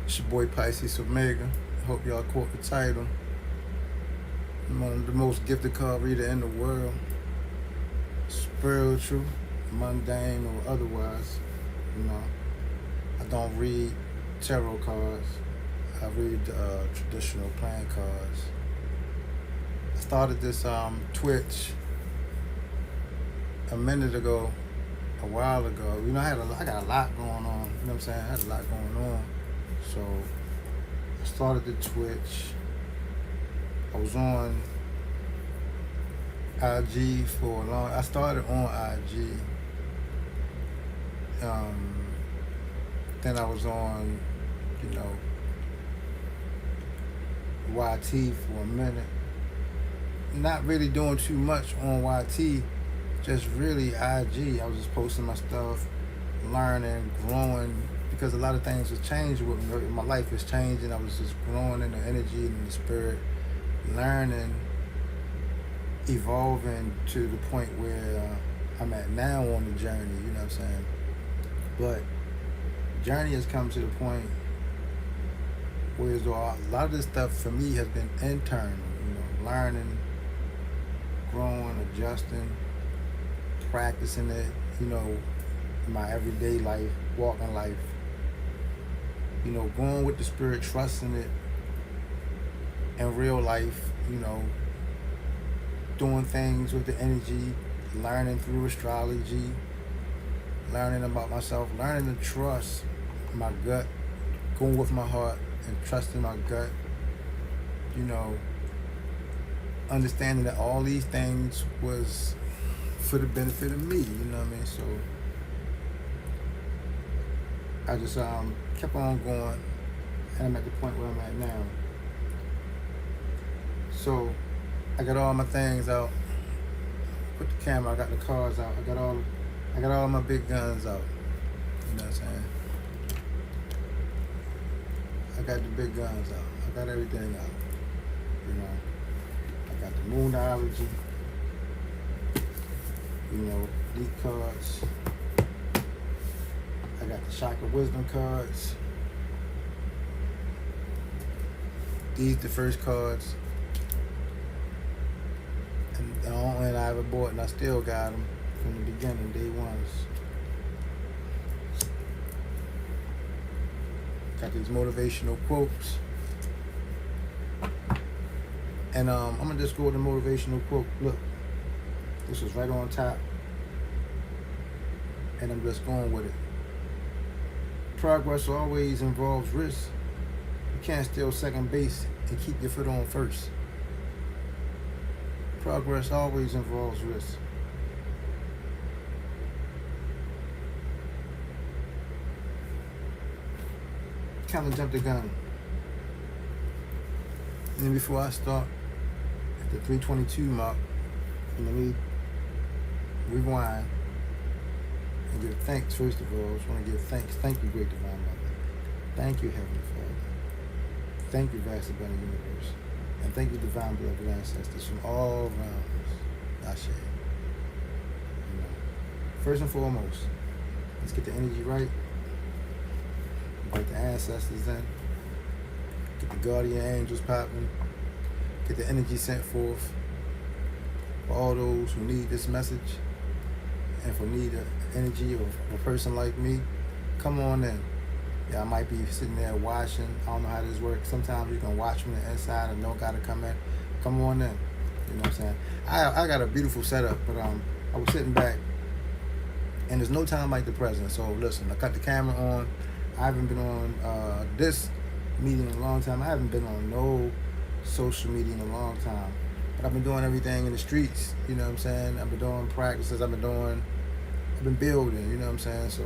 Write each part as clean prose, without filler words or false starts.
It's your boy Pisces Omega. Hope y'all caught the title. I'm one of the most gifted card reader in the world. Spiritual, mundane, or otherwise. You know, I don't read tarot cards. I read traditional playing cards. I started this Twitch a minute ago, a while ago. You know, I got a lot going on. You know what I'm saying? I had a lot going on. So I started the Twitch. I was on IG for a long. I started on IG. Then I was on, YT for a minute. Not really doing too much on YT, just really IG. I was just posting my stuff, learning, growing, because a lot of things was changing with me. My life was changing. I was just growing in the energy and the spirit, learning, evolving to the point where I'm at now on the journey, you know what I'm saying? But the journey has come to the point where a lot of this stuff for me has been internal, learning, growing, adjusting, practicing it, in my everyday life, walking life, going with the spirit, trusting it in real life, doing things with the energy, learning through astrology, learning about myself, learning to trust my gut, going with my heart and trusting my gut, understanding that all these things was for the benefit of me, you know what I mean? So I just kept on going, and I'm at the point where I'm at now. So I got all my things out. Put the camera. I got the cards out. I got all my big guns out. You know what I'm saying? I got the big guns out. I got everything out. I got the Moonology. Deep cards. I got the Chakra Wisdom cards. These the first cards. And the only one I ever bought, and I still got them from the beginning, day ones. Got these motivational quotes. And I'm gonna just go with the motivational quote. Look, this was right on top. And I'm just going with it. Progress always involves risk. You can't steal second base and keep your foot on first. Progress always involves risk. Kind of jumped the gun. And before I start at the 322 mark, let me rewind and give thanks. First of all, I just want to give thanks. Thank you, Great Divine Mother. Thank you, Heavenly Father. Thank you, Vast Abundant Universe. And thank you, Divine Beloved Ancestors from all around us. I share. First and foremost, let's get the energy right. Invite the ancestors in. Get the guardian angels popping. Get the energy sent forth for all those who need this message and for need the energy of a person like me. Come on in. Yeah, I might be sitting there watching. I don't know how this works. Sometimes you can watch from the inside and don't gotta come in. Come on in. You know what I'm saying? I got a beautiful setup, but I was sitting back, and there's no time like the present. So listen, I cut the camera on. I haven't been on this meeting in a long time. I haven't been on no social media in a long time. But I've been doing everything in the streets. You know what I'm saying? I've been doing practices. I've been building. You know what I'm saying? So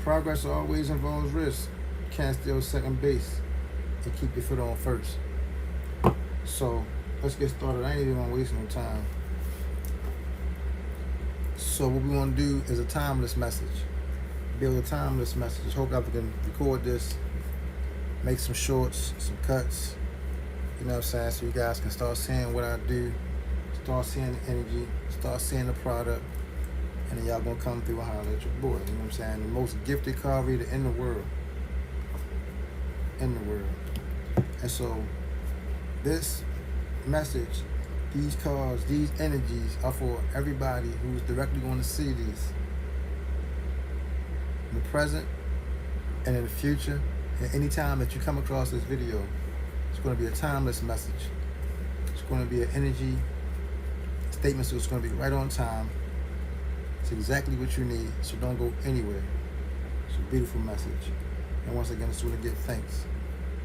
progress always involves risk. You can't steal second base and keep your foot on first. So let's get started. I ain't even gonna waste no time. So what we want to do is a timeless message. Build a timeless message. Hope that we can record this, make some shorts, some cuts, you know what I'm saying, so you guys can start seeing what I do, start seeing the energy, start seeing the product, and then y'all gonna come through and holler at your boy, you know what I'm saying? The most gifted card reader in the world. in the world. And so this message, these cards, these energies are for everybody who's directly going to see these in the present and in the future. And any time that you come across this video, it's going to be a timeless message. It's going to be an energy statement, so it's going to be right on time. It's exactly what you need, so don't go anywhere. It's a beautiful message. And once again, I just want to give thanks.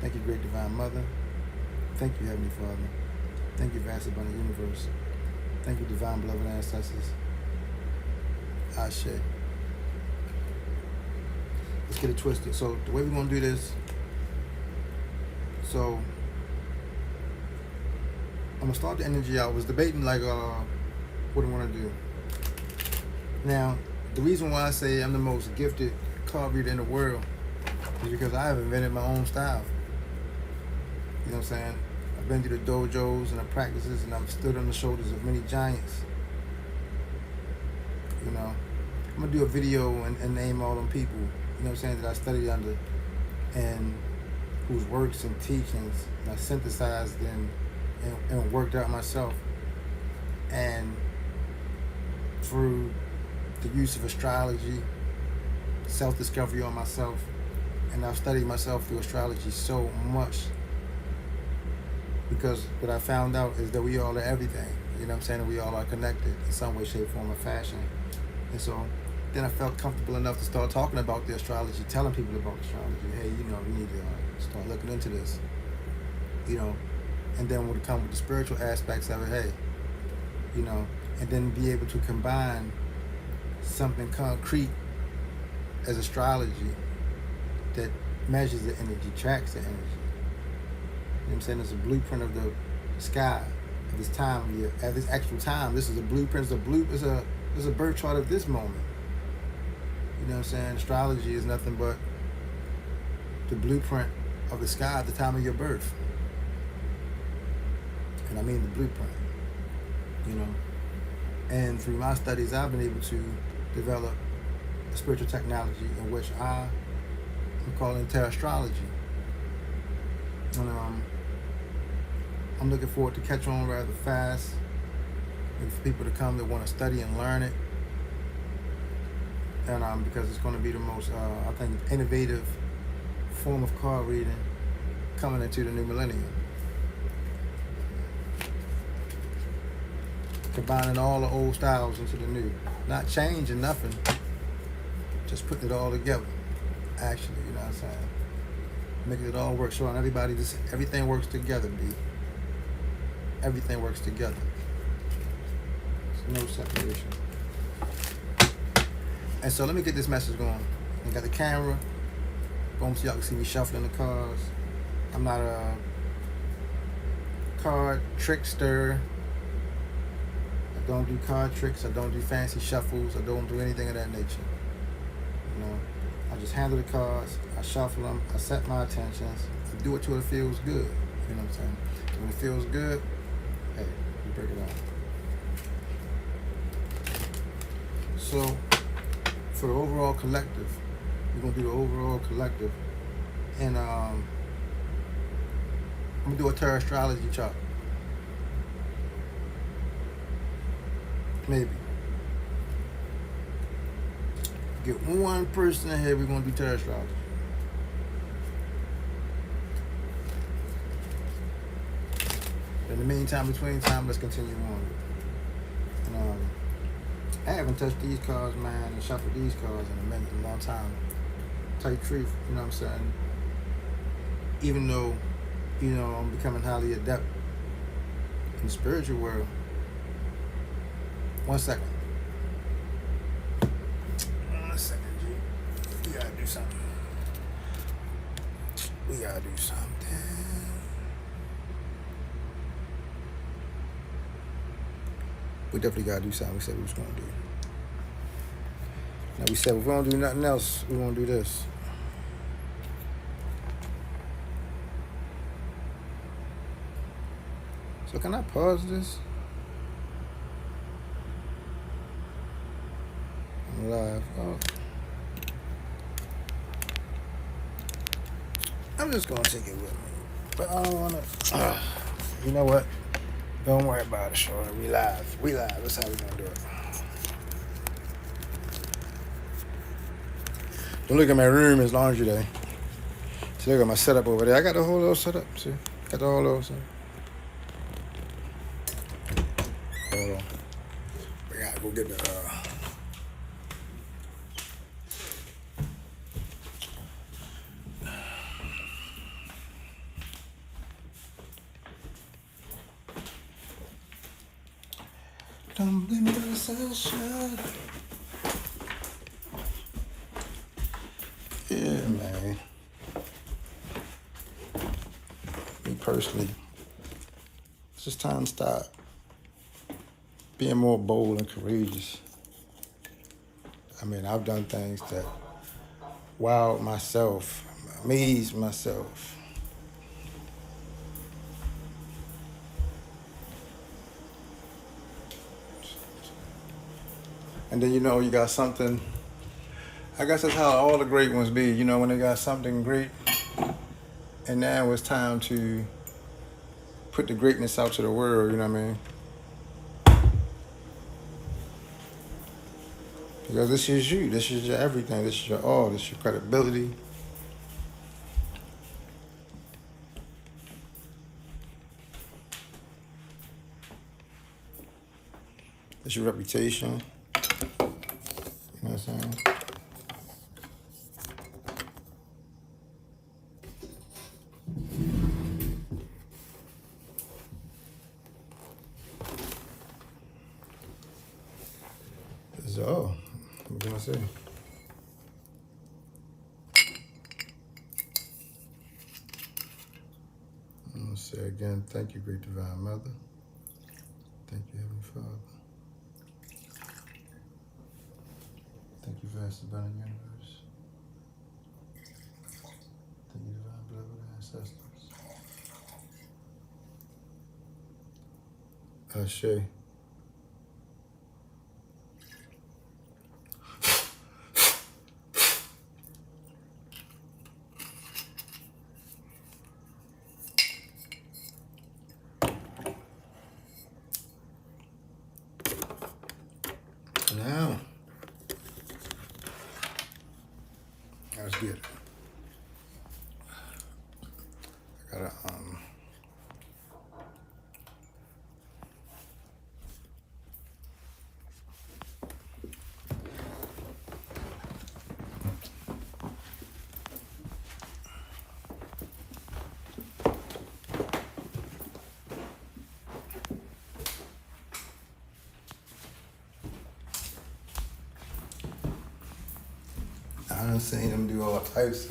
Thank you, Great Divine Mother. Thank you, Heavenly Father. Thank you, Vast Abundant Universe. Thank you, Divine Beloved Ancestors. Ashe. Let's get it twisted. So the way we're going to do this, so I'm going to start the energy out. I was debating like what I want to do. Now, the reason why I say I'm the most gifted card reader in the world is because I have invented my own style. You know what I'm saying? I've been through the dojos and the practices, and I've stood on the shoulders of many giants. You know, I'm going to do a video and name all them people, you know what I'm saying, that I studied under and whose works and teachings I synthesized and worked out myself. And through the use of astrology, self-discovery on myself, and I've studied myself through astrology so much, because what I found out is that we all are everything. You know what I'm saying? We all are connected in some way, shape, form, or fashion. And so then I felt comfortable enough to start talking about the astrology, telling people about astrology. Hey, you know, we need to start looking into this. You know, and then would come with the spiritual aspects of it. Hey, you know, and then be able to combine something concrete as astrology that measures the energy, tracks the energy. You know what I'm saying? It's a blueprint of the sky at this time of year. At this actual time, this is a blueprint. It's a birth chart of this moment. You know what I'm saying? Astrology is nothing but the blueprint of the sky at the time of your birth. And I mean the blueprint. You know? And through my studies, I've been able to develop a spiritual technology in which I'm calling Terrastrology. And I'm looking forward to catch on rather fast, and for people to come that want to study and learn it. And because it's going to be the most, I think, innovative form of card reading coming into the new millennium. Combining all the old styles into the new. Not changing nothing, just putting it all together. Actually, you know what I'm saying? Making it all work, showing everybody this, everything works together, B. Everything works together. There's no separation. And so let me get this message going. I got the camera. Boom, so y'all can see me shuffling the cards. I'm not a card trickster. I don't do card tricks. I don't do fancy shuffles. I don't do anything of that nature. You know, I just handle the cards. I shuffle them. I set my attentions. I do it till it feels good. You know what I'm saying? When it feels good, hey, you break it out. So, for the overall collective, we're gonna do the overall collective, and I'm gonna do a Terrastrology chart. Maybe. Get one person in here, we're gonna do Terrastrology. In the meantime, between time, let's continue on. And, I haven't touched these cards, man, and shuffled these cards in a long time. Tell you the truth, you know what I'm saying? Even though, you know, I'm becoming highly adept in the spiritual world. 1 second. 1 second, G. We gotta do something. We gotta do something. We definitely gotta do something we said we was gonna do. Now we said if we don't do nothing else, we gonna do this. So can I pause this? I'm live. Oh. I'm just gonna take it with me. But I don't wanna. You know what? Don't worry about it, shorty. We live. We live. That's how we gonna do it. Don't look at my room as long as you there. See, look at my setup over there. I got the whole little setup. See? Got the whole little setup. Hold on. We gotta go get the. Don't blame the sunshine. Yeah, man. Me personally, it's just time to start being more bold and courageous. I mean, I've done things that wowed myself, amazed myself. And then, you know, you got something, I guess that's how all the great ones be, you know, when they got something great, and now it's time to put the greatness out to the world, you know what I mean? Because this is you, this is your everything, this is your all, this is your credibility. It's your reputation. You know what I'm saying? So, what can I say? I'm going to say again, thank you, Great Divine Mother. Thank you, Heavenly Father. Thank you, vast abundant universe. Thank you, divine beloved ancestors. Ashe. Now, let's get it. I gotta, I done seen them do all types.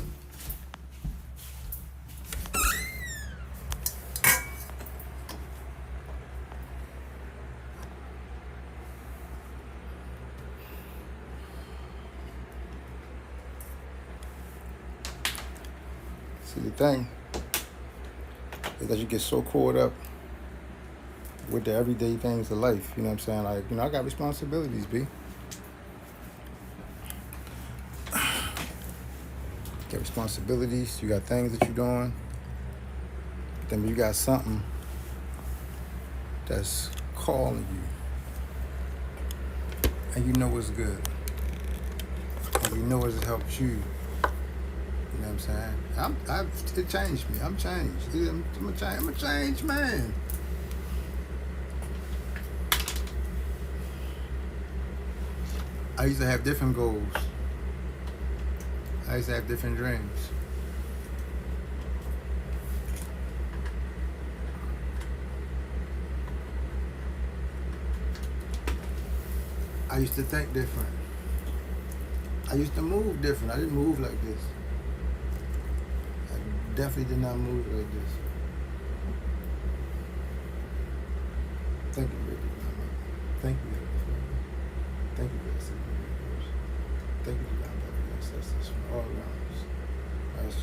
See, the thing is that you get so caught up with the everyday things of life, you know what I'm saying? Like, you know, I got responsibilities, B. You got responsibilities, you got things that you're doing. Then you got something that's calling you. And you know it's good. And you know it's helped you. You know what I'm saying? It changed me. I'm changed. I'm a changed man. I used to have different goals. I used to have different dreams. I used to think different. I used to move different. I didn't move like this. I definitely did not move like this. Thank you, baby. Thank you. Thank you, baby. Thank you, God, my ancestors from all around us. That's it.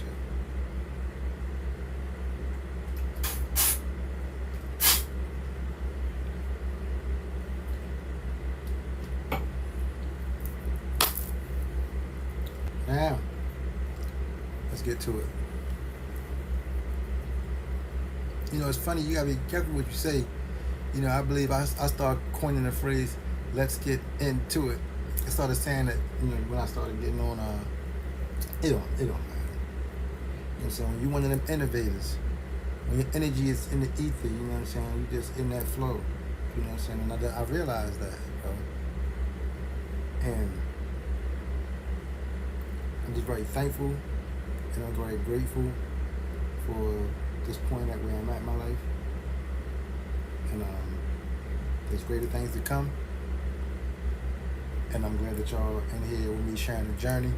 Now, let's get to it. You know, it's funny. You gotta be careful what you say. You know, I believe I started coining the phrase, "Let's get into it." I started saying that, you know, when I started getting on. It don't matter. You know what I'm saying? When you're one of them innovators, when your energy is in the ether, you know what I'm saying? You just in that flow. You know what I'm saying? And I realized that, bro. And I'm just very thankful and I'm very grateful for this point at where I'm at in my life. And there's greater things to come. And I'm glad that y'all in here with me sharing the journey.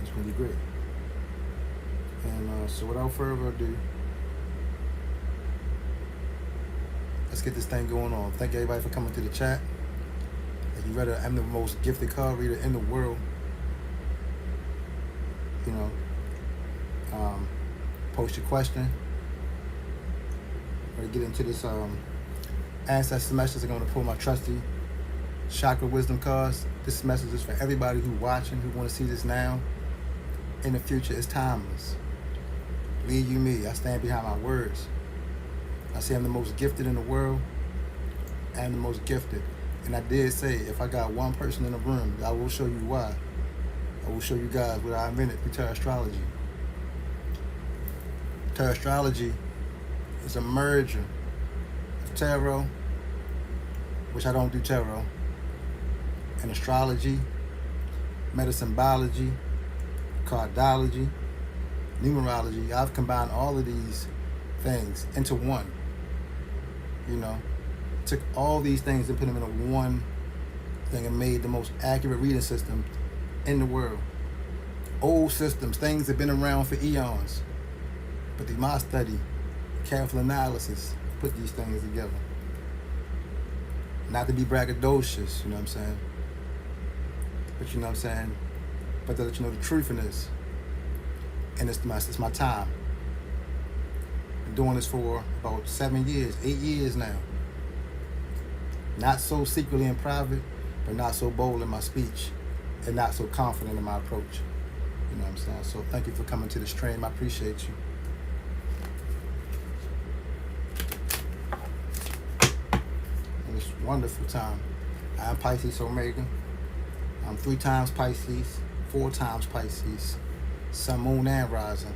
It's going to be great. And so without further ado, let's get this thing going on. Thank everybody for coming to the chat. If you read it, I'm the most gifted card reader in the world. You know, post your question. We're going to get into this ancestor message. I'm going to pull my trusty chakra wisdom cards. This message is for everybody who's watching, who want to see this now. In the future, it's timeless. Believe you me, I stand behind my words. I say I'm the most gifted in the world. I'm the most gifted. And I did say, if I got one person in the room, I will show you why. I will show you guys what I invented through tarot astrology. Tarot astrology is a merger of tarot, which I don't do tarot, and astrology, medicine biology, cardology, numerology. I've combined all of these things into one. You know, took all these things and put them into one thing and made the most accurate reading system in the world. Old systems, things that have been around for eons. But through my study, careful analysis, put these things together. Not to be braggadocious, you know what I'm saying? But you know what I'm saying? But to let you know the truth in this. And it's my time. Been doing this for about 7 years, 8 years now. Not so secretly in private, but not so bold in my speech, and not so confident in my approach. You know what I'm saying? So thank you for coming to the stream. I appreciate you. And it's a wonderful time. I'm Pisces Omega. I'm 3 times Pisces, 4 times Pisces, Sun, Moon, and Rising.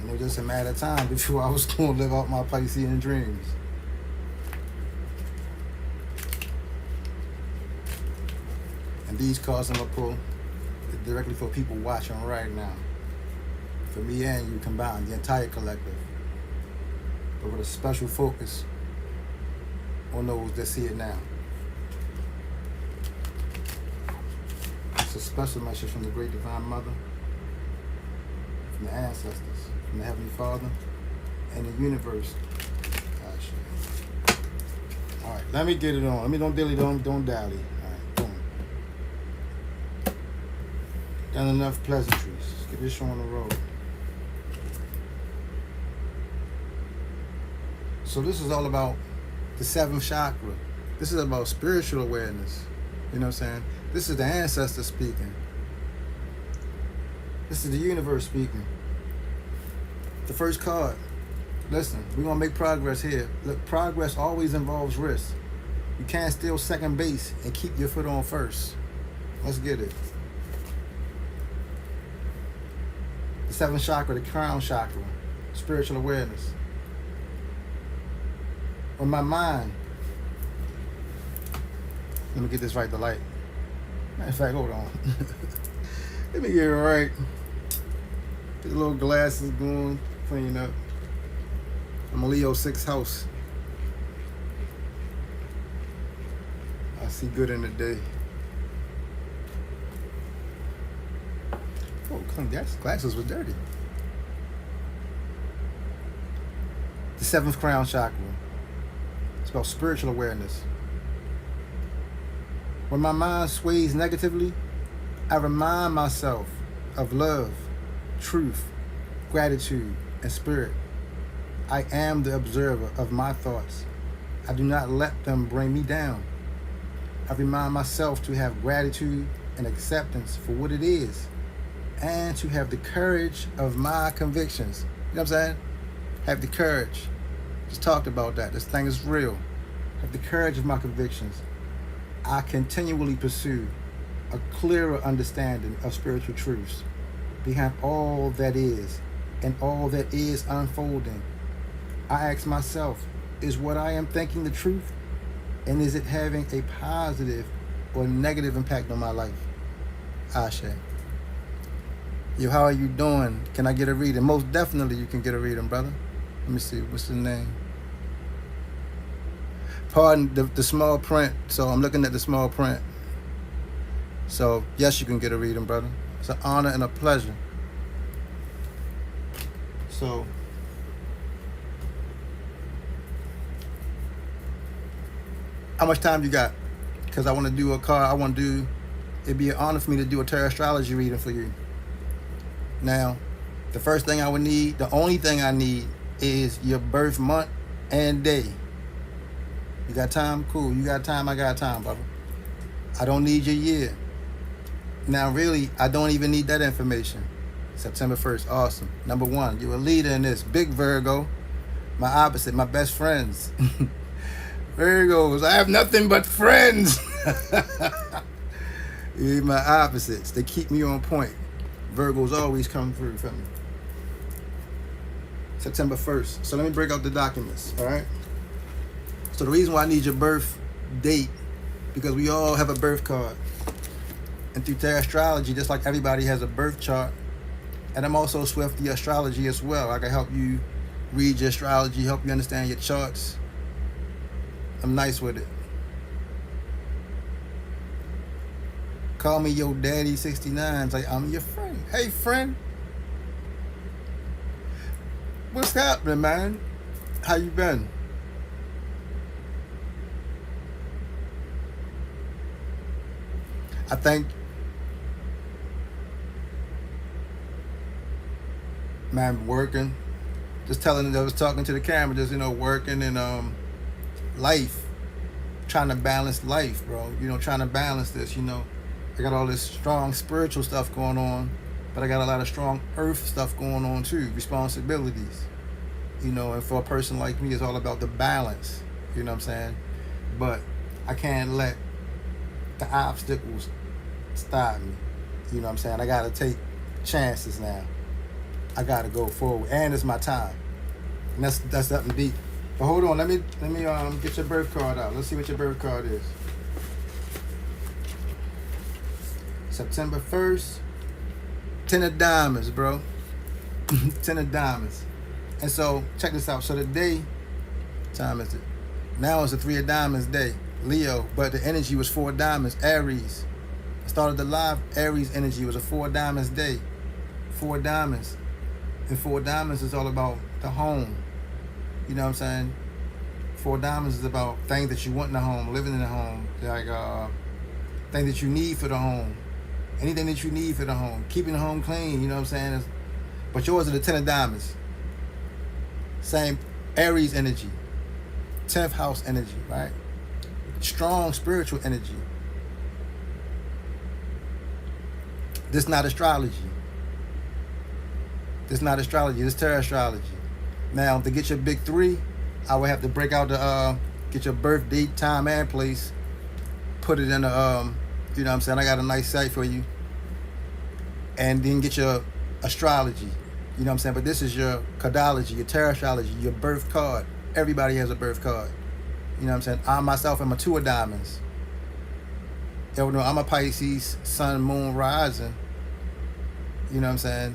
And it was just a matter of time before I was going to live out my Piscean dreams. And these cards I'm going to pull directly for people watching right now. For me and you combined, the entire collective. But with a special focus on those that see it now. It's a special message from the Great Divine Mother, from the ancestors, from the Heavenly Father, and the universe. All right, let me get it on. Let me don't dilly, don't dally. All right, boom. Done enough pleasantries. Let's get this show on the road. So this is all about the 7th chakra. This is about spiritual awareness. You know what I'm saying? This is the ancestor speaking. This is the universe speaking. The first card. Listen, we're going to make progress here. Look, progress always involves risk. You can't steal second base and keep your foot on first. Let's get it. The 7th chakra, the crown chakra. Spiritual awareness. When my mind, let me get this right, the light. Matter of fact, hold on. Let me get it right. Get the little glasses going, clean up. I'm a Leo 6th house. I see good in the day. Oh, clean glasses was dirty. The 7th crown chakra. It's about spiritual awareness. When my mind sways negatively, I remind myself of love, truth, gratitude, and spirit. I am the observer of my thoughts. I do not let them bring me down. I remind myself to have gratitude and acceptance for what it is. and to have the courage of my convictions. You know what I'm saying? Have the courage. Just talked about that. This thing is real. Have the courage of my convictions. I continually pursue a clearer understanding of spiritual truths behind all that is and all that is unfolding. I ask myself, is what I am thinking the truth? And is it having a positive or negative impact on my life? Ashe. Yo, how are you doing? Can I get a reading? Most definitely you can get a reading, brother. Let me see. What's the name? Pardon the small print. So I'm looking at the small print. So, yes, you can get a reading, brother. It's an honor and a pleasure. So, how much time you got? Because I want to do a card. It'd be an honor for me to do a tarot astrology reading for you. Now, the first thing I would need, the only thing I need is your birth month and day. You got time? Cool. You got time? I got time, brother. I don't need your year. Now, really, I don't even need that information. September 1st. Awesome. Number one, you're a leader in this. Big Virgo. My opposite, my best friends. Virgos, I have nothing but friends. You're my opposites. They keep me on point. Virgos always come through for me. September 1st. So let me break out the documents, all right? So the reason why I need your birth date, because we all have a birth card. And through tarot astrology, just like everybody has a birth chart, and I'm also Swift the astrology as well. I can help you read your astrology, help you understand your charts. I'm nice with it. Call me your daddy 69. It's like, I'm your friend. Hey, friend. What's happening, man? How you been? I think, man, working. Just telling, I was talking to the camera, just, working and life. Trying to balance life, bro. Trying to balance this, I got all this strong spiritual stuff going on, but I got a lot of strong earth stuff going on too, responsibilities. And for a person like me, it's all about the balance, you know what I'm saying? But I can't let the obstacles stop me, you know what I'm saying? I gotta take chances now. I gotta go forward, and it's my time. And that's something deep. But hold on, let me get your birth card out. Let's see what your birth card is. September 1st, 10 of diamonds, bro. 10 of diamonds. And so, check this out. So the day, time is it? Now it's a 3 of diamonds day, Leo. But the energy was 4 of diamonds, Aries. I started the live, Aries energy was a 4 of diamonds day. 4 of diamonds. And 4 of diamonds is all about the home. You know what I'm saying? 4 of diamonds is about things that you want in the home, living in the home. Like, things that you need for the home. Anything that you need for the home. Keeping the home clean, you know what I'm saying? But yours are the 10 of diamonds. Same Aries energy. 10th house energy, right? Strong spiritual energy. This not astrology. This not astrology. This tarot astrology. Now, to get your big 3, I would have to break out get your birth date, time, and place. Put it in the, you know what I'm saying? I got a nice site for you. And then get your astrology. You know what I'm saying? But this is your cardology, your tarot astrology, your birth card. Everybody has a birth card. You know what I'm saying? I myself am a 2 of diamonds. I'm a Pisces, sun, moon, rising. You know what I'm saying?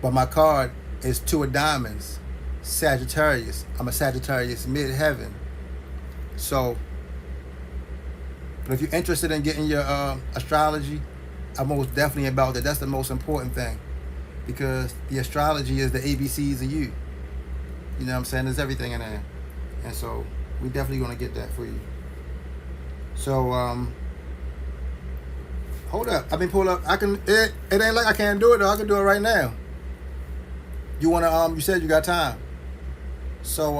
But my card is 2 of diamonds, Sagittarius. I'm a Sagittarius mid-heaven. So, but if you're interested in getting your astrology, I'm most definitely about that. That's the most important thing. Because the astrology is the ABCs of you. You know what I'm saying? There's everything in there. And so, we definitely going to get that for you. So, hold up. I've been pulled up. It ain't like I can't do it though. I can do it right now. You want to, you said you got time. So,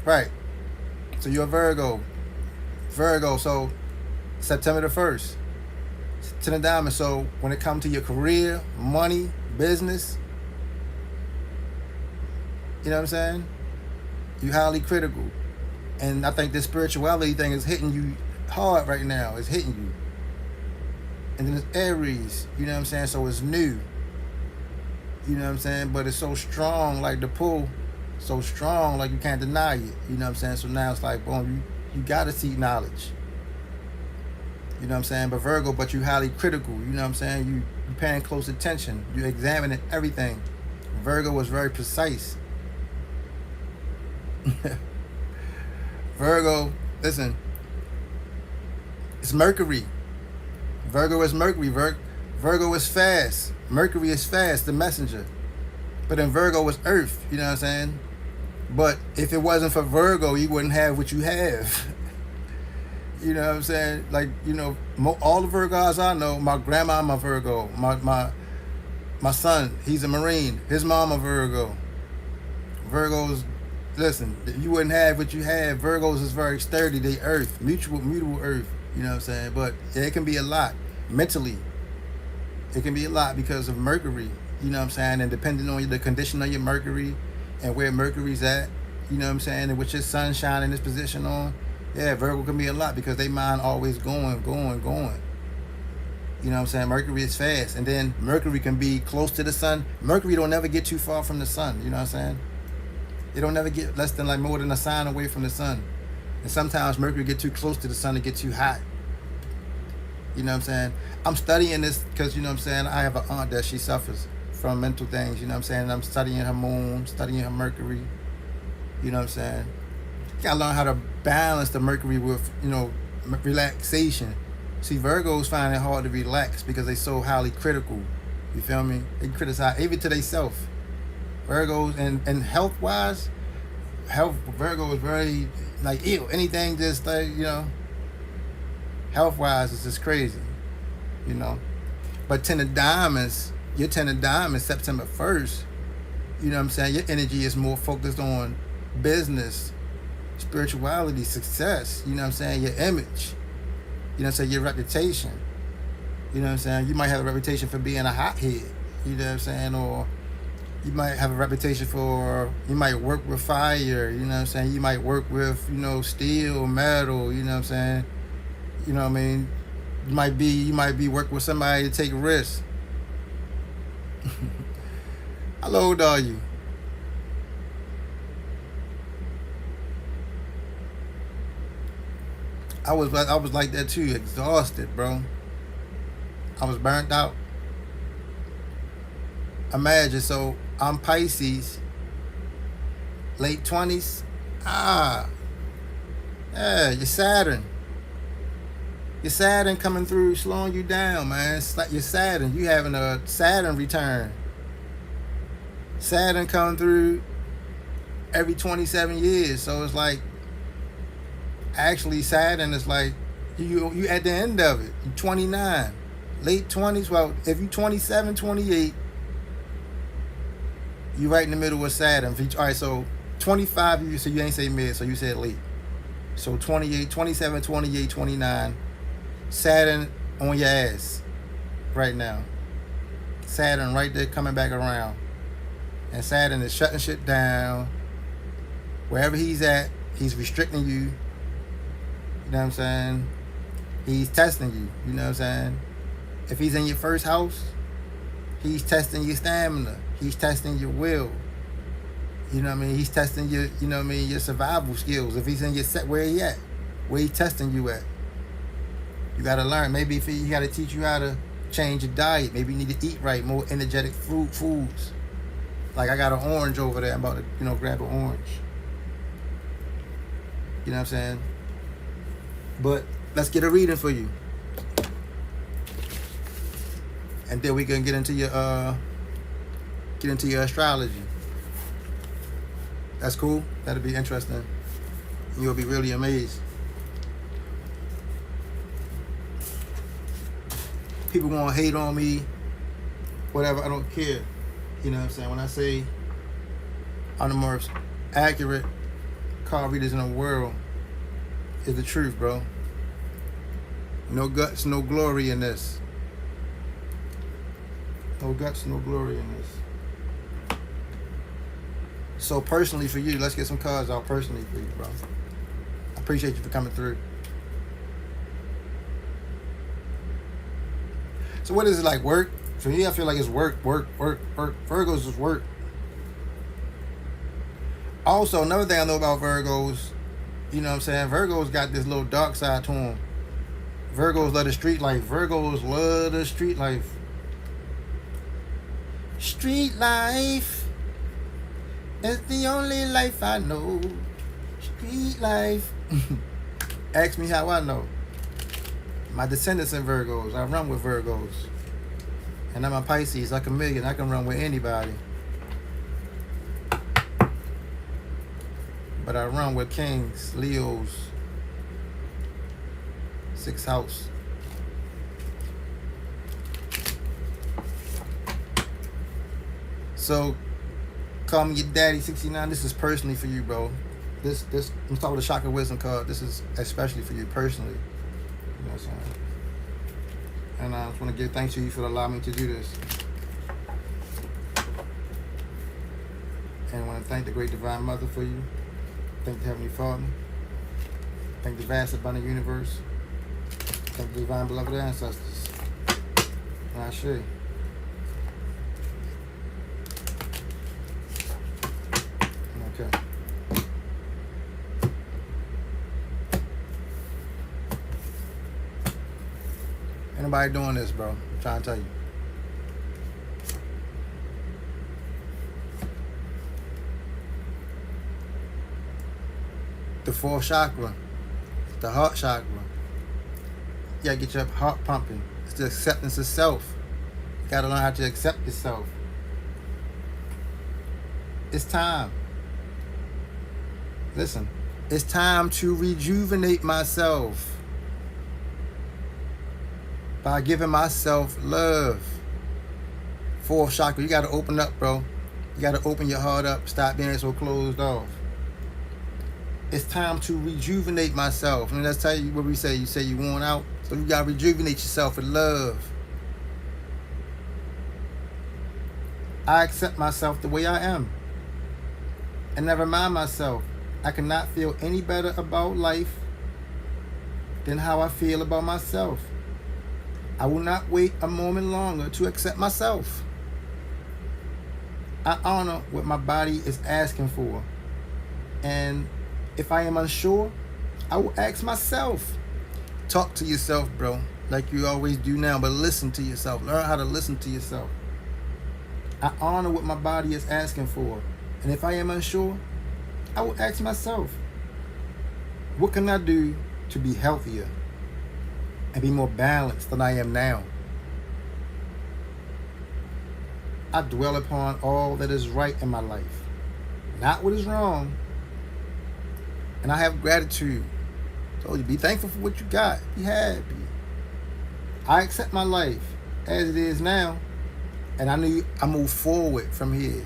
right. So you're a Virgo. So September the 1st. Ten of Diamonds. So when it comes to your career, money, business, you know what I'm saying? You highly critical. And I think this spirituality thing is hitting you hard right now. It's hitting you. And then it's Aries, you know what I'm saying? So it's new. You know what I'm saying? But it's so strong, like the pull, so strong, like you can't deny it. You know what I'm saying? So now it's like, boom, you gotta seek knowledge. You know what I'm saying? But Virgo, but you highly critical. You know what I'm saying? You paying close attention. You examining everything. Virgo was very precise. Virgo, listen, it's Mercury. Virgo is Mercury. Virgo is fast. Mercury is fast, the messenger. But then Virgo is Earth, you know what I'm saying? But if it wasn't for Virgo, you wouldn't have what you have. You know what I'm saying? Like, you know, all the Virgos I know, my grandma, my Virgo. My son, he's a Marine. His mom a Virgo. Virgos, listen, you wouldn't have what you have. Virgos is very sturdy. They Earth, mutable Earth. You know what I'm saying? But it can be a lot mentally. It can be a lot because of Mercury. You know what I'm saying? And depending on the condition of your Mercury and where Mercury's at, you know what I'm saying, and which your sun shining this position on, yeah, Virgo can be a lot because they mind always going. You know what I'm saying? Mercury is fast. And then Mercury can be close to the sun. Mercury don't never get too far from the sun. You know what I'm saying? It don't never get less than like more than a sign away from the sun. And sometimes Mercury get too close to the sun and get too hot. You know what I'm saying? I'm studying this because, you know what I'm saying, I have an aunt that she suffers from mental things. You know what I'm saying? And I'm studying her moon, studying her Mercury. You know what I'm saying? You gotta learn how to balance the Mercury with, you know, relaxation. See, Virgos find it hard to relax because they so highly critical. You feel me? They criticize even to themselves. Virgos and health wise, Virgo is very like ew. Anything just like, you know, health wise is just crazy. You know. But Ten of Diamonds, your Ten of Diamonds, September 1st, you know what I'm saying? Your energy is more focused on business, spirituality, success, you know what I'm saying? Your image, you know what I'm saying? Your reputation, you know what I'm saying? You might have a reputation for being a hothead, you know what I'm saying? Or you might have a reputation for, you might work with fire, you know what I'm saying? You might work with, you know, steel, metal, you know what I'm saying? You know what I mean? You might be working with somebody to take risks. How old are you? I was like that too, exhausted, bro. I was burnt out. Imagine, so I'm Pisces, late 20s. Yeah, you're Saturn. Your Saturn coming through, slowing you down, man. It's like your Saturn. You having a Saturn return. Saturn coming through every 27 years. So it's like, actually Saturn is like, you at the end of it. You're 29. Late 20s. Well, if you're 27, 28, you're right in the middle of Saturn. All right, so 25, so you ain't say mid, so you said late. So 28, 27, 28, 29. Saturn on your ass right now. Saturn right there coming back around. And Saturn is shutting shit down. Wherever he's at, he's restricting you. You know what I'm saying? He's testing you. You know what I'm saying? If he's in your first house, he's testing your stamina. He's testing your will. You know what I mean? He's testing your, you know what I mean, your survival skills. If he's in your set, where he at? Where he testing you at? You got to learn. Maybe if he got to teach you how to change your diet. Maybe you need to eat right, more energetic foods. Like I got an orange over there. I'm about to, you know, grab an orange. You know what I'm saying? But let's get a reading for you. And then we can get into your astrology. That's cool. That'll be interesting. You'll be really amazed. People gonna hate on me, whatever, I don't care. You know what I'm saying? When I say I'm the most accurate card readers in the world, is the truth, bro. No guts, no glory in this. No guts, no glory in this. So personally for you, let's get some cards out personally for you, bro. I appreciate you for coming through. So what is it like? Work? For me, I feel like it's work. Virgos is work. Also, another thing I know about Virgos, you know what I'm saying? Virgos got this little dark side to them. Virgos love the street life. Virgos love the street life. Street life is the only life I know. Street life. Ask me how I know. My descendants in Virgos. I run with Virgos. And I'm a Pisces, like a million. I can run with anybody. But I run with Kings, Leos, 6th house. So, call me your daddy, 69. This is personally for you, bro. This I'm talking with the Chakra Wisdom card. This is especially for you personally. You know what I'm saying? And I just want to give thanks to you for allowing me to do this. And I want to thank the Great Divine Mother for you. Thank the Heavenly Father. Thank the vast abundant universe. Thank the divine beloved ancestors. And I share. Okay. Ain't nobody doing this, bro. I'm trying to tell you. The 4th chakra, the heart chakra. You gotta get your heart pumping. It's the acceptance of self. You gotta learn how to accept yourself. It's time. Listen, it's time to rejuvenate myself by giving myself love. 4th chakra, you gotta open up, bro. You gotta open your heart up. Stop being so closed off. It's time to rejuvenate myself. And let's tell you what we say. You say you worn out. So you got to rejuvenate yourself with love. I accept myself the way I am. And I remind myself, I cannot feel any better about life than how I feel about myself. I will not wait a moment longer to accept myself. I honor what my body is asking for. And if I am unsure, I will ask myself. Talk to yourself, bro, like you always do now, but listen to yourself. Learn how to listen to yourself. I honor what my body is asking for. And if I am unsure, I will ask myself, what can I do to be healthier and be more balanced than I am now? I dwell upon all that is right in my life, not what is wrong. And I have gratitude. So you be thankful for what you got. Be happy. I accept my life as it is now. And I move forward from here.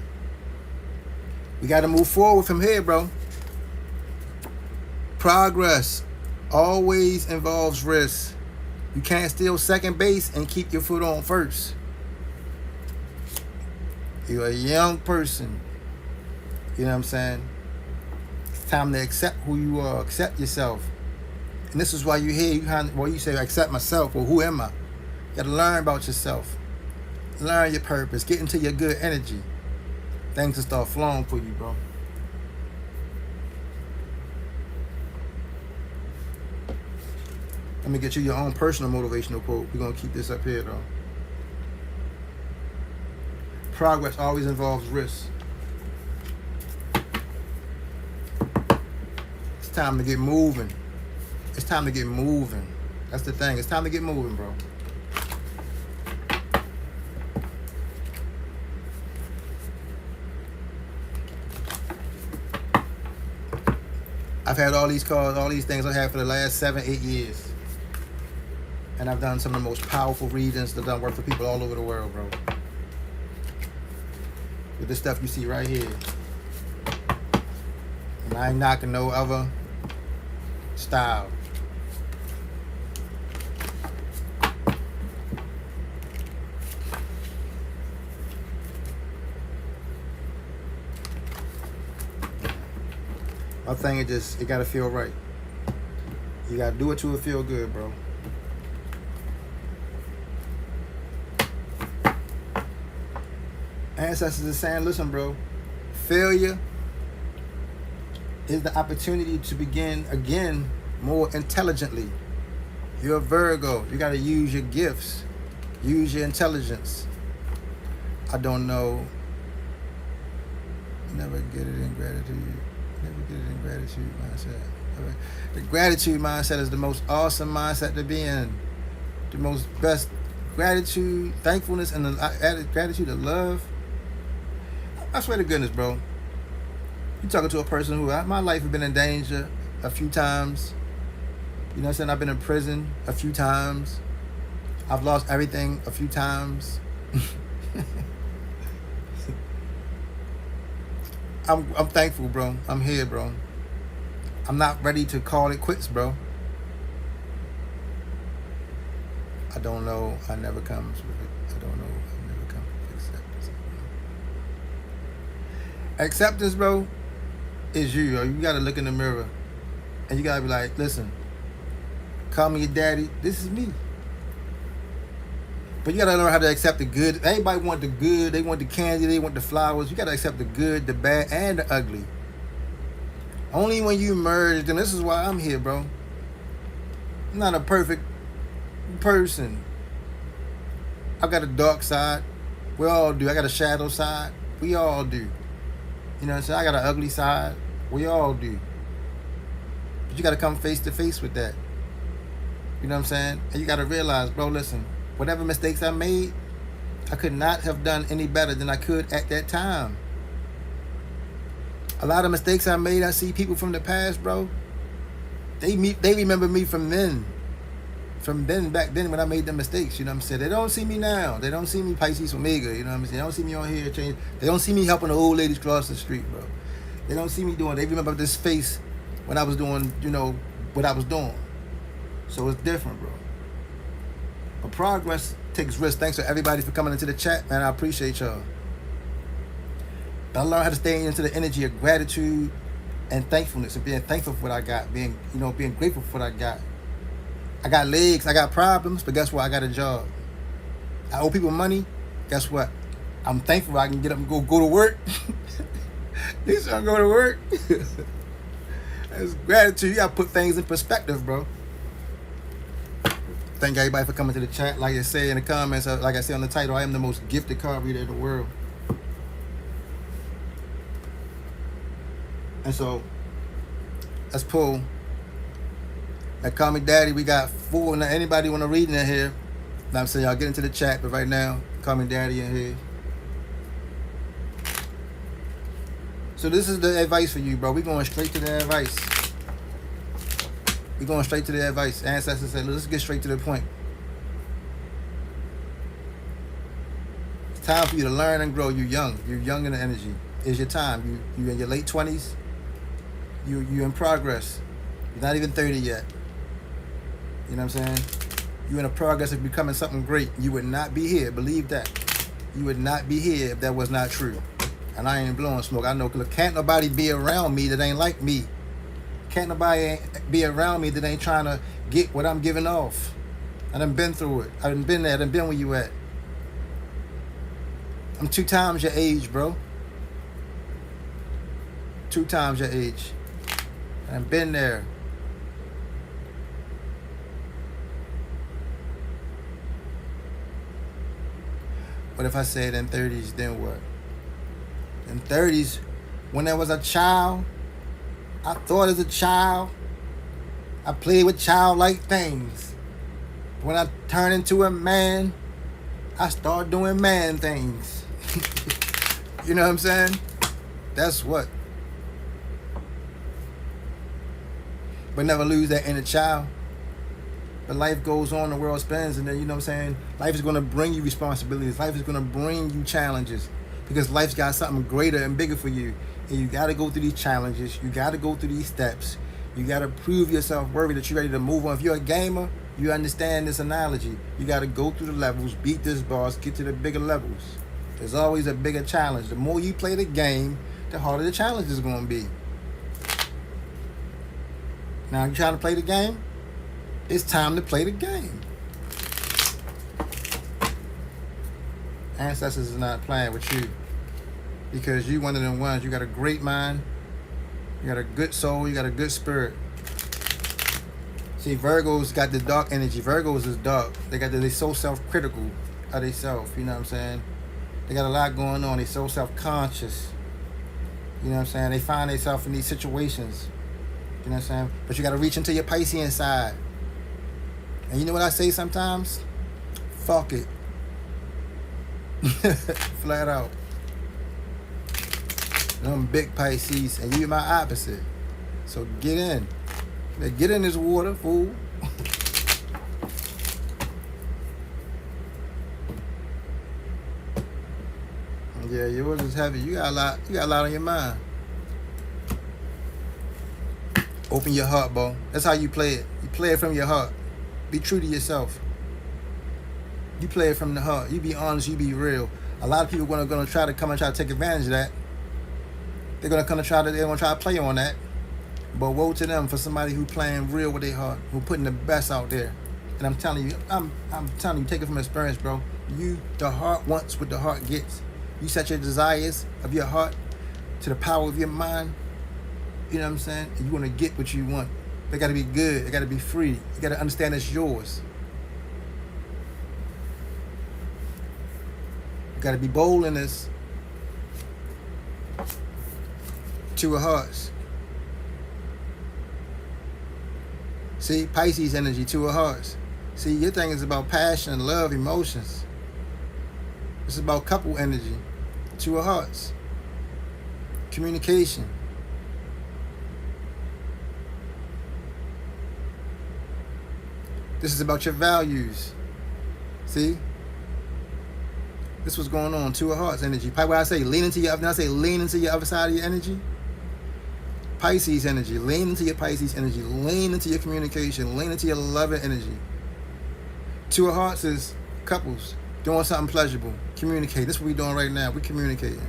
We got to move forward from here, bro. Progress always involves risk. You can't steal second base and keep your foot on first. You're a young person. You know what I'm saying? It's time to accept who you are. Accept yourself. And this is why you're here. You say, accept myself. Well, who am I? You got to learn about yourself. Learn your purpose. Get into your good energy. Things will start flowing for you, bro. Let me get you your own personal motivational quote. We're going to keep this up here, though. Progress always involves risk. It's time to get moving. It's time to get moving. That's the thing. It's time to get moving, bro. I've had all these cards, all these things I've had for the last 7-8 years. And I've done some of the most powerful readings that done work for people all over the world, bro. With this stuff you see right here. And I ain't knocking no other style. I think it gotta feel right. You gotta do it till it feel good, bro. Ancestors are saying, listen, bro, failure is the opportunity to begin again more intelligently. You're a Virgo. You gotta use your gifts. Use your intelligence. I don't know. Never get it in gratitude. Never get it in gratitude mindset. The gratitude mindset is the most awesome mindset to be in. The most best gratitude, thankfulness, and the added gratitude of love. I swear to goodness, bro. You talking to a person who my life has been in danger a few times. You know what I'm saying? I've been in prison a few times. I've lost everything a few times. I'm thankful, bro. I'm here, bro. I'm not ready to call it quits, bro. I don't know. I never comes with it. I don't know. I never come with acceptance. Acceptance, bro, is you. You gotta look in the mirror and you gotta be like, listen, call me your daddy. This is me. But you gotta learn how to accept the good. Everybody want the good. They want the candy. They want the flowers. You gotta accept the good, the bad, and the ugly. Only when you merge, and this is why I'm here, bro. I'm not a perfect person. I got a dark side. We all do. I got a shadow side. We all do. You know what I'm saying? I got an ugly side. We all do. But you gotta come face to face with that. You know what I'm saying? And you gotta realize, bro, listen, whatever mistakes I made, I could not have done any better than I could at that time. A lot of mistakes I made, I see people from the past, bro. They remember me from then. From then, back then when I made the mistakes, you know what I'm saying? They don't see me now. They don't see me Pisces Omega, you know what I'm saying? They don't see me on here change. They don't see me helping the old ladies cross the street, bro. They don't see me they remember this face when I was doing, you know, what I was doing. So it's different, bro. But progress takes risk. Thanks for everybody for coming into the chat, man. I appreciate y'all. But I learned how to stay into the energy of gratitude and thankfulness and being thankful for what I got, being grateful for what I got. I got legs, I got problems, but guess what? I got a job. I owe people money. Guess what? I'm thankful I can get up and go to work. At least I go to work. That's gratitude. You gotta put things in perspective, bro. Thank everybody for coming to the chat. Like I say in the comments, like I say on the title, I am the most gifted card reader in the world. And so, let's pull. Now, call me daddy. We got 4. Now, anybody want to read in here? Now, I'm saying y'all get into the chat, but right now, call me daddy in here. So this is the advice for you, bro. We're going straight to the advice. We're going straight to the advice. Ancestors said, let's get straight to the point. It's time for you to learn and grow. You're young. You're young in the energy. It's your time. You in your late 20s. You in progress. You're not even 30 yet. You know what I'm saying? You're in a progress of becoming something great. You would not be here. Believe that. You would not be here if that was not true. And I ain't blowing smoke. I know, can't nobody be around me that ain't like me. Can't nobody be around me that ain't trying to get what I'm giving off. I done been through it. I done been there. I done been where you at. I'm 2 times your age, bro. 2 times your age. I done been there. What if I said in 30s, then what? In 30s, when I was a child, I thought as a child, I played with childlike things. When I turned into a man, I started doing man things. You know what I'm saying? That's what. But never lose that inner child. But life goes on, the world spins, and then, you know what I'm saying? Life is going to bring you responsibilities. Life is going to bring you challenges. Because life's got something greater and bigger for you. And you got to go through these challenges. You got to go through these steps. You got to prove yourself worthy that you're ready to move on. If you're a gamer, you understand this analogy. You got to go through the levels, beat this boss, get to the bigger levels. There's always a bigger challenge. The more you play the game, the harder the challenge is going to be. Now you trying to play the game? It's time to play the game. Ancestors is not playing with you, because you one of them ones. You got a great mind, you got a good soul, you got a good spirit. See, Virgos got the dark energy. Virgos is dark. They so self-critical of themselves. You know what I'm saying? They got a lot going on. They so self-conscious. You know what I'm saying? They find themselves in these situations. You know what I'm saying? But you got to reach into your Piscean side. And you know what I say sometimes? Fuck it. Flat out. And I'm big Pisces, and you my opposite. So get in. Get in this water, fool. Yeah, yours is heavy. You got a lot on your mind. Open your heart, bro. That's how you play it. You play it from your heart. Be true to yourself. You play it from the heart. You be honest, you be real. A lot of people are gonna try to come and try to take advantage of that. They're gonna try to play on that. But woe to them for somebody who playing real with their heart, who putting the best out there. And I'm telling you, take it from experience, bro. The heart wants what the heart gets. You set your desires of your heart to the power of your mind. You know what I'm saying? And you want to get what you want. They got to be good. They got to be free. You got to understand it's yours. You got to be bold in this. Two of hearts. See, Pisces energy, two of hearts. See, your thing is about passion, love, emotions. It's about couple energy, two of hearts. Communication. This is about your values. See? This was going on, two of hearts energy. When I say lean into your other side of your energy. Pisces energy, lean into your Pisces energy, lean into your communication, lean into your loving energy. Two of hearts is couples doing something pleasurable, communicate. This is what we're doing right now. We're communicating.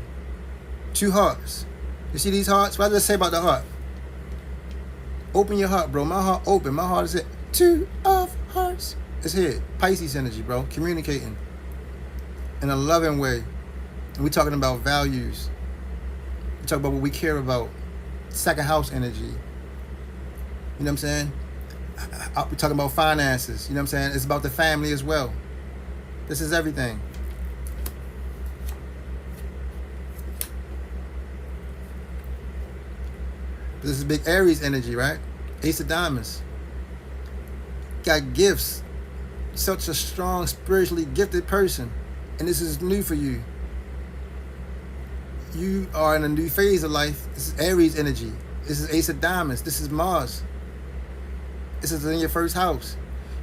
Two hearts. You see these hearts? What does it say about the heart? Open your heart, bro. My heart open. My heart is it. Two of hearts. It's here. Pisces energy, bro. Communicating in a loving way. And we're talking about values. We talk about what we care about. Second house energy. You know what I'm saying? We're talking about finances. You know what I'm saying? It's about the family as well. This is everything. This is big Aries energy, right? Ace of Diamonds. Got gifts. Such a strong, spiritually gifted person. And this is new for you. You are in a new phase of life. This is Aries energy. This is Ace of Diamonds. This is Mars. This is in your first house.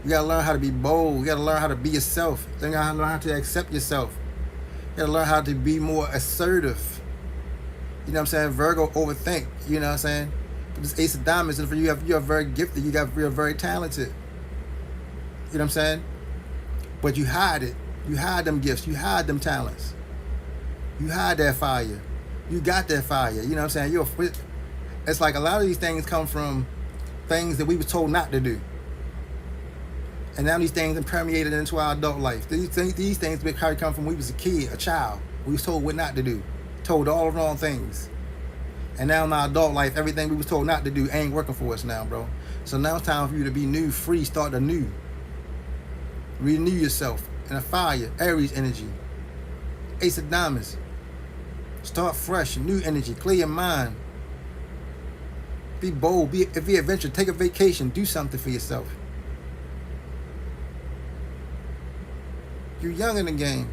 You gotta learn how to be bold. You gotta learn how to be yourself. You gotta learn how to accept yourself. You gotta learn how to be more assertive. You know what I'm saying? Virgo overthink. You know what I'm saying? But this Ace of Diamonds, and for you, you're very gifted. You're very talented. You know what I'm saying? But you hide it. You hide them gifts. You hide them talents. You hide that fire. You got that fire. You know what I'm saying? It's like a lot of these things come from things that we were told not to do. And now these things are permeated into our adult life. These things come from when we was a kid, a child. We was told what not to do. Told all the wrong things. And now in our adult life, everything we was told not to do ain't working for us now, bro. So now it's time for you to be new, free, start anew. Renew yourself in a fire, Aries energy. Ace of Diamonds. Start fresh, new energy, clear your mind. Be bold, be adventurous, take a vacation, do something for yourself. You're young in the game.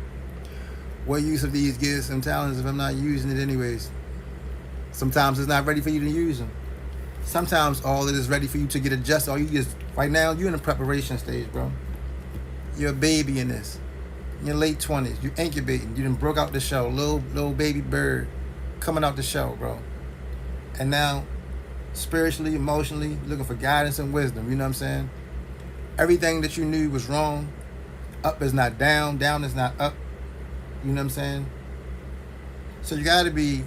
What use of these gifts and talents if I'm not using it anyways? Sometimes it's not ready for you to use them. Sometimes all it is ready for you to get adjusted. Right now, you're in the preparation stage, bro. You're a baby in this. In your late 20s, you incubating. You done broke out the shell. Little baby bird coming out the shell, bro. And now, spiritually, emotionally, looking for guidance and wisdom. You know what I'm saying? Everything that you knew was wrong. Up is not down. Down is not up. You know what I'm saying? So you got to be...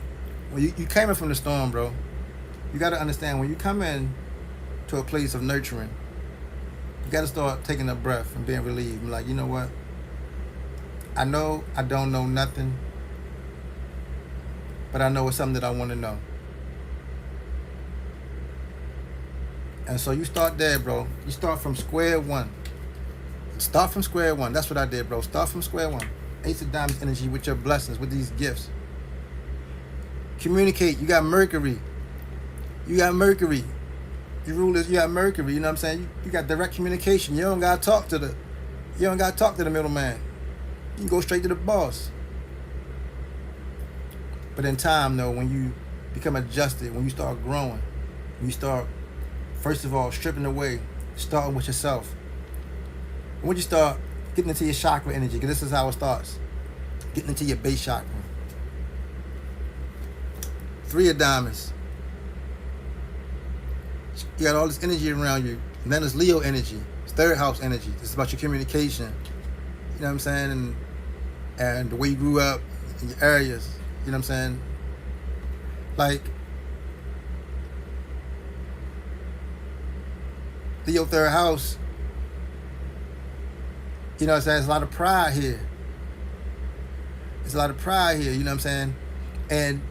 When you came in from the storm, bro. You got to understand, when you come in to a place of nurturing. You got to start taking a breath and being relieved. I'm like, you know what? I know I don't know nothing, but I know it's something that I want to know. And so you start there, bro. You start from square one. Start from square one. That's what I did, bro. Start from square one. Ace of Diamonds energy with your blessings, with these gifts. Communicate. You got Mercury. You got Mercury. Your rulers, you got Mercury. You know what I'm saying? You got direct communication. You don't gotta talk to the middleman. You can go straight to the boss. But in time, though, when you become adjusted, when you start growing, when you start, first of all, stripping away, starting with yourself. When you start getting into your chakra energy, because this is how it starts, getting into your base chakra. 3 of Diamonds. You got all this energy around you. And then there's Leo energy. It's 3rd house energy. It's about your communication. You know what I'm saying? And the way you grew up in your areas. You know what I'm saying? Like, Leo 3rd house, you know what I'm saying? There's a lot of pride here. There's a lot of pride here, you know what I'm saying? And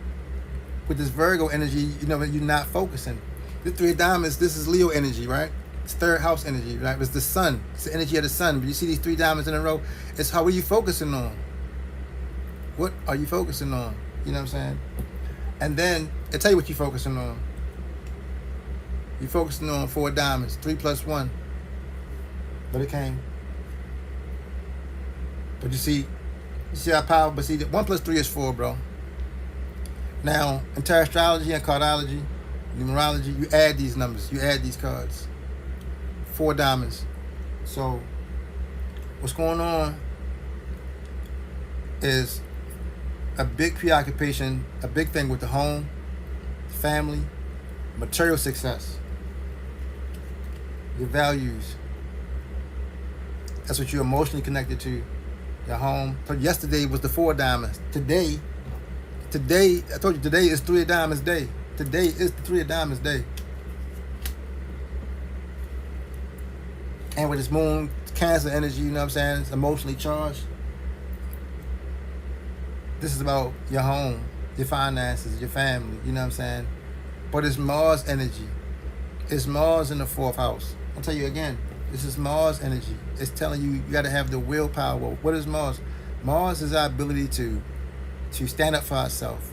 with this Virgo energy, you know, you're not focusing. The 3 of Diamonds, this is Leo energy, right? It's 3rd house energy, right? It's the sun. It's the energy of the sun. But you see these 3 diamonds in a row. It's how are you focusing on? What are you focusing on? You know what I'm saying? And then, I'll tell you what you're focusing on. You're focusing on 4 diamonds, 3 plus 1. But it came. But you see how powerful, but see, 1 plus 3 is 4, bro. Now, in tarot astrology and cardology, numerology, you add these numbers, you add these cards. 4 diamonds. So, what's going on is a big preoccupation, a big thing with the home, family, material success, your values. That's what you're emotionally connected to, your home. So yesterday was the 4 diamonds. Today, I told you, today is 3 of Diamonds day. Today is the 3 of Diamonds day. And with this moon, Cancer energy, you know what I'm saying? It's emotionally charged. This is about your home, your finances, your family, you know what I'm saying? But it's Mars energy. It's Mars in the 4th house. I'll tell you again, this is Mars energy. It's telling you, you got to have the willpower. What is Mars? Mars is our ability to stand up for ourselves.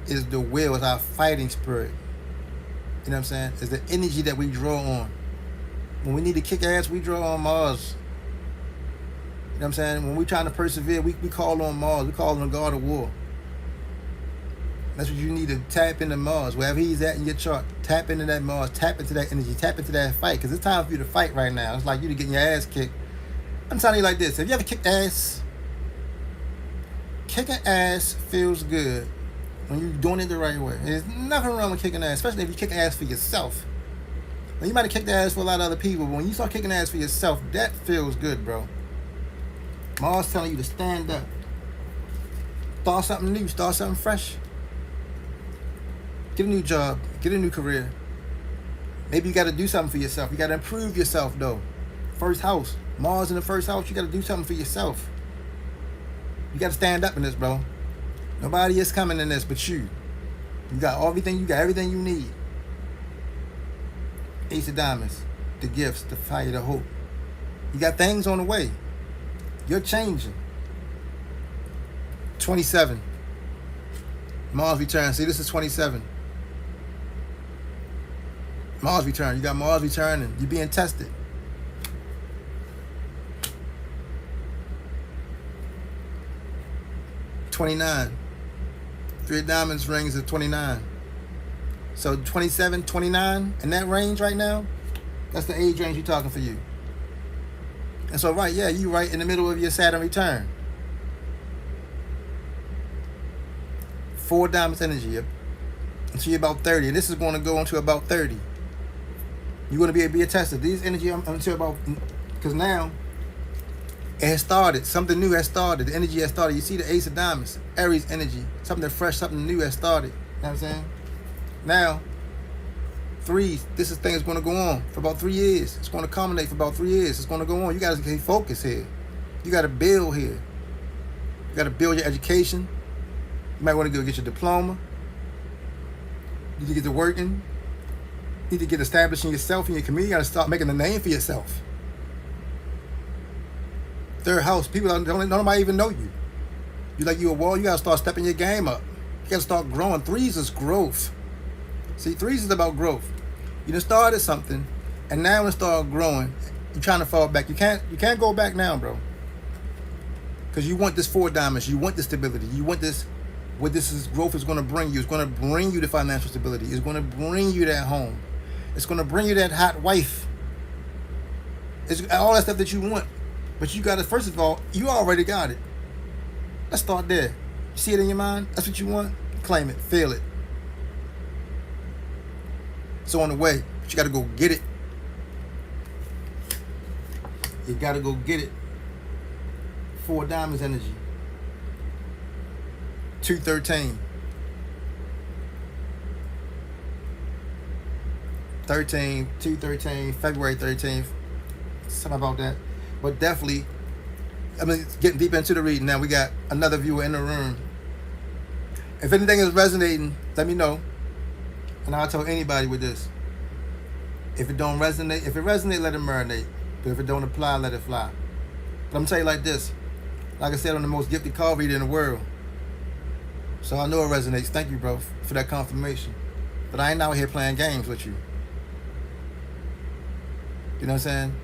Is the will, is our fighting spirit. You know what I'm saying? It's the energy that we draw on. When we need to kick ass, we draw on Mars. You know what I'm saying? When we're trying to persevere, we call on Mars. We call on the God of War. That's what you need to tap into Mars. Wherever he's at in your chart, tap into that Mars. Tap into that energy. Tap into that fight. Because it's time for you to fight right now. It's like you to getting your ass kicked. I'm telling you like this. Have you ever kicked ass? Kicking ass feels good when you're doing it the right way. There's nothing wrong with kicking ass, especially if you kick ass for yourself. Now, you might have kicked ass for a lot of other people, but when you start kicking ass for yourself, that feels good, bro. Mars telling you to stand up. Start something new. Start something fresh. Get a new job. Get a new career. Maybe you got to do something for yourself. You got to improve yourself, though. 1st house. Mars in the 1st house, you got to do something for yourself. You got to stand up in this, bro. Nobody is coming in this but you. You got everything. You got everything you need. Ace of Diamonds. The gifts, the fire, the hope. You got things on the way. You're changing. 27. Mars return. See, this is 27. Mars return. You got Mars returning. You're being tested. 29. 3 of Diamonds rings at 29. So 27, 29, in that range right now, that's the age range you're talking for you. And so, right, yeah, you right in the middle of your Saturn return. 4 diamonds energy until you're about 30. And this is going to go into about 30. You're going to be tested. These energy until about, because now it has started. Something new has started. The energy has started. You see the Ace of Diamonds, Aries energy. Something fresh, something new has started. You know what I'm saying? Now, threes. This is thing is going to go on for about 3 years. It's going to culminate for about 3 years. It's going to go on. You got to stay focused here. You got to build here. You got to build your education. You might want to go get your diploma. You need to get to working. You need to get establishing yourself in your community. You got to start making a name for yourself. Third house, people don't nobody even know you. You like you a wall. You got to start stepping your game up. You got to start growing. Threes is growth. See, threes is about growth. You done started something, and now when it start growing, you're trying to fall back. You can't go back now, bro. Because you want this 4 diamonds. You want this stability. You want this. What this is growth is going to bring you. It's going to bring you the financial stability. It's going to bring you that home. It's going to bring you that hot wife. It's all that stuff that you want. But you got to, first of all, you already got it. Let's start there. You see it in your mind? That's what you want? Claim it. Feel it. It's on the way. But you got to go get it. You got to go get it. 4 diamonds energy. 213. 213, February 13th. Something about that. But definitely, I mean, getting deep into the reading now. We got another viewer in the room. If anything is resonating, let me know. And I'll tell anybody with this. If it don't resonate, let it marinate. But if it don't apply, let it fly. But I'm going to tell you like this. Like I said, I'm the most gifted card reader in the world. So I know it resonates. Thank you, bro, for that confirmation. But I ain't out here playing games with you. You know what I'm saying?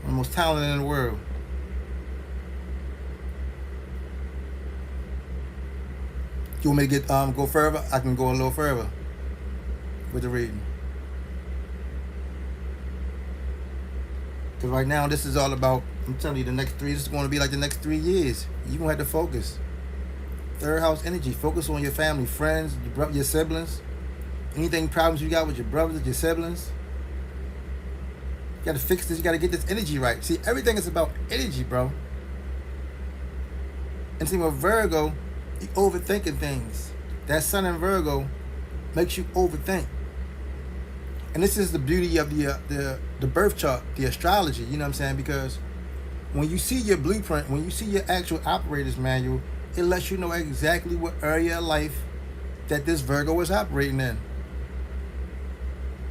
I'm the most talented in the world. You want me to get go further? I can go a little further with the reading. Because right now, this is all about, I'm telling you, the next 3, this is going to be like the next 3 years. You're going to have to focus. Third house energy. Focus on your family, friends, your siblings. Anything problems you got with your brothers, your siblings. You got to fix this. You got to get this energy right. See, everything is about energy, bro. And see, with Virgo, you overthinking things. That sun in Virgo makes you overthink. And this is the beauty of the birth chart, the astrology, you know what I'm saying? Because when you see your blueprint, when you see your actual operator's manual, it lets you know exactly what area of life that this Virgo is operating in.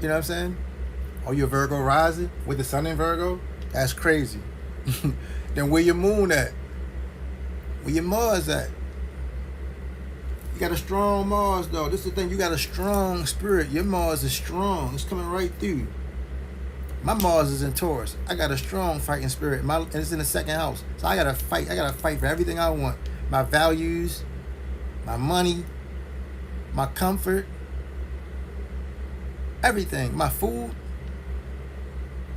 You know what I'm saying? Are you a Virgo rising with the sun in Virgo? That's crazy. Then where your moon at? Where your Mars at? You got a strong Mars, though. This is the thing. You got a strong spirit. Your Mars is strong. It's coming right through. My Mars is in Taurus. I got a strong fighting spirit. And it's in the 2nd house. So I got to fight. I got to fight for everything I want. My values, my money, my comfort, everything. My food.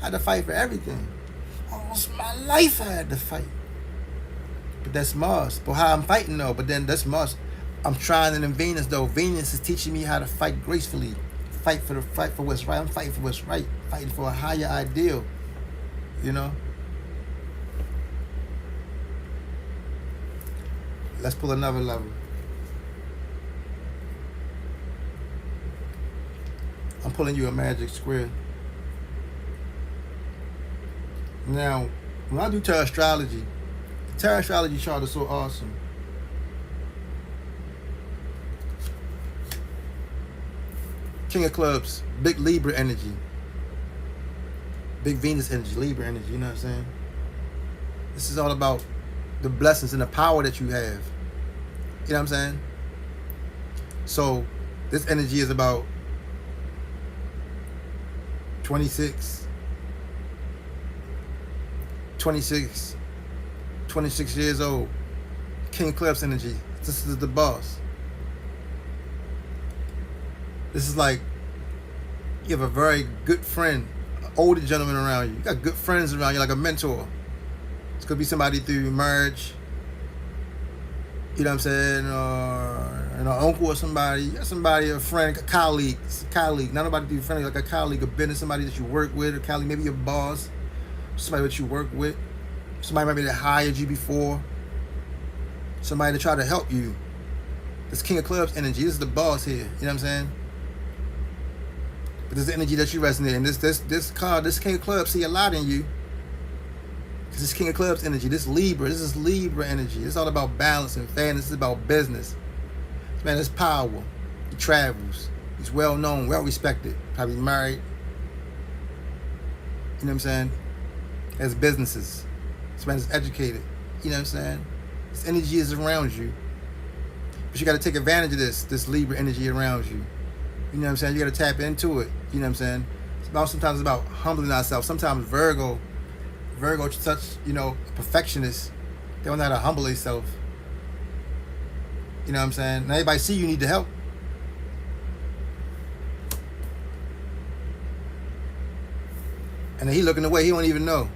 I had to fight for everything. Almost my life I had to fight. But that's Mars. But how I'm fighting, though. But then that's Mars. I'm trying in Venus, though. Venus is teaching me how to fight gracefully. Fight for what's right. I'm fighting for what's right. Fighting for a higher ideal. You know? Let's pull another level. I'm pulling you a magic square. Now, when I do tarot astrology, the tarot astrology chart is so awesome. King of Clubs, big Libra energy. Big Venus energy, Libra energy, you know what I'm saying? This is all about the blessings and the power that you have. You know what I'm saying? So, this energy is about 26 years old. King of Clubs energy. This is the boss. This is like you have a very good friend, an older gentleman around you. You got good friends around you, like a mentor. This could be somebody through marriage, you know what I'm saying, or an uncle or somebody, a friend, a colleague. Not nobody through friendly, like a colleague, a business, somebody that you work with, a colleague, maybe your boss, somebody that you work with, somebody maybe that hired you before, somebody to try to help you. This King of Clubs energy, this is the boss here, you know what I'm saying? But this is the energy that you resonate in. This card, this King of Clubs, see a lot in you. This is King of Clubs energy. This is Libra energy. It's all about balance and fairness. It's about business. This man is power. He travels. He's well known, well respected. Probably married. You know what I'm saying? Has businesses. This man is educated. You know what I'm saying? This energy is around you. But you got to take advantage of this Libra energy around you. You know what I'm saying? You got to tap into it. You know what I'm saying? Sometimes it's about humbling ourselves. Sometimes Virgo such, a perfectionist. They don't know how to humble themselves. You know what I'm saying? Now everybody see you need the help. And then he looking away, he don't even know.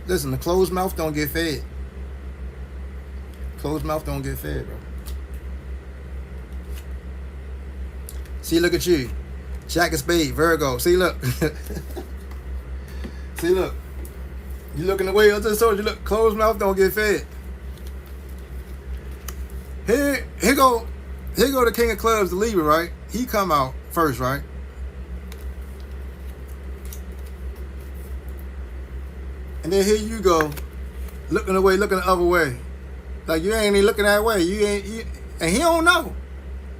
Listen, the closed mouth don't get fed. Closed mouth don't get fed, bro. See, look at you. Jack of Spades, Virgo. See, look. See, look. You looking away, I just told you, look, closed mouth don't get fed. Here go the King of Clubs, the Libra, right? He come out first, right? And then here you go, looking away, looking the other way. Like you ain't even looking that way. And he don't know.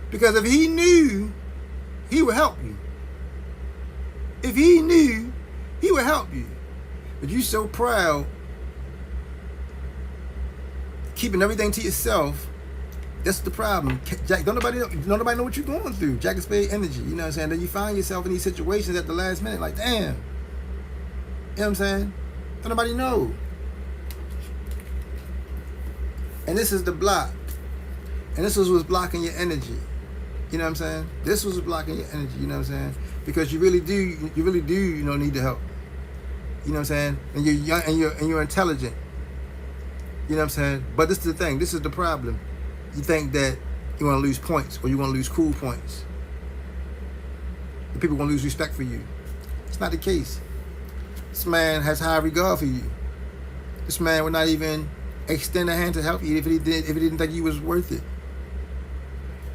Because if he knew, he would help you. If he knew, he would help you. But you so proud, keeping everything to yourself. That's the problem. Jack, don't nobody know what you're going through. Jack of Spades energy, you know what I'm saying? Then you find yourself in these situations at the last minute, like, damn. You know what I'm saying? Don't nobody know. And this is the block. And this was what's blocking your energy. You know what I'm saying? This was blocking your energy, you know what I'm saying? Because you really do, need the help. You know what I'm saying? And you're young and you're intelligent. You know what I'm saying? But this is the thing, this is the problem. You think that you want to lose points or you want to lose cool points. The people want to lose respect for you. It's not the case. This man has high regard for you. This man would not even extend a hand to help you if he didn't think you was worth it.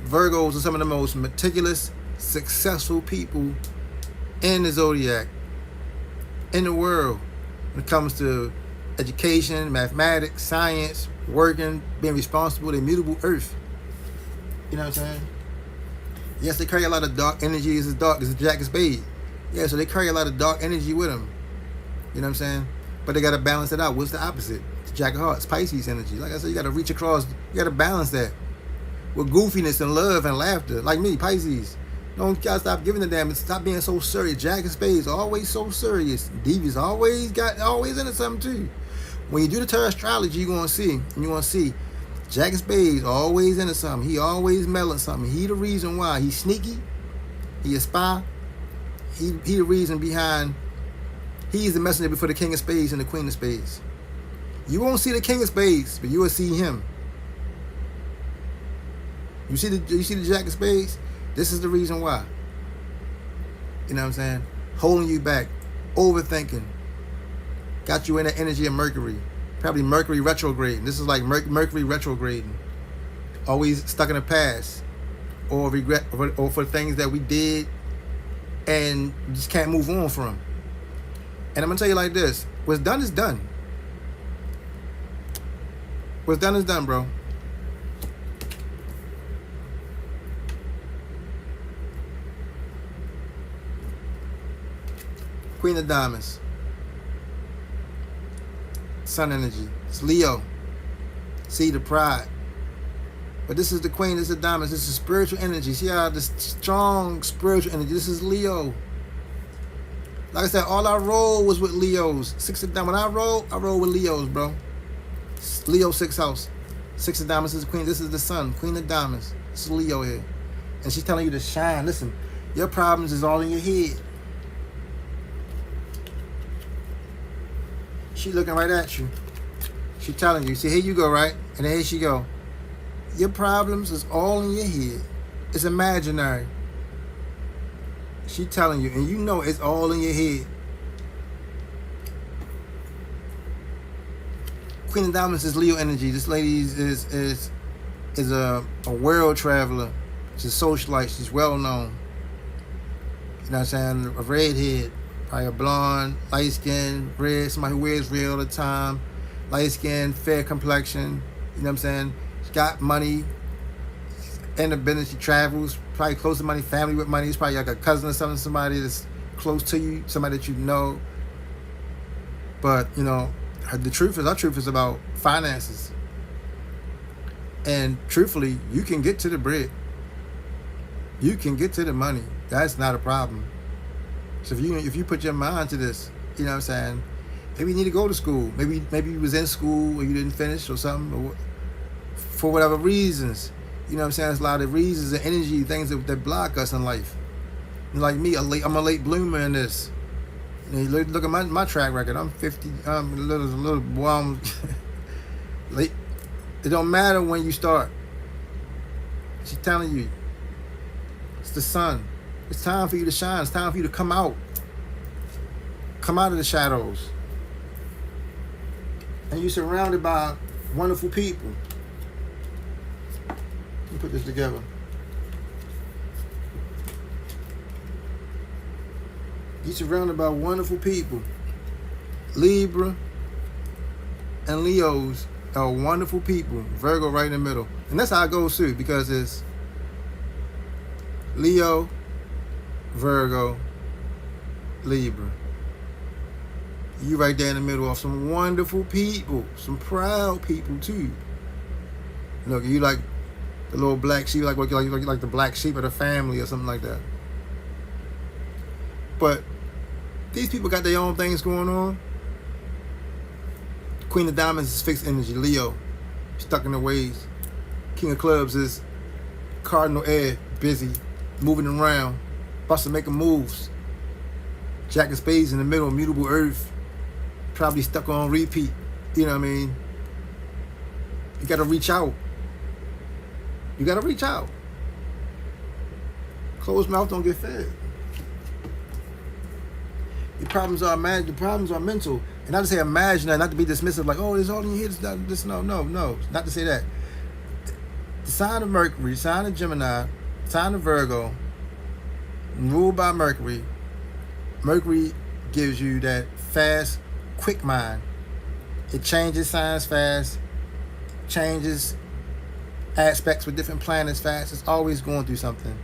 Virgos are some of the most meticulous, successful people in the zodiac, in the world, when it comes to education, mathematics, science, working, being responsible, the immutable earth. You know what I'm saying? Yes, they carry a lot of dark energy. It's dark. It's a Jack of Spades. Yeah, so they carry a lot of dark energy with them. You know what I'm saying? But they got to balance it out. What's the opposite? It's Jack of Hearts, Pisces energy. Like I said, you got to reach across. You got to balance that with goofiness and love and laughter. Like me, Pisces. Don't gotta stop giving a damn. Stop being so serious. Jack of Spades, always so serious. Devious, always into something too. When you do the tarot astrology, you're gonna see Jack of Spades always into something. He always meddling something. He the reason why. He's sneaky. He a spy. He the reason behind. He's the messenger before the King of Spades and the Queen of Spades. You won't see the King of Spades, but you will see him. You see the Jack of Spades? This is the reason why. You know what I'm saying? Holding you back, overthinking. Got you in the energy of Mercury. Probably Mercury retrograding. This is like Mercury retrograding. Always stuck in the past. Or regret, or for things that we did and just can't move on from. And I'm going to tell you like this. What's done is done. What's done is done, bro. Queen of Diamonds. Sun energy. It's Leo. See the pride. But this is the Queen. This is Diamonds. This is spiritual energy. See how this strong spiritual energy. This is Leo. Like I said, all I roll was with Leos. 6 of Diamonds. When I roll with Leos, bro. Leo 6th house. 6 of Diamonds is the Queen. This is the Sun. Queen of Diamonds. This is Leo here. And she's telling you to shine. Listen, your problems is all in your head. She looking right at you. She telling you, see, here you go, right? And then here she go. Your problems is all in your head. It's imaginary. She telling you, and you know it's all in your head. Queen of Diamonds is Leo energy. This lady is a world traveler. She's a socialite. She's well known. You know what I'm saying? A redhead, probably a blonde, light skin, red, somebody who wears red all the time, light skin, fair complexion. You know what I'm saying? She's got money, in the business, she travels, probably close to money, family with money. It's probably like a cousin or something, somebody that's close to you, somebody that you know. But, you know, our truth is about finances. And truthfully, you can get to the bread. You can get to the money. That's not a problem. So if you put your mind to this, you know what I'm saying, maybe you need to go to school. Maybe you was in school or you didn't finish or something, or for whatever reasons. You know what I'm saying? There's a lot of reasons and energy, things that block us in life. Like me, I'm a late bloomer in this. You know, look at my track record. I'm 50. I'm a little well, late. It don't matter when you start. She's telling you, it's the sun. It's time for you to shine. It's time for you to come out. Come out of the shadows. And you're surrounded by wonderful people. Let me put this together. You're surrounded by wonderful people. Libra and Leos are wonderful people. Virgo right in the middle. And that's how it goes too, because it's Leo, Virgo, Libra. You right there in the middle of some wonderful people, some proud people too. Look, you like the little black sheep, like the black sheep of the family or something like that. But these people got their own things going on. Queen of Diamonds is fixed energy, Leo, stuck in the ways. King of Clubs is cardinal air, busy, moving around, busting, making moves. Jack of Spades in the middle, mutable earth, probably stuck on repeat. You know what I mean? You got to reach out. You got to reach out. Closed mouth don't get fed. Your problems are mental. And not to say imagine that, not to be dismissive, like, oh, it's all in your head. No. Not to say that. The sign of Mercury, sign of Gemini, sign of Virgo, ruled by Mercury. Mercury gives you that fast, quick mind. It changes signs fast, changes aspects with different planets fast. It's always going through something.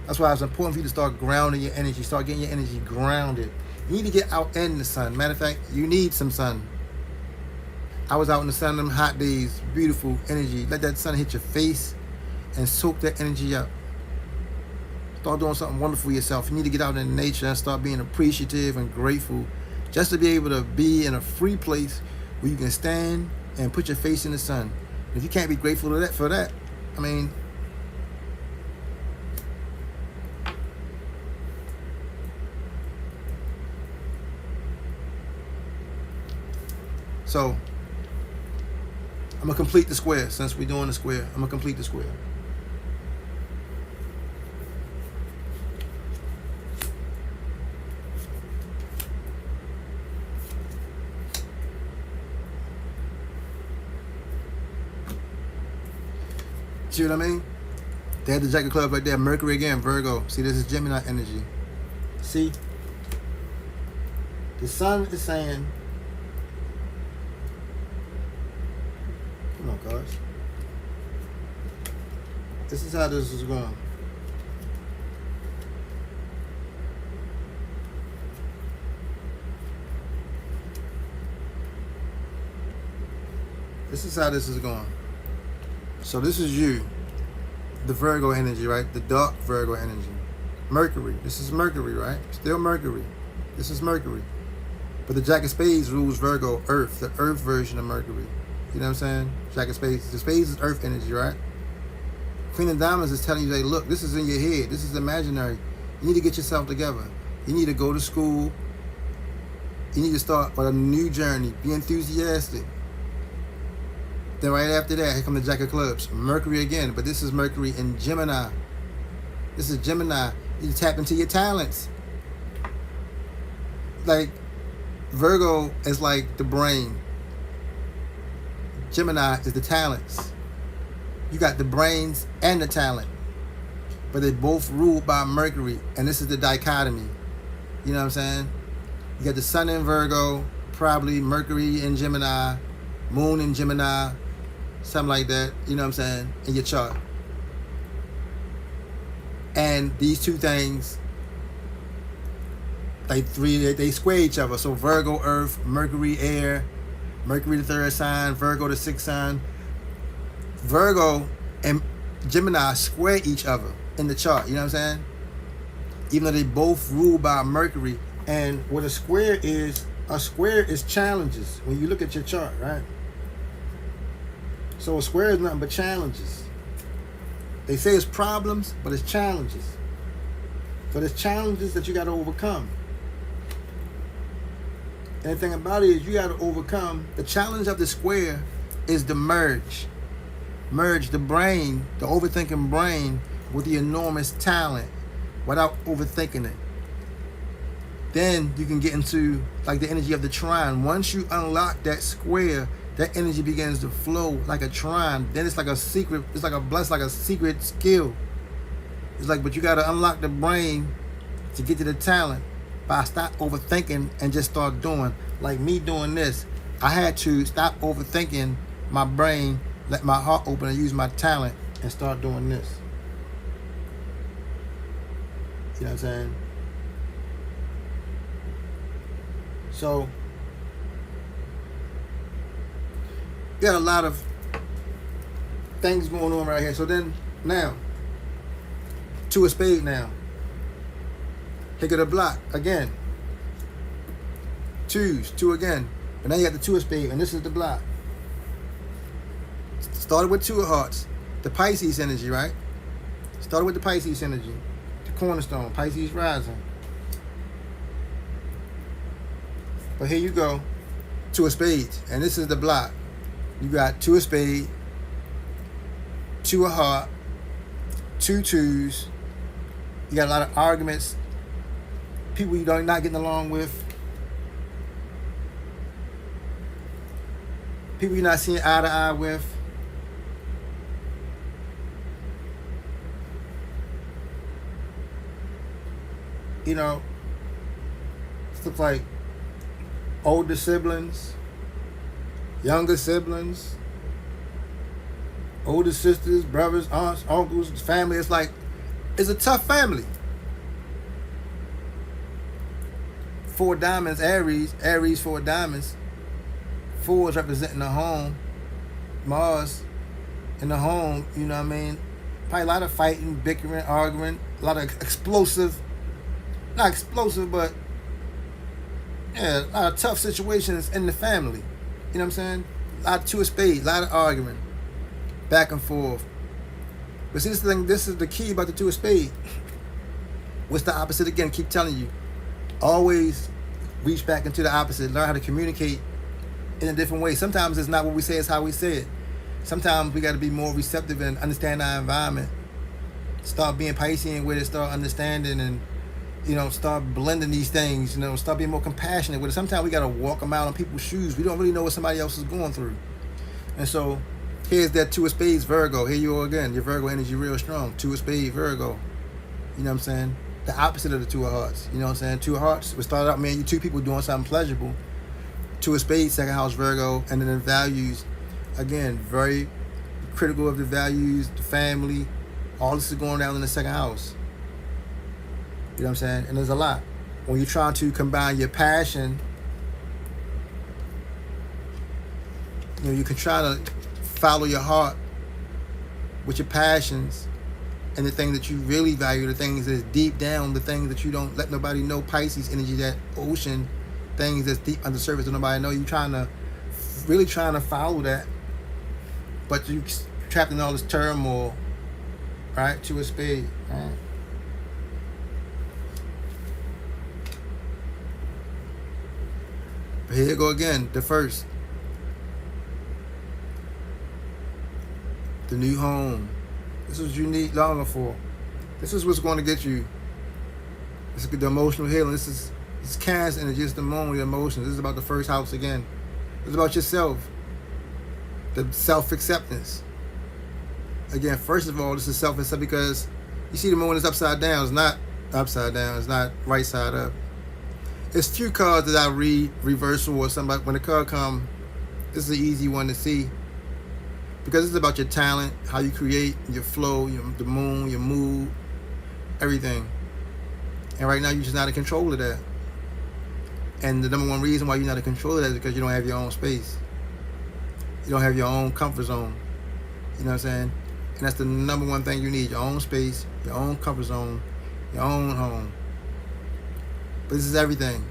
That's why it's important for you to start grounding your energy, start getting your energy grounded. You need to get out in the sun. Matter of fact, you need some sun. I was out in the sun them hot days, beautiful energy. Let that sun hit your face and soak that energy up. Start doing something wonderful for yourself. You need to get out in nature and start being appreciative and grateful just to be able to be in a free place where you can stand and put your face in the sun. If you can't be grateful for that, I mean, so I'm going to complete the square. Since we're doing the square, I'm going to complete the square. See what I mean? They had the Jack of Clubs right there. Mercury again, Virgo. See, this is Gemini energy. See? The sun is saying, come on, guys. This is how this is going. This is how this is going. So this is you, the Virgo energy, right? The dark Virgo energy. Mercury. This is Mercury, right? Still Mercury. This is Mercury. But the Jack of Spades rules Virgo, Earth, the Earth version of Mercury. You know what I'm saying? Jack of Spades. The Spades is Earth energy, right? Queen of Diamonds is telling you, hey, look, this is in your head. This is imaginary. You need to get yourself together. You need to go to school. You need to start a new journey. Be enthusiastic. Then right after that, here comes the Jack of Clubs. Mercury again, but this is Mercury in Gemini. This is Gemini. You tap into your talents. Like, Virgo is like the brain. Gemini is the talents. You got the brains and the talent. but they're both ruled by Mercury, and this is the dichotomy. You know what I'm saying? You got the Sun in Virgo, probably Mercury in Gemini, Moon in Gemini, something like that. You know what I'm saying? In your chart. And these two things, they square each other. So Virgo, Earth, Mercury, Air, Mercury the third sign, Virgo the sixth sign. Virgo and Gemini square each other in the chart. You know what I'm saying? Even though they both ruled by Mercury. And what a square is challenges when you look at your chart, right? So a square is nothing but challenges. They say it's problems, but it's challenges. So there's challenges that you got to overcome. And the thing about it is you got to overcome. The challenge of the square is the merge. Merge the brain, the overthinking brain, with the enormous talent without overthinking it. Then you can get into like the energy of the trine. Once you unlock that square, that energy begins to flow like a trine. Then it's like a secret, it's like a secret skill. It's like, but you got to unlock the brain to get to the talent by stop overthinking and just start doing. Like me doing this, I had to stop overthinking my brain, let my heart open and use my talent and start doing this. You know what I'm saying? So, you got a lot of things going on right here. So then, now, two of spades now. Pick of the block again. Two again. But now you got the two of spades, and this is the block. Started with two of hearts. The Pisces energy, right? Started with the Pisces energy. The cornerstone, Pisces rising. But here you go, two of spades, and this is the block. You got two of spades, two of heart, two twos. You got a lot of arguments, people you're not getting along with, people you're not seeing eye to eye with. You know, stuff like older siblings, younger siblings, older sisters, brothers, aunts, uncles, family. It's like, it's a tough family. Four diamonds, Aries, four diamonds. Four is representing the home. Mars in the home, you know what I mean? Probably a lot of fighting, bickering, arguing, a lot of explosive, not explosive, but yeah, a lot of tough situations in the family. You know what I'm saying? A lot of two of spades, a lot of argument, back and forth. But see, this is the key about the two of spades. What's the opposite again? Keep telling you. Always reach back into the opposite. Learn how to communicate in a different way. Sometimes it's not what we say, it's how we say it. Sometimes we got to be more receptive and understand our environment. Start being Piscean with it, start understanding and, you know, start blending these things, you know, start being more compassionate with it. Sometimes we got to walk them out on people's shoes. We don't really know what somebody else is going through. And so here's that two of spades, Virgo. Here you are again. Your Virgo energy real strong. Two of spades, Virgo. You know what I'm saying? The opposite of the two of hearts. You know what I'm saying? Two of hearts, we started out, man, you two people doing something pleasurable. Two of spades, second house, Virgo. And then the values, again, very critical of the values, the family. All this is going down in the second house. You know what I'm saying? And there's a lot. When you're trying to combine your passion, you know, you can try to follow your heart with your passions and the things that you really value, the things that's deep down, the things that you don't let nobody know. Pisces energy, that ocean, things that's deep under the surface that nobody know. You're really trying to follow that, but you trapped in all this turmoil, right? Two of spades, right? But here you go again, the first. The new home. This is what you need longing for. This is what's going to get you. This is the emotional healing. This is Cancer energy. It's the moment of your emotions. This is about the first house again. It's about yourself. The self-acceptance. Again, first of all, this is self-acceptance because You see the moon is upside down. It's not upside down. It's not right side up. It's few cards that I read reversal or something. When the card come, this is an easy one to see because it's about your talent, how you create, your flow, the moon, your mood, everything. And right now you're just not in control of that. And the number one reason why you're not in control of that is because you don't have your own space. You don't have your own comfort zone. You know what I'm saying? And that's the number one thing you need: your own space, your own comfort zone, your own home. But this is everything.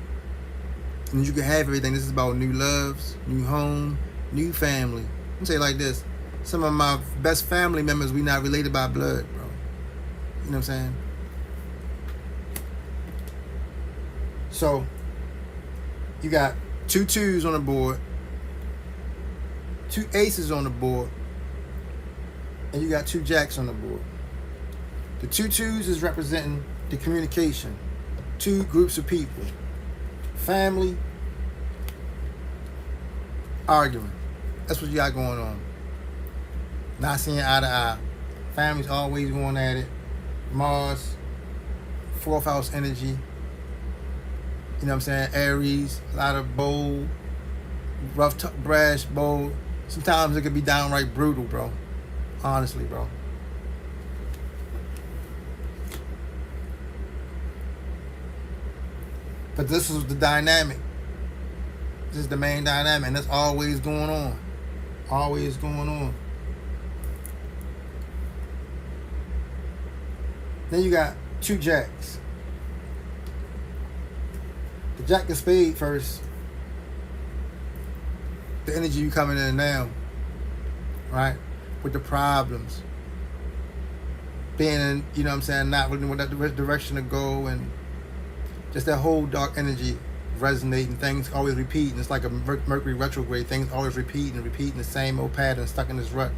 And you can have everything. This is about new loves, new home, new family. Let me say it like this. Some of my best family members, we not related by blood, bro. You know what I'm saying? So, you got 2 2s on the board, 2 aces on the board, and you got 2 jacks on the board. The 2 2s is representing the communication. 2 groups of people. Family, arguing. That's what you got going on. Not seeing eye to eye. Family's always going at it. Mars, 4th house energy. You know what I'm saying? Aries, a lot of bold, rough, brash, bold. Sometimes it could be downright brutal, bro. Honestly, bro. But this is the dynamic. This is the main dynamic. And that's always going on. Always going on. Then you got 2 jacks. The jack of spade first. The energy you coming in now. Right? With the problems. Being in, you know what I'm saying, not really with that direction to go, and just that whole dark energy resonating, things always repeating. It's like a Mercury retrograde. Things always repeating the same old pattern, stuck in this rut.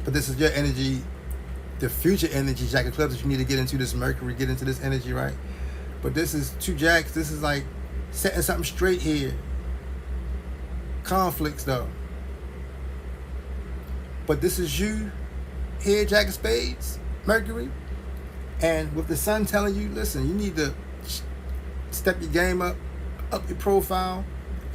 But this is your energy, the future energy, Jack of Clubs, that you need to get into this Mercury, get into this energy, right? But this is 2 jacks. This is like setting something straight here. Conflicts, though. But this is you here, Jack of Spades, Mercury. And with the sun telling you, listen, you need to step your game up your profile,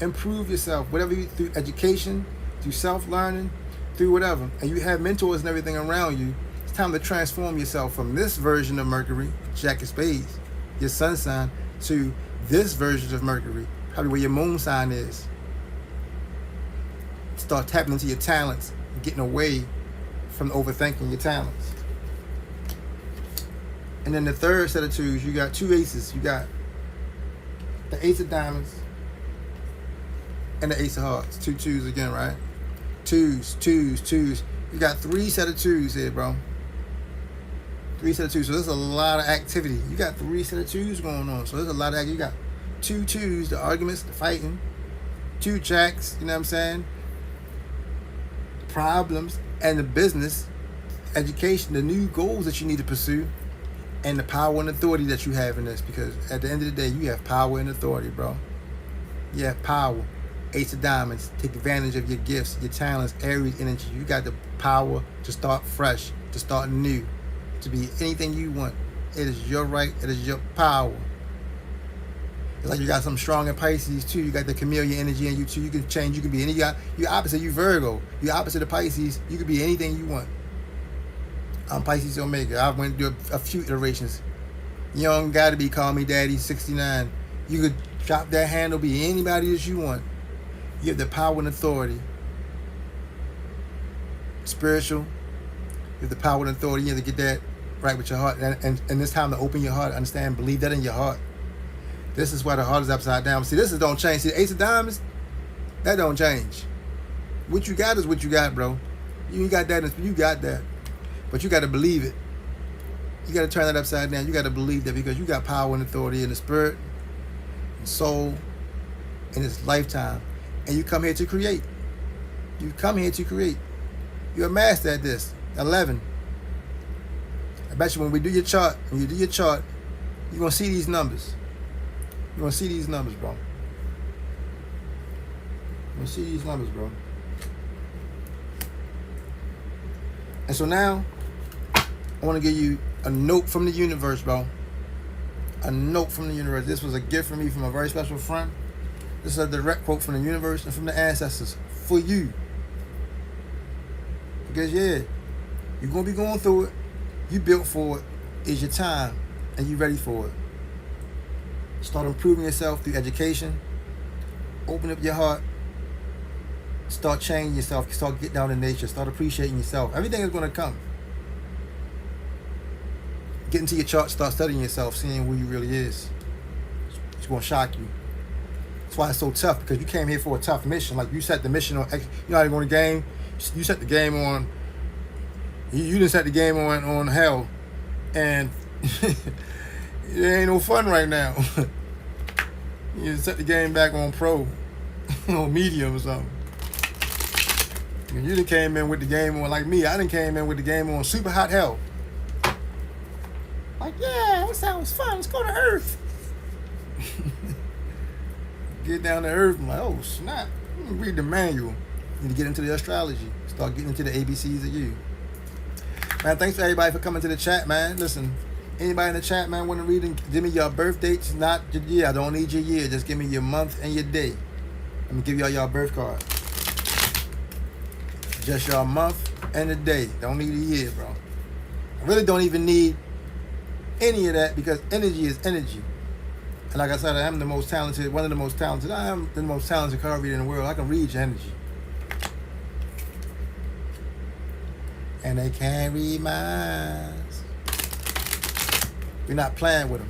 improve yourself, whatever you, through education, through self-learning, through whatever. And you have mentors and everything around you. It's time to transform yourself from this version of Mercury, Jack of Spades, your sun sign, to this version of Mercury, probably where your moon sign is. Start tapping into your talents, getting away from overthinking your talents. And then the third set of 2s, you got 2 aces. You got the Ace of Diamonds and the Ace of Hearts. 2 2s again, right? 2s, 2s, 2s. You got 3 set of 2s here, bro. 3 set of 2s. So there's a lot of activity. You got 3 set of 2s going on. So there's a lot of activity. You got 2 2s, the arguments, the fighting. 2 jacks, you know what I'm saying? Problems and the business, education, the new goals that you need to pursue. And the power and authority that you have in this, because at the end of the day, you have power and authority, bro. You have power. Ace of Diamonds. Take advantage of your gifts, your talents, Aries energy. You got the power to start fresh, to start new, to be anything you want. It is your right. It is your power. It's like you got some strong in Pisces too. You got the chameleon energy in you too. You can change. You can be any. You're opposite. You Virgo. You're opposite of Pisces. You can be anything you want. I'm Pisces Omega. I went through a few iterations. You don't gotta be call me daddy 69. You could drop that handle, be anybody that you want. You have the power and authority. Spiritual. You have the power and authority. You have to get that right with your heart. And this time to open your heart, understand, believe that in your heart. This is why the heart is upside down. See, this is don't change. See, the Ace of Diamonds, that don't change. What you got is what you got, bro. You got that. You got that. But you got to believe it. You got to turn that upside down. You got to believe that, because you got power and authority in the spirit, and soul, in this lifetime. And you come here to create. You come here to create. You're a master at this. 11. I bet you when you do your chart, you're going to see these numbers. You're going to see these numbers, bro. You're going to see these numbers, bro. And so now, I want to give you a note from the universe, bro. A note from the universe. This was a gift from me from a very special friend. This is a direct quote from the universe and from the ancestors for you. Because, yeah, you're going to be going through it. You built for it. It's your time, and you ready for it. Start improving yourself through education. Open up your heart. Start changing yourself. Start getting down in nature. Start appreciating yourself. Everything is going to come. Get into your chart. Start studying yourself. Seeing who you really is. It's going to shock you. That's why it's so tough. Because you came here for a tough mission. Like you set the mission on. You know how you go in the game? You set the game on. You didn't set the game on hell. And it ain't no fun right now. You set the game back on pro. Or medium or something. You done came in with the game on, like me, I done came in with the game on super hot hell. Like, yeah, that sounds fun. Let's go to Earth. Get down to Earth. I'm like, oh, snap. Let me read the manual. You need to get into the astrology. Start getting into the ABCs of you. Man, thanks for everybody for coming to the chat, man. Listen, anybody in the chat, man, want to read and give me your birth dates, not your year. I don't need your year. Just give me your month and your day. Let me give y'all your birth card. Just your month and the day. Don't need a year, bro. I really don't even need any of that because energy is energy. And like I said, I am the most talented, one of the most talented. I am the most talented card reader in the world. I can read your energy. And they can't read minds. We're not playing with them.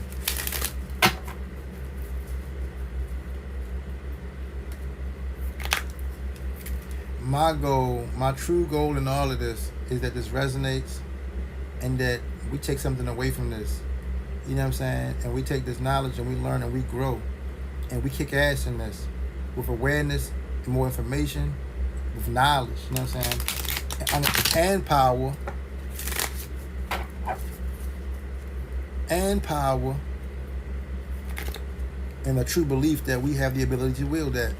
My goal, my true goal in all of this is that this resonates and that we take something away from this. You know what I'm saying? And we take this knowledge and we learn and we grow. And we kick ass in this with awareness and more information, with knowledge, you know what I'm saying? And power. And power. And a true belief that we have the ability to wield that.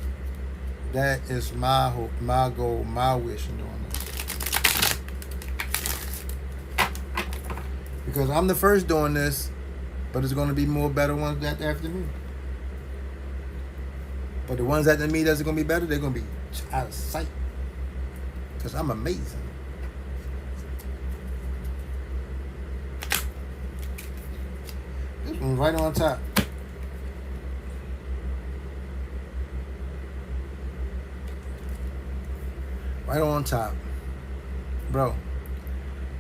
That is my hope, my goal, my wish in doing this. Because I'm the first doing this, but there's going to be more better ones after me. But the ones after me that's going to be better, they're going to be out of sight. Because I'm amazing. This one's right on top. Right on top. Bro,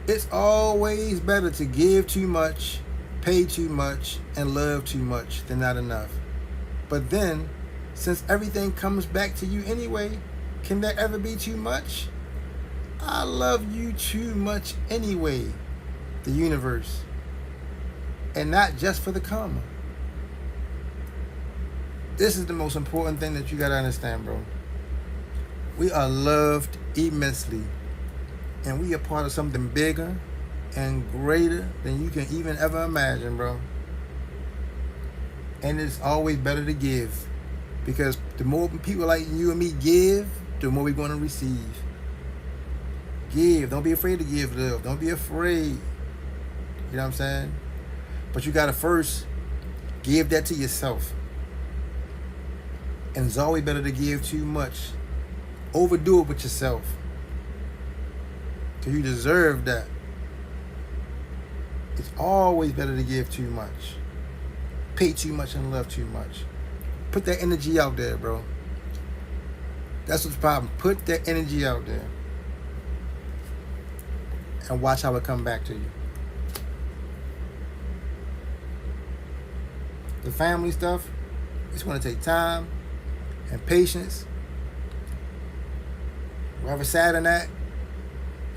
it's always better to give too much, pay too much, and love too much than not enough. But then, since everything comes back to you anyway, can that ever be too much? I love you too much anyway, the universe. And not just for the karma. This is the most important thing that you gotta understand, bro. We are loved immensely. And we are part of something bigger and greater than you can even ever imagine, bro. And it's always better to give. Because the more people like you and me give, the more we're going to receive. Give. Don't be afraid to give love. Don't be afraid. You know what I'm saying? But you got to first give that to yourself. And it's always better to give too much. Overdo it with yourself. Because you deserve that. It's always better to give too much. Pay too much and love too much. Put that energy out there, bro. That's what's the problem. Put that energy out there. And watch how it come back to you. The family stuff, it's going to take time and patience. Whoever Saturn at,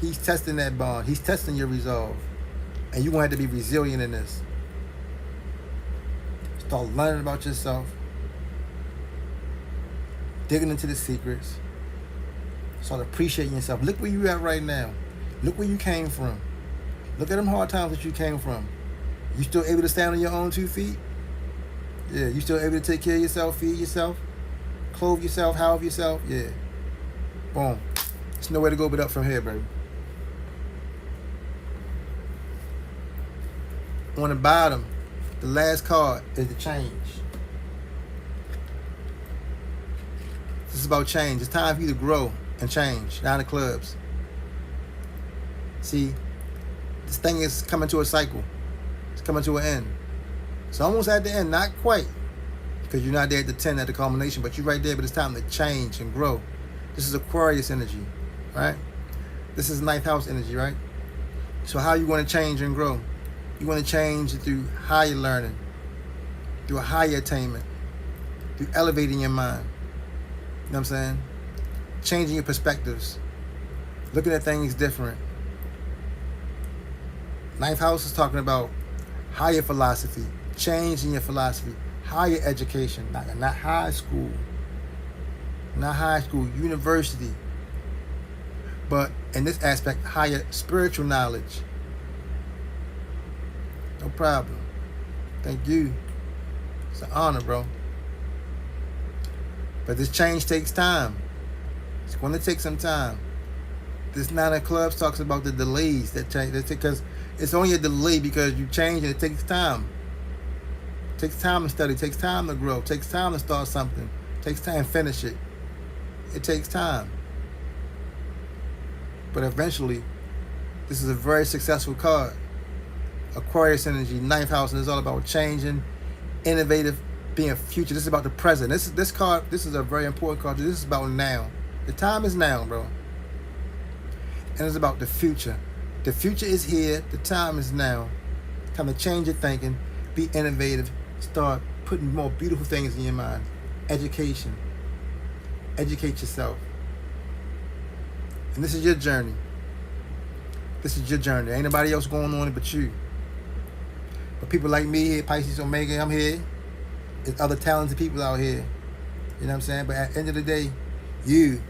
he's testing that bond. He's testing your resolve. And you're going to have to be resilient in this. Start learning about yourself. Digging into the secrets. Start appreciating yourself. Look where you at right now. Look where you came from. Look at them hard times that you came from. You still able to stand on your own 2 feet? Yeah. You still able to take care of yourself, feed yourself, clothe yourself, house yourself? Yeah. Boom. There's nowhere to go but up from here, baby. on the bottom, the last card is the change. This is about change. It's time for you to grow and change. Nine of clubs. See, this thing is coming to a cycle. It's coming to an end. It's almost at the end, not quite, because you're not there at the 10 at the culmination, but you're right there, but it's time to change and grow. This is Aquarius energy, right? This is ninth house energy, right? So how you want to change and grow? You want to change through higher learning, through a higher attainment, through elevating your mind. You know what I'm saying? Changing your perspectives, looking at things different. Ninth house is talking about higher philosophy, changing your philosophy, higher education, not high school, university, but in this aspect, higher spiritual knowledge. No problem. Thank you. It's an honor, bro. But this change takes time. It's going to take some time. This Nine of Clubs talks about the delays that change, because it's only a delay because you change and it takes time. It takes time to study. It takes time to grow. It takes time to start something. It takes time to finish it. It takes time. But eventually, this is a very successful card. Aquarius energy, ninth house, and it's all about changing, innovative, being future. This is about the present. This card, this is a very important card. This is about now. The time is now, bro. And it's about the future. The future is here. The time is now. Time to change your thinking, be innovative, start putting more beautiful things in your mind. Education. Educate yourself. And this is your journey. This is your journey. Ain't nobody else going on it but you. But people like me here, Pisces Omega, I'm here. There's other talented people out here. You know what I'm saying? But at the end of the day, you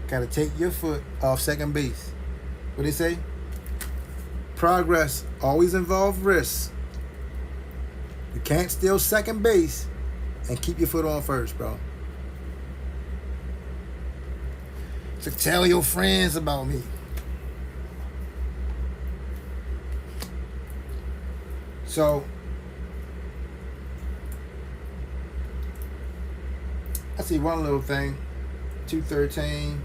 gotta take your foot off second base. What they say? Progress always involves risk. You can't steal second base and keep your foot on first, bro. So tell your friends about me. So I see one little thing. 213.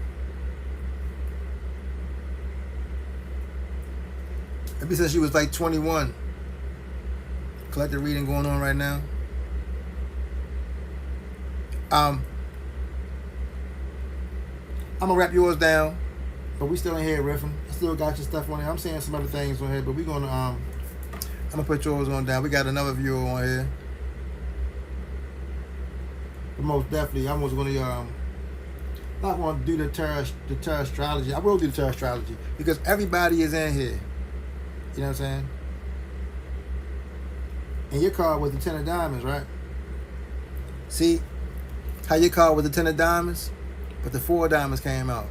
Maybe since she was like 21. Collective reading going on right now. I'm gonna wrap yours down, but we still in here riffing. I still got your stuff on here. I'm saying some other things on here, but we gonna I'm gonna put yours on down. We got another viewer on here. But most definitely, I was gonna not gonna do the tarot astrology. I will do the tarot astrology because everybody is in here. You know what I'm saying? And your card was the 10 of diamonds, right? See how your card was the 10 of diamonds, but the 4 of diamonds came out.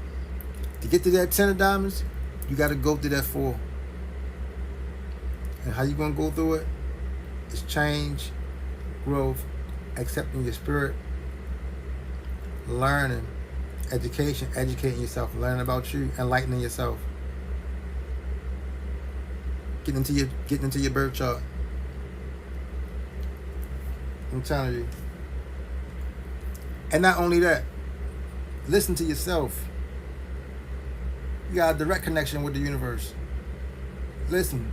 To get to that 10 of diamonds, you got to go through that 4. And how you going to go through it? It's change, growth, accepting your spirit, learning, education, educating yourself, learning about you, enlightening yourself. Getting into your birth chart. I'm telling you. And not only that, listen to yourself. You got a direct connection with the universe. Listen.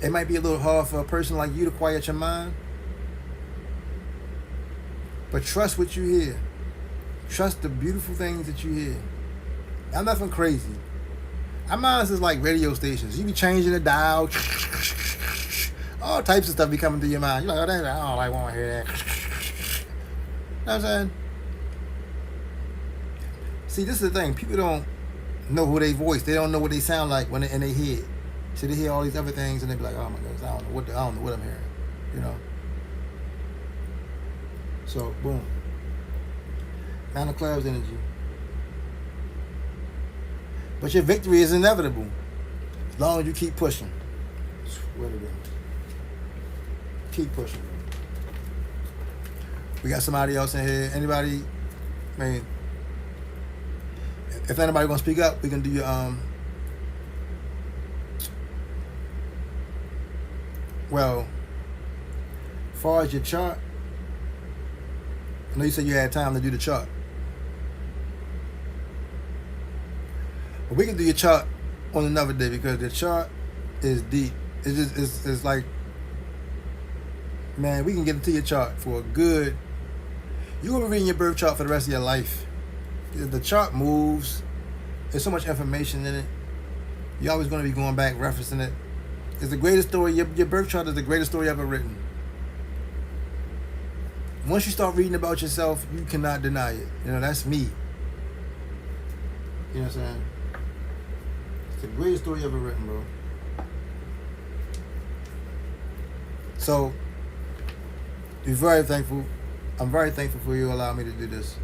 It might be a little hard for a person like you to quiet your mind. But trust what you hear. Trust the beautiful things that you hear. I'm nothing crazy. Our minds is like radio stations. You be changing the dial. All types of stuff be coming through your mind. You're like, oh, I don't want to hear that. You know what I'm saying? See, this is the thing. People don't know who they voice. They don't know what they sound like when they're in their head. So they hear all these other things and they be like, oh my goodness, I don't know what I'm hearing. You know? So, boom. Nine of Clubs energy. But your victory is inevitable. As long as you keep pushing. Swear to God. Keep pushing. We got somebody else in here. Anybody? I mean, if anybody gonna speak up, we can do your Well, as far as your chart, I know you said you had time to do the chart. But we can do your chart on another day because the chart is deep. It's like, man, we can get into your chart for a good. You're gonna be reading your birth chart for the rest of your life. The chart moves. There's so much information in it. You're always gonna be going back, referencing it. It's the greatest story. Your birth chart is the greatest story ever written. Once you start reading about yourself, you cannot deny it. You know, that's me. You know what I'm saying? It's the greatest story ever written, bro. So, be very thankful. I'm very thankful for you allowing me to do this.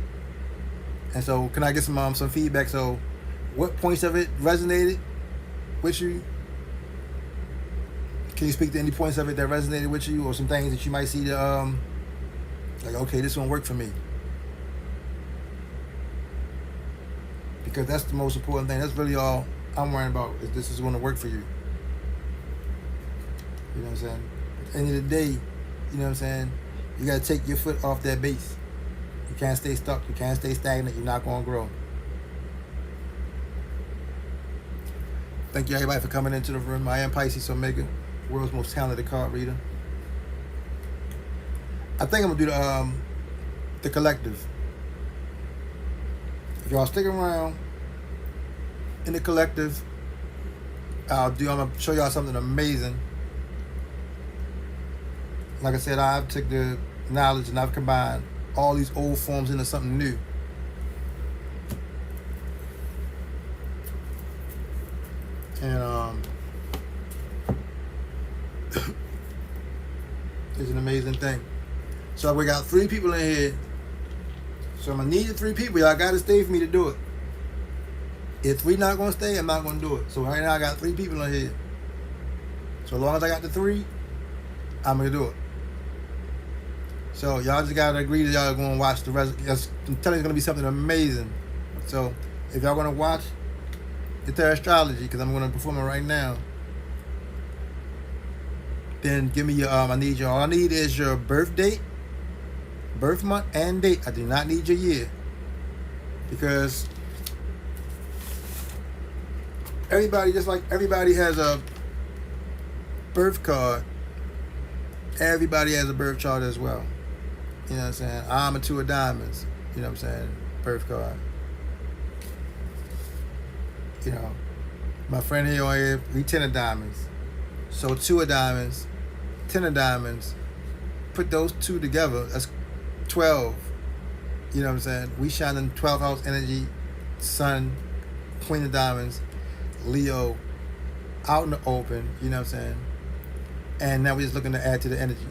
And so, can I get some feedback? So, what points of it resonated with you? Can you speak to any points of it that resonated with you, or some things that you might see that like, okay, this won't work for me? Because that's the most important thing. That's really all I'm worrying about, is this is going to work for you. You know what I'm saying? At the end of the day, you know what I'm saying, you got to take your foot off that base. You can't stay stuck. You can't stay stagnant. You're not going to grow. Thank you, everybody, for coming into the room. I am Pisces Omega, world's most talented card reader. I think I'm going to do the collective. If y'all stick around in the collective, I'm going to show y'all something amazing. Like I said, I've took the knowledge and I've combined all these old forms into something new. And it's an amazing thing. So we got 3 people in here. So I'm gonna need the 3 people. Y'all gotta stay for me to do it. If 3 not gonna stay, I'm not gonna do it. So right now I got 3 people in here. So as long as I got the 3, I'm gonna do it. So y'all just gotta agree that y'all are gonna watch the rest. I'm telling you, it's gonna be something amazing. So if y'all gonna watch the Tarot Astrology, because I'm gonna perform it right now, then give me your I need your, all I need is your birth date, birth month, and date. I do not need your year, because everybody, just like everybody has a birth card, everybody has a birth chart as well. You know what I'm saying? I'm a 2 of diamonds. You know what I'm saying? Birth card. You know, my friend here, we 10 of diamonds. So 2 of diamonds, 10 of diamonds, put those 2 together, that's 12. You know what I'm saying? We shine in 12th house energy, Sun, Queen of diamonds, Leo, out in the open, you know what I'm saying? And now we're just looking to add to the energy.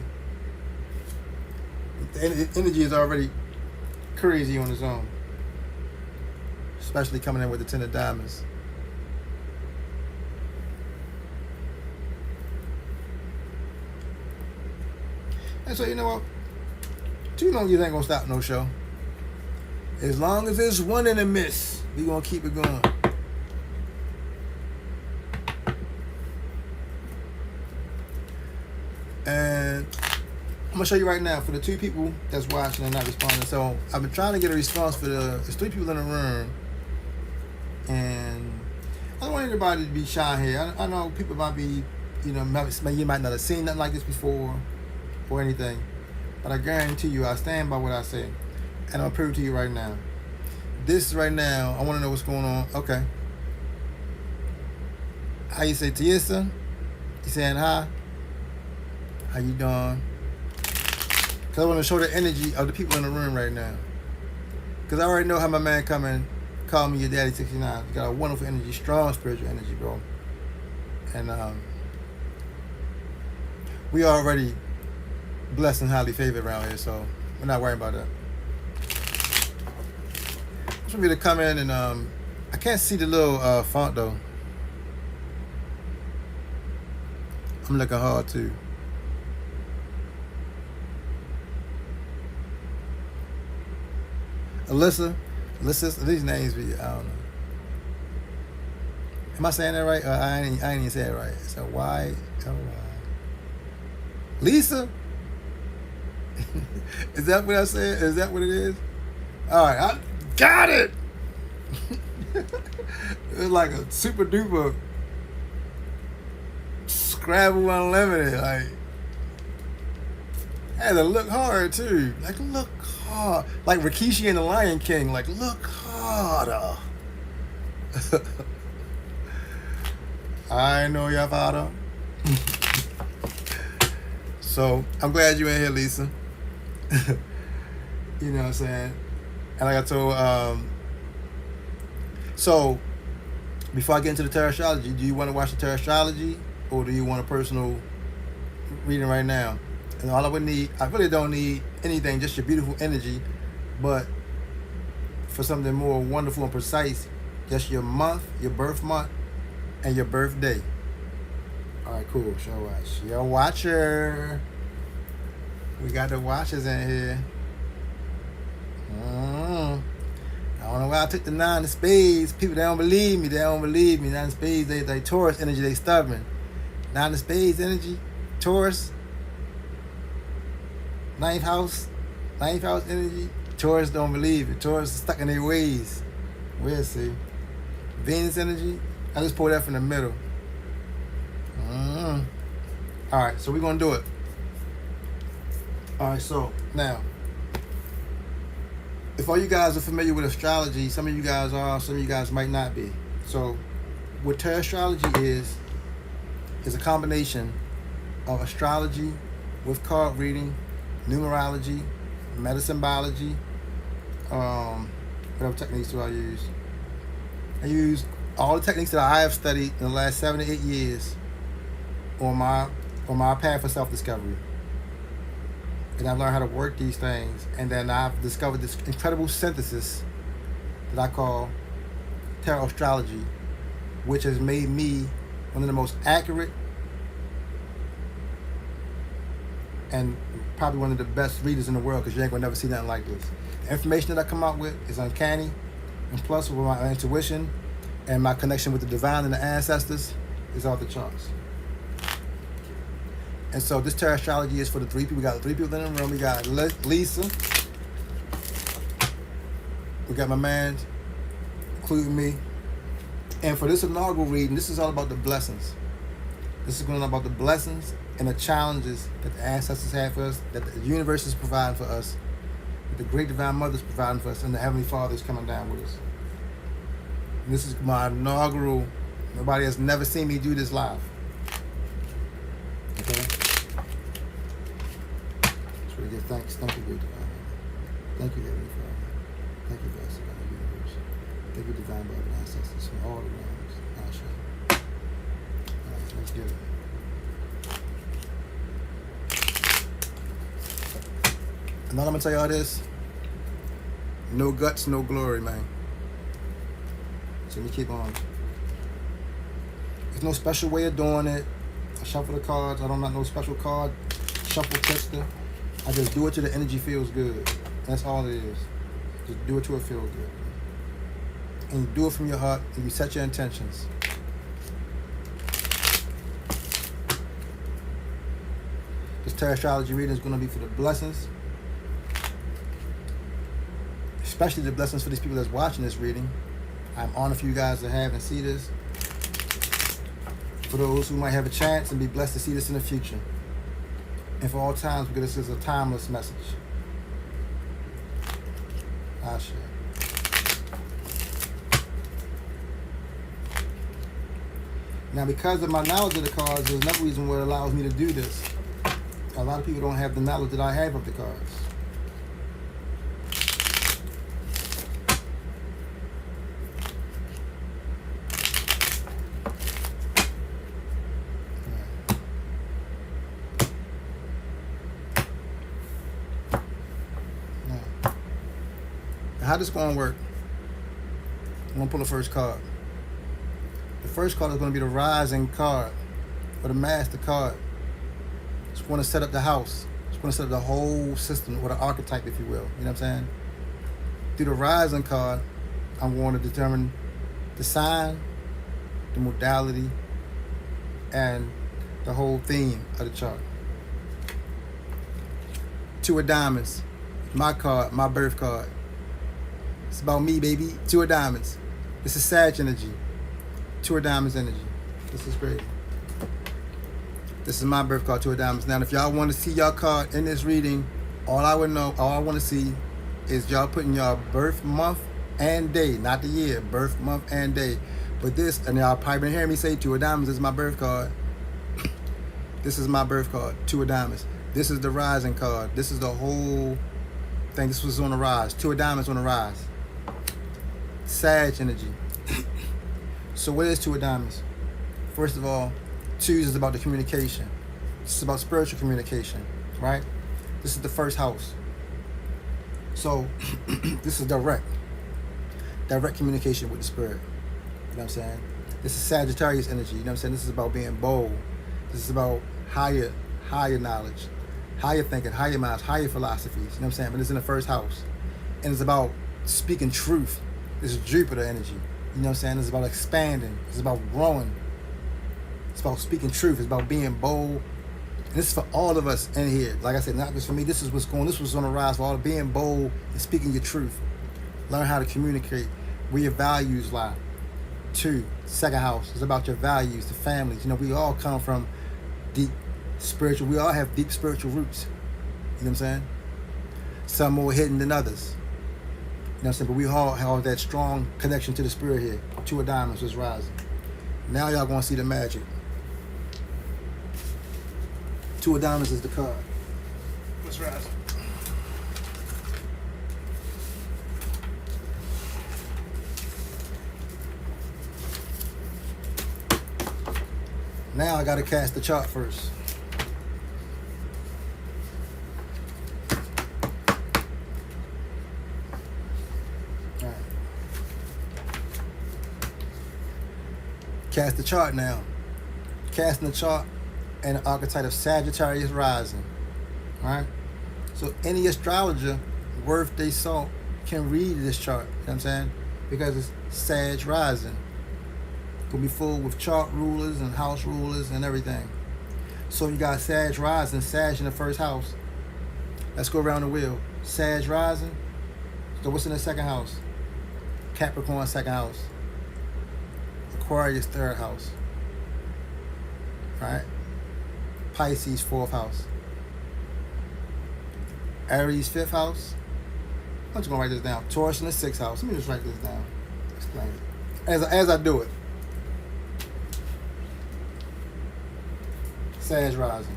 The energy is already crazy on its own, especially coming in with the 10 of diamonds. And so, you know what? Too long you ain't gonna stop no show. As long as there's one in the miss, we gonna keep it going. And I'm gonna show you right now for the 2 people that's watching and not responding. So I've been trying to get a response for there's 3 people in the room, and I don't want anybody to be shy here. I know people might be, you know, you might not have seen nothing like this before or anything, but I guarantee you, I stand by what I say, and I'll prove to you right now. This right now, I want to know what's going on. Okay. How you say, Tiesa? You saying hi? How you doing? Because I want to show the energy of the people in the room right now. Because I already know how my man coming, call me your daddy 69. You got a wonderful energy, strong spiritual energy, bro. And we already blessed and highly favored around here, so we're not worried about that. I just want me to come in and I can't see the little font though. I'm looking hard too. Alyssa, these names be, I don't know. Am I saying that right? I ain't even say it right. It's a Y-L-Y. Lisa? Is that what I said? Is that what it is? All right, I got it. It's like a super duper Scrabble Unlimited. Like, I had to look hard too. Like, look hard. Like Rikishi and the Lion King. Like, look harder. I know your father. So I'm glad you're in here, Lisa. You know what I'm saying? And like I told, so before I get into the tarot astrology, do you want to watch the tarot astrology or do you want a personal reading right now? And all I would need, I really don't need anything, just your beautiful energy, but for something more wonderful and precise, just your month, your birth month, and your birthday. All right, cool. Show watch. Your watcher. We got the watchers in here. I don't know why I took the 9 of spades. People, they don't believe me. 9 of spades, they Taurus energy, they stubborn. 9 of spades energy, Taurus. 9th house energy, Taurus don't believe it. Taurus is stuck in their ways. We'll see. Venus energy, I just pulled that from the middle. All right, so we're going to do it. All right, so now, if all you guys are familiar with astrology, some of you guys are, some of you guys might not be. So what tarot astrology is a combination of astrology with card reading, numerology, medicine biology, whatever techniques do I use? I use all the techniques that I have studied in the last 7 to 8 years on my path for self-discovery. And I've learned how to work these things, and then I've discovered this incredible synthesis that I call tarot astrology, which has made me one of the most accurate and probably one of the best readers in the world, because you ain't gonna never see nothing like this. The information that I come out with is uncanny, and plus with my intuition and my connection with the divine and the ancestors is off the charts. And so this tarot astrology is for the 3 people. We got 3 people in the room. We got Lisa. We got my man, including me. And for this inaugural reading, this is all about the blessings. This is going on about the blessings and the challenges that the ancestors have for us, that the universe is providing for us, that the great divine mother is providing for us, and the Heavenly Father is coming down with us. And this is my inaugural. Nobody has never seen me do this live. Okay? Just want to give thanks. Thank you, great divine mother. Thank you, Heavenly Father. Thank you, vast divine universe. Thank you, divine mother and ancestors from all the realms. Ashe. All right, let's get it. And all I'm going to tell y'all this, no guts, no glory, man. So let me keep on. There's no special way of doing it. I shuffle the cards. I don't have no special card shuffle tester. I just do it till the energy feels good. That's all it is. Just do it till it feels good. And you do it from your heart, and you set your intentions. This tarot astrology reading is going to be for the blessings, especially the blessings for these people that's watching this reading. I'm honored for you guys to have and see this. For those who might have a chance and be blessed to see this in the future. And for all times, because this is a timeless message. Ashe. Now, because of my knowledge of the cards, there's another reason why it allows me to do this. A lot of people don't have the knowledge that I have of the cards. How this going to work? I'm going to pull the first card. The first card is going to be the rising card, or the master card. It's going to set up the house. It's going to set up the whole system, or the archetype, if you will. You know what I'm saying? Through the rising card, I'm going to determine the sign, the modality, and the whole theme of the chart. Two of Diamonds. My card, my birth card. It's about me, baby. Two of Diamonds. This is Sag energy. Two of Diamonds energy. This is great. This is my birth card, Two of Diamonds. Now, if y'all want to see y'all card in this reading, all I want to see is y'all putting y'all birth month and day, not the year, birth month and day. But this, and y'all probably been hearing me say Two of Diamonds is my birth card. This is my birth card, Two of Diamonds. This is the rising card. This is the whole thing. This was on the rise. Two of Diamonds on the rise. Sag energy. So what is Two of Diamonds? First of all, twos is about the communication. This is about spiritual communication, right? This is the first house. So this is direct communication with the spirit. You know what I'm saying? This is Sagittarius energy. You know what I'm saying? This is about being bold. This is about higher knowledge, higher thinking, higher minds, higher philosophies. You know what I'm saying? But it's in the first house. And it's about speaking truth. This is Jupiter energy. You know what I'm saying? It's about expanding. It's about growing. It's about speaking truth. It's about being bold. And this is for all of us in here. Like I said, not just for me. This was on the rise for all of being bold and speaking your truth. Learn how to communicate where your values lie. 2, second house is about your values, the families. You know, we all come from deep spiritual. We all have deep spiritual roots. You know what I'm saying? Some more hidden than others. You know what I'm saying? But we all have that strong connection to the spirit here. Two of Diamonds is rising. Now y'all gonna see the magic. Two of Diamonds is the card. What's rising? Now I gotta cast the chart first. All right. Cast the chart now. Casting the chart and the archetype of Sagittarius rising. Alright? So any astrologer worth their salt can read this chart. You know what I'm saying? Because it's Sag rising. Could be full with chart rulers and house rulers and everything. So you got Sag rising, Sag in the first house. Let's go around the wheel. Sag rising. So what's in the second house? Capricorn second house. Aquarius third house. Right? Pisces fourth house. Aries fifth house. I'm just gonna write this down. Taurus in the sixth house. Let me just write this down. Explain it. As I do it. Sag rising.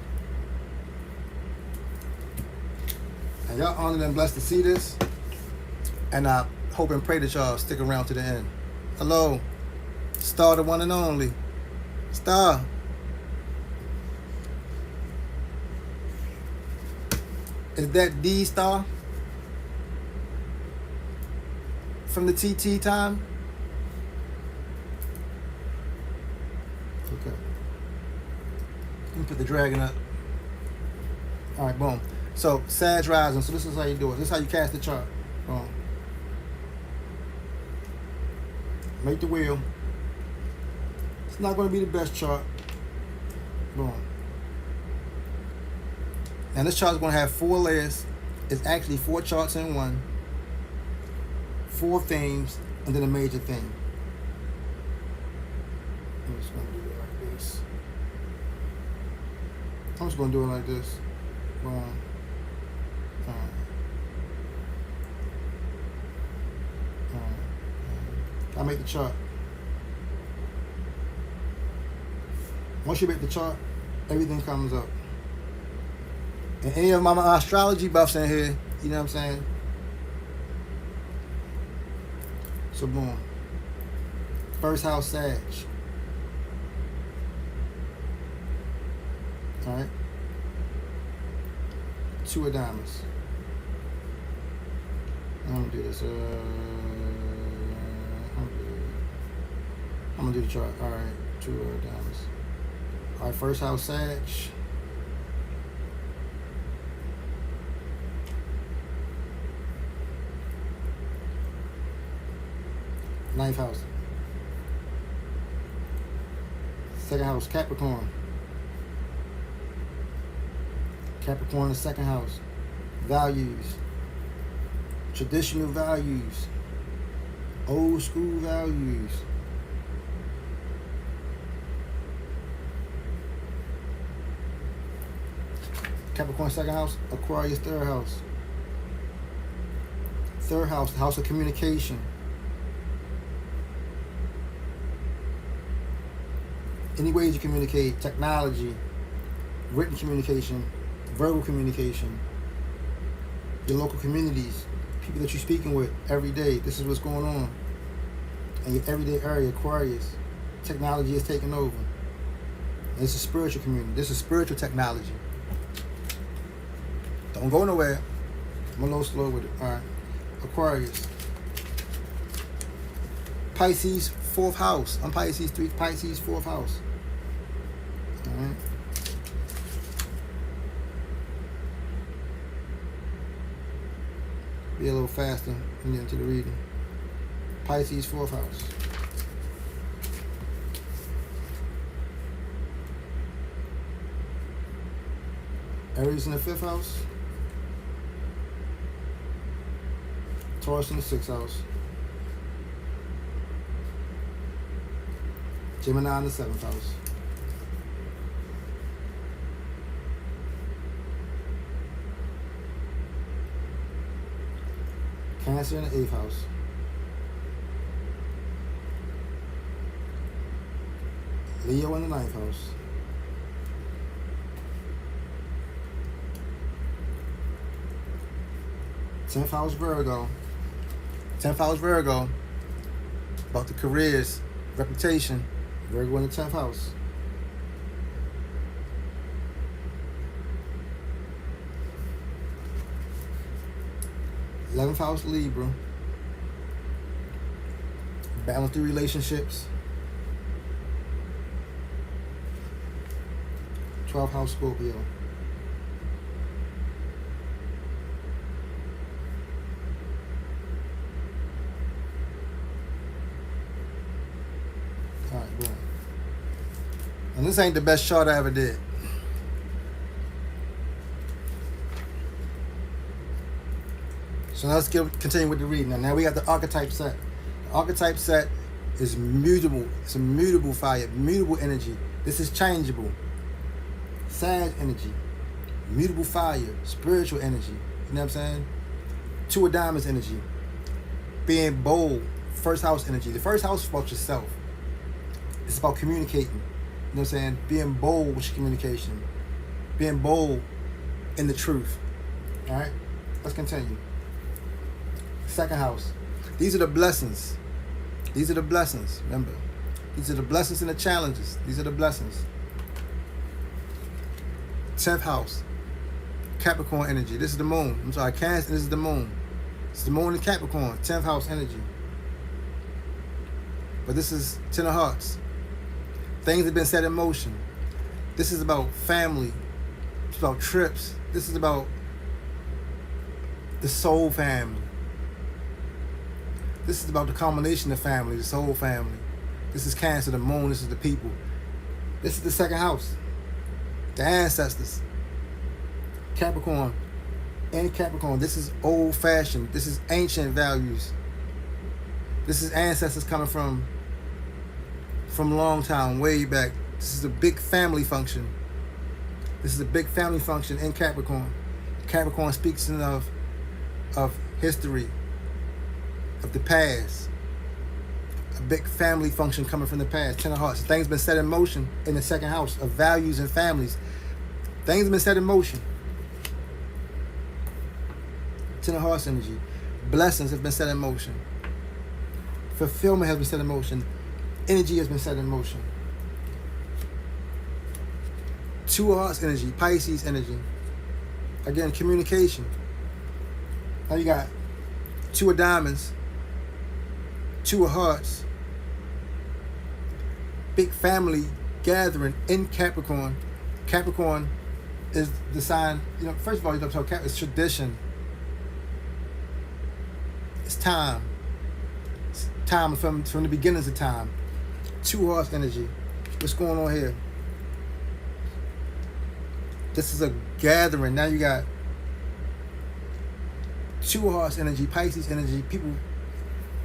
And y'all honored and blessed to see this. And I hope and pray that y'all stick around to the end. Hello. Star, the one and only. Star. Is that D Star? From the TT time? Okay. Let me put the dragon up. Alright, boom. So, Sag rising. So this is how you do it. This is how you cast the chart. Boom. Make the wheel. It's not going to be the best chart. Boom. Now this chart is going to have 4 layers. It's actually 4 charts in one. 4 themes and then a major theme. I'm just going to do it like this. I'm just going to do it like this. Boom. I make the chart. Once you make the chart, everything comes up. And any of my astrology buffs in here, you know what I'm saying? So boom. First house Sag. Alright. 2 of Diamonds. I'm gonna do this. I'm gonna do the chart. Alright. 2 of Diamonds. Alright, first house Sag. Ninth house. Second house, Capricorn. Capricorn, the second house. values, traditional values, old school values. Capricorn second house, Aquarius third house. Third house, the house of communication. Any ways you communicate, technology, written communication, verbal communication, your local communities, people that you're speaking with every day. This is what's going on in your everyday area, Aquarius. Technology is taking over. And this is spiritual community. This is spiritual technology. Don't go nowhere. I'm a little slow with it. All right. Aquarius. Pisces, fourth house. I'm Pisces 3, Pisces, fourth house. All right. Be a little faster when you get into the reading. Pisces, fourth house. Aries in the fifth house. Taurus in the sixth house. Gemini in the seventh house. Cancer in the eighth house. Leo in the ninth house. Tenth house Virgo. 10th house Virgo, about the careers, reputation, Virgo in the 10th house. Eleventh house Libra, balance through relationships. 12th house Scorpio. Alright, boom. And this ain't the best chart I ever did. So now let's continue with the reading. Now we got the archetype set. The archetype set is mutable. It's a mutable fire, mutable energy. This is changeable. Sag energy, mutable fire, spiritual energy. You know what I'm saying? Two of Diamonds energy. Being bold, first house energy. The first house is about yourself. It's about communicating. You know what I'm saying? Being bold with your communication. Being bold in the truth. Alright? Let's continue. Second house. These are the blessings. These are the blessings. Remember. These are the blessings and the challenges. These are the blessings. 10th house. Capricorn energy. This is the moon. I'm sorry, Cancer. This is the moon. It's the moon in Capricorn. 10th house energy. But this is 10 of hearts. Things have been set in motion. This is about family. It's about trips. This is about the soul family. This is about the combination of family, the soul family. This is Cancer, the moon. This is the people. This is the second house. The ancestors. Capricorn and Capricorn. This is old-fashioned. This is ancient values. This is ancestors coming from long time, way back. This is a big family function. This is a big family function in Capricorn. Capricorn speaks of history, of the past. A big family function coming from the past. 10 of hearts. Things been set in motion in the second house of values and families. Things have been set in motion. 10 of hearts energy. Blessings have been set in motion. Fulfillment has been set in motion. Energy has been set in motion. 2 of hearts energy. Pisces energy. Again, communication. Now you got 2 of diamonds. 2 of hearts. Big family gathering in Capricorn. Capricorn is the sign, first of all, it's tradition. It's time. It's time from the beginnings of time. 2 hearts energy. What's going on here? This is a gathering. Now you got Two of Hearts energy, Pisces energy. People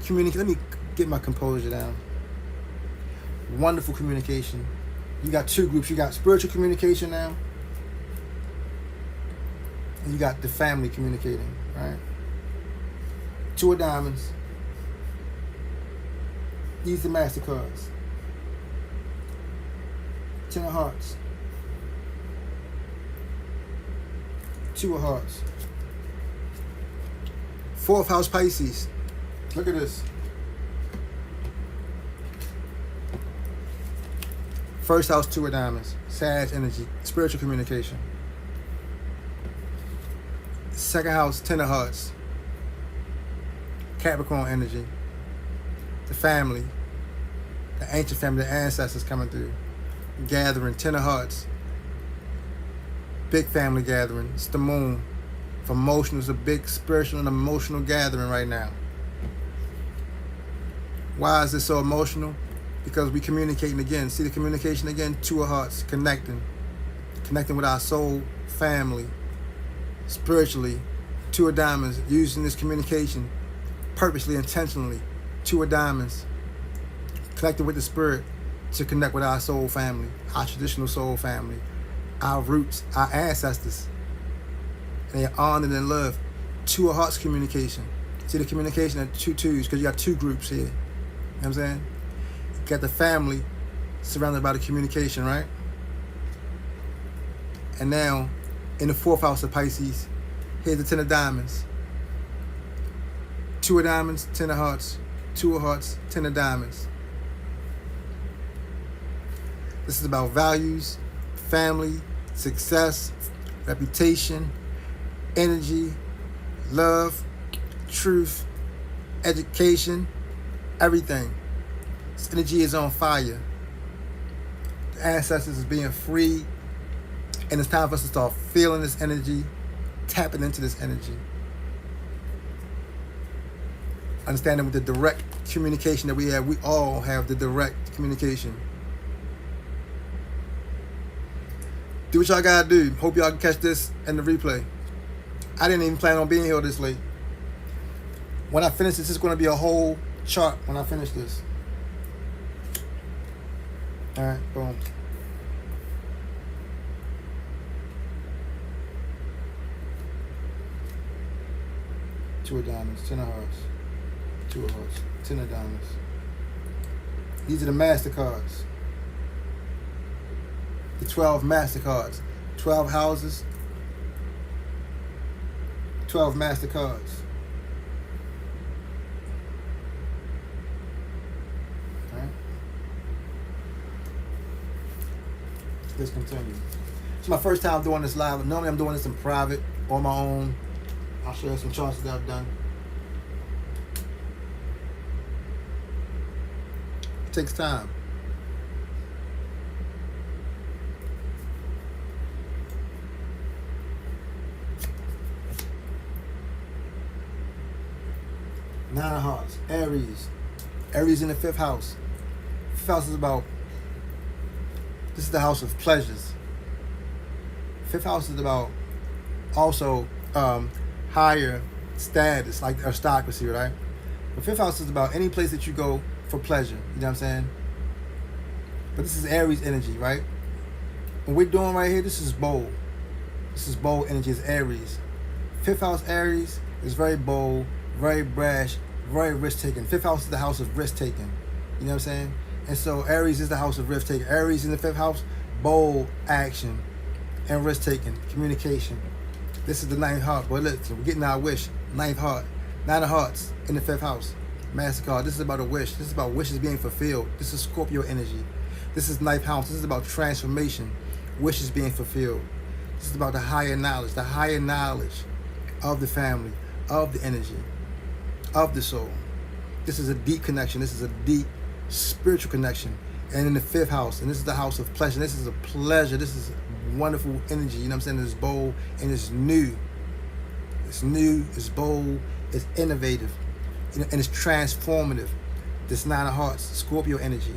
communicate. Let me get my composure down. Wonderful communication. You got two groups. You got spiritual communication now, and you got the family communicating, right? Two of Diamonds. These are the Master cards. Ten of Hearts. Two of Hearts. Fourth house Pisces. Look at this. First house, Two of Diamonds. Sag energy. Spiritual communication. Second house, Ten of Hearts. Capricorn energy. The family. The ancient family, the ancestors coming through. Gathering, Ten of Hearts. Big family gathering. It's the moon. For emotional, it's a big spiritual and emotional gathering right now. Why is this so emotional? Because we communicating again. See the communication again? Two of Hearts, connecting. Connecting with our soul, family, spiritually. Two of Diamonds, using this communication purposely, intentionally. Two of Diamonds, connecting with the spirit to connect with our soul family, our traditional soul family, our roots, our ancestors. And they're honored and loved. Two of Hearts communication. See the communication at two twos, because you got two groups here. You know what I'm saying? You got the family surrounded by the communication, right? And now, in the fourth house of Pisces, here's the Ten of Diamonds. Two of Diamonds, Ten of Hearts. Two of Hearts, Ten of Diamonds. This is about values, family, success, reputation, energy, love, truth, education, everything. This energy is on fire. The ancestors is being freed, and it's time for us to start feeling this energy, tapping into this energy. Understanding with the direct communication that we have, we all have the direct communication. Do what y'all gotta do. Hope y'all can catch this in the replay. I didn't even plan on being here this late. When I finish this, it's gonna be a whole chart when I finish this. Alright, boom. Two of Diamonds, Ten of Hearts. Two of Hearts, Ten of Diamonds. These are the Master cards. The 12 Master cards. 12 houses. 12 Master cards. Alright. Let's continue. It's my first time doing this live. Normally I'm doing this in private, on my own. I'll show you some charts that I've done. It takes time. Nine of Hearts, Aries. Aries in the fifth house. Fifth house is about, this is the house of pleasures. Fifth house is about also higher status, like aristocracy, right? The fifth house is about any place that you go for pleasure, you know what I'm saying? But this is Aries energy, right? What we're doing right here, this is bold. This is bold energy, it's Aries. Fifth house Aries is very bold, very brash, very risk-taking. Fifth house is the house of risk-taking. You know what I'm saying? And so Aries is the house of risk-taking. Aries in the fifth house, bold action and risk-taking, communication. This is the ninth heart. Boy, look, we're getting our wish. Ninth heart. Nine of Hearts in the fifth house. Master card. This is about a wish. This is about wishes being fulfilled. This is Scorpio energy. This is ninth house. This is about transformation. Wishes being fulfilled. This is about the higher knowledge of the family, of the energy, of the soul. This is a deep connection. This is a deep spiritual connection. And in the fifth house, and this is the house of pleasure. This is a pleasure. This is wonderful energy. You know what I'm saying? It's bold and it's new. It's new, it's bold, it's innovative, and it's transformative. This Nine of Hearts, Scorpio energy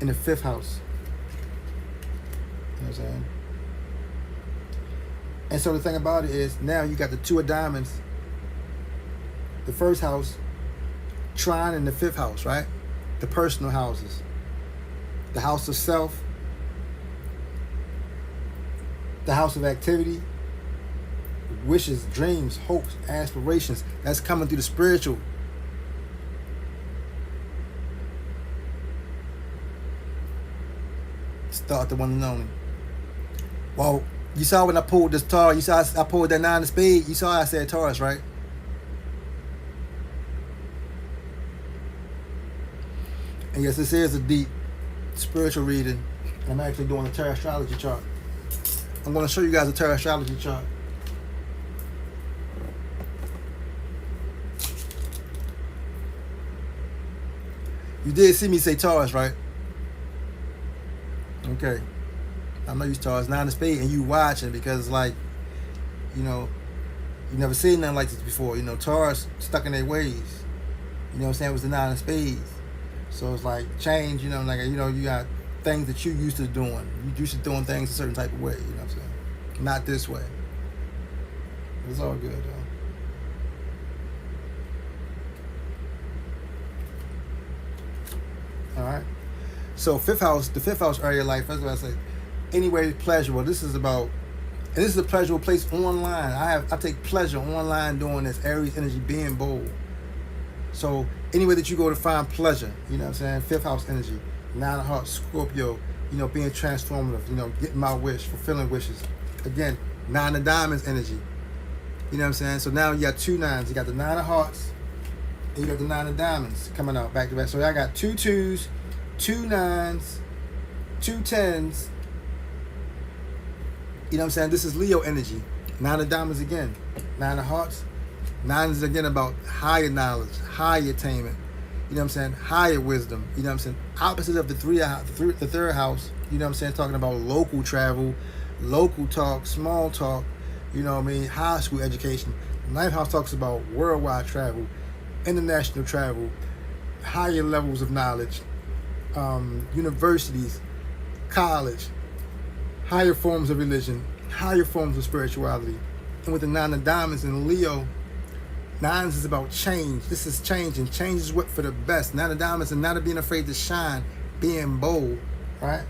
in the fifth house. You know what I'm saying? And so the thing about it is, now you got the Two of Diamonds the first house, trine in the fifth house, right? The personal houses. The house of self, the house of activity, wishes, dreams, hopes, aspirations. That's coming through the spiritual. Start the one and only. Well, you saw when I pulled this Taurus, you saw I pulled that 9 of spades, you saw I said Taurus, right? And yes, this is a deep spiritual reading. I'm actually doing a tarot astrology chart. I'm going to show you guys a tarot astrology chart. You did see me say Taurus, right? Okay. I know you Taurus, 9 of spades, and you watching because, like, you know, you never seen nothing like this before. You know, Taurus stuck in their ways. You know what I'm saying? It was the 9 of spades. So it's like change, you know, like, you know, you got things that you used to doing. You used to doing things a certain type of way, you know what I'm saying? Not this way. It's all good, though. All right. So fifth house, the fifth house area of life, that's what I say. Anyway, pleasurable. This is about, and this is a pleasurable place online. I take pleasure online doing this. Aries energy, being bold. So anywhere that you go to find pleasure, you know what I'm saying? Fifth house energy, 9 of hearts, Scorpio, you know, being transformative, you know, getting my wish, fulfilling wishes. Again, 9 of diamonds energy. You know what I'm saying? So now you got 2 9s. You got the 9 of hearts, and you got the 9 of diamonds coming out back to back. So I got 2 2s, 2 9s, 2 10s. You know what I'm saying? This is Leo energy. 9 of diamonds again. 9 of hearts. 9 is again about higher knowledge, higher attainment. You know what I'm saying? Higher wisdom. You know what I'm saying? Opposite of the third house. You know what I'm saying? Talking about local travel, local talk, small talk. You know what I mean? High school education. 9th house talks about worldwide travel, international travel, higher levels of knowledge, universities, college, higher forms of religion, higher forms of spirituality. And with the 9 of diamonds in Leo, 9s is about change. This is changing. Change is what for the best. 9 of diamonds and not being afraid to shine, being bold, right?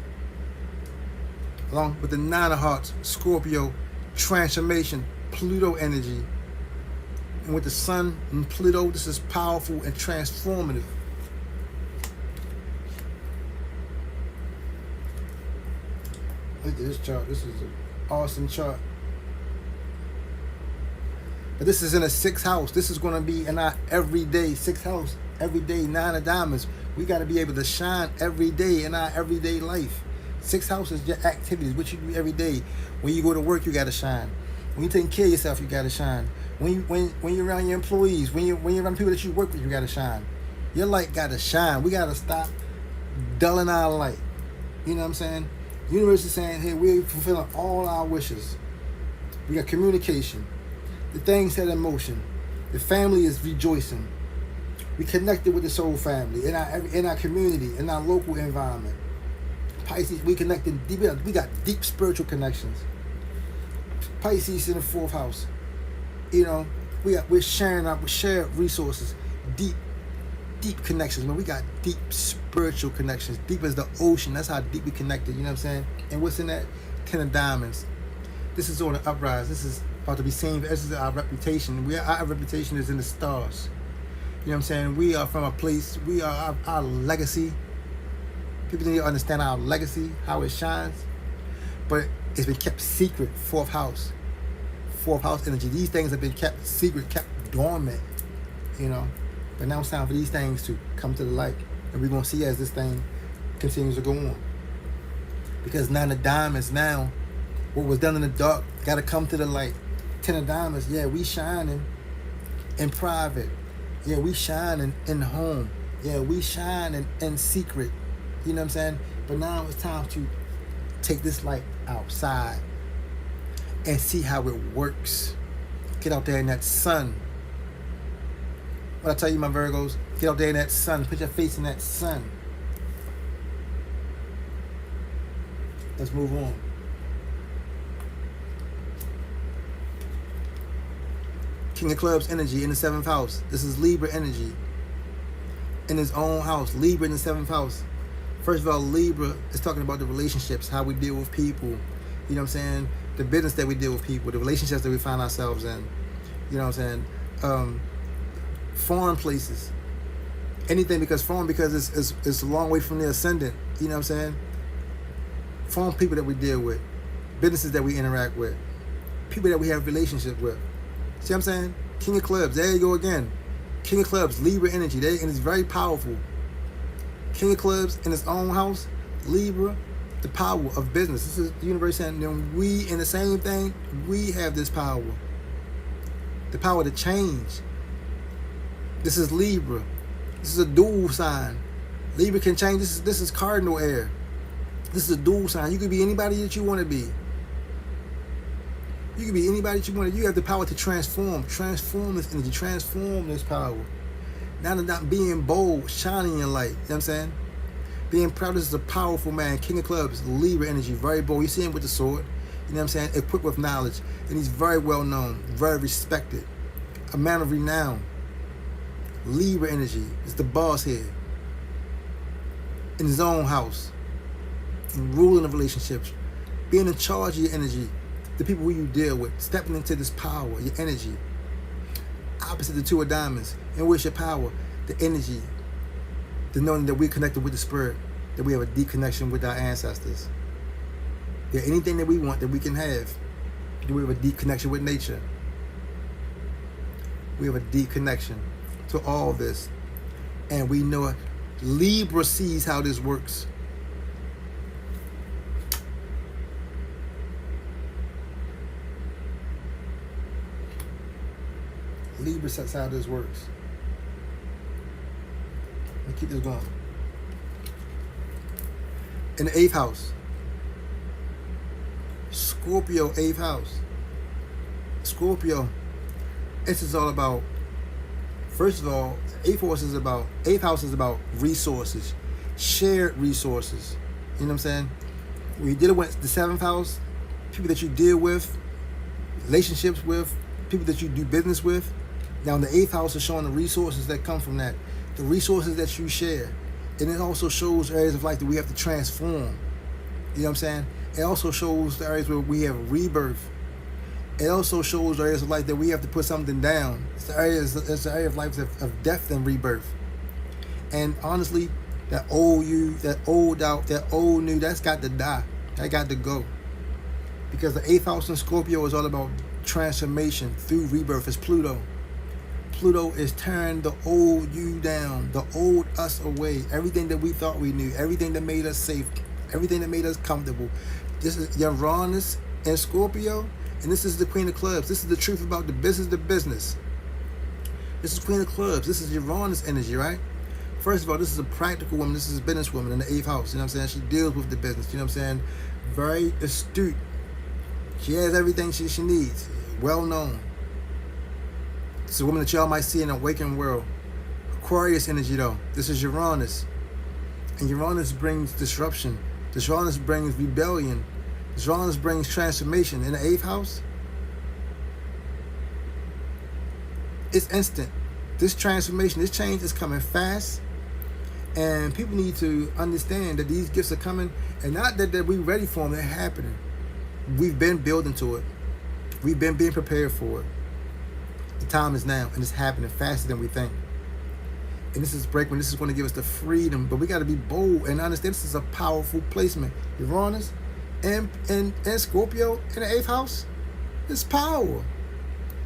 Along with the 9 of hearts, Scorpio, transformation, Pluto energy. And with the sun and Pluto, this is powerful and transformative. Look at this chart. This is an awesome chart. But this is in a 6th house. This is going to be in our everyday 6th house. Every day, 9 of diamonds. We got to be able to shine every day in our everyday life. 6th house is your activities, what you do every day. When you go to work, you got to shine. When you take care of yourself, you got to shine. When you're around your employees, when you're around people that you work with, you got to shine. Your light got to shine. We got to stop dulling our light. You know what I'm saying? The universe is saying, hey, we're fulfilling all our wishes. We got communication. The things set in motion. The family is rejoicing. We connected with the soul family in our community, in our local environment. Pisces, we connected deep. We got deep spiritual connections. Pisces in the 4th house. You know, we're sharing our shared resources, deep connections. Man, we got deep spiritual connections, deep as the ocean. That's how deep we connected. You know what I'm saying? And what's in that? 10 of diamonds. This is on the uprise. This is about to be seen. This is our reputation. Our reputation is in the stars. You know what I'm saying? We are from a place. We are our legacy. People need to understand our legacy, how it shines. But it's been kept secret. 4th house. 4th house energy. These things have been kept secret, kept dormant. You know. But now it's time for these things to come to the light. And we're going to see as this thing continues to go on. Because 9 of diamonds now, what was done in the dark, got to come to the light. 10 of diamonds, yeah, we shining in private. Yeah, we shining in the home. Yeah, we shining in secret. You know what I'm saying? But now it's time to take this light outside and see how it works. Get out there in that sun. What I tell you, my Virgos, get out there in that sun. Put your face in that sun. Let's move on. King of Clubs energy in the 7th house. This is Libra energy in his own house. Libra in the 7th house. First of all, Libra is talking about the relationships, how we deal with people. You know what I'm saying? The business that we deal with people, the relationships that we find ourselves in. You know what I'm saying? Foreign places. Anything because it's a long way from the ascendant. You know what I'm saying? Foreign people that we deal with. Businesses that we interact with. People that we have relationships with. See what I'm saying? King of Clubs. There you go again. King of Clubs, Libra energy. And it's very powerful. King of Clubs in his own house, Libra, the power of business. This is the universe saying, then we, in the same thing, we have this power. The power to change. This is Libra. This is a dual sign. Libra can change. This is cardinal air. This is a dual sign. You could be anybody that you want to be. You can be anybody that you want to. You have the power to transform this energy, transform this power. Now not being bold, shining your light. You know what I'm saying? Being proud. This is a powerful man. King of Clubs, Libra energy, very bold. You see him with the sword. You know what I'm saying? Equipped with knowledge. And he's very well known, very respected. A man of renown. Libra energy is the boss here. In his own house. Ruling the relationships. Being in charge of your energy. The people who you deal with, stepping into this power, your energy. Opposite the 2 of diamonds. And where's your power? The energy. The knowing that we're connected with the spirit. That we have a deep connection with our ancestors. That anything that we want that we can have. That we have a deep connection with nature. We have a deep connection to all this. And we know it. Libra sees how this works. Libra sets how this works. Let me keep this going. In the 8th house. Scorpio, 8th house. Scorpio. This is all about, first of all, 8th house is about resources. Shared resources. You know what I'm saying? When you deal with the 7th house, people that you deal with, relationships with, people that you do business with. Now, the 8th house is showing the resources that come from that, the resources that you share. And it also shows areas of life that we have to transform. You know what I'm saying? It also shows the areas where we have rebirth. It also shows areas of life that we have to put something down. It's the area of life of death and rebirth. And honestly, that old you, that old doubt, that old new, that's got to die. That got to go. Because the 8th house in Scorpio is all about transformation through rebirth. It's Pluto. Pluto is tearing the old you down, the old us away. Everything that we thought we knew, everything that made us safe, everything that made us comfortable. This is Uranus and Scorpio, and this is the Queen of Clubs. This is the truth about the business. This is Queen of Clubs. This is Uranus energy, right? First of all, this is a practical woman. This is a businesswoman in the 8th house. You know what I'm saying? She deals with the business. You know what I'm saying? Very astute. She has everything she needs. Well known. It's a woman that y'all might see in the waking world. Aquarius energy, though. This is Uranus. And Uranus brings disruption. Uranus brings rebellion. Uranus brings transformation. In the 8th house, it's instant. This transformation, this change is coming fast. And people need to understand that these gifts are coming. And not that we're ready for them, they're happening. We've been building to it. We've been being prepared for it. The time is now, and it's happening faster than we think. And this is break when this is going to give us the freedom, but we got to be bold and understand this is a powerful placement. Uranus and Scorpio in the 8th house, it's power.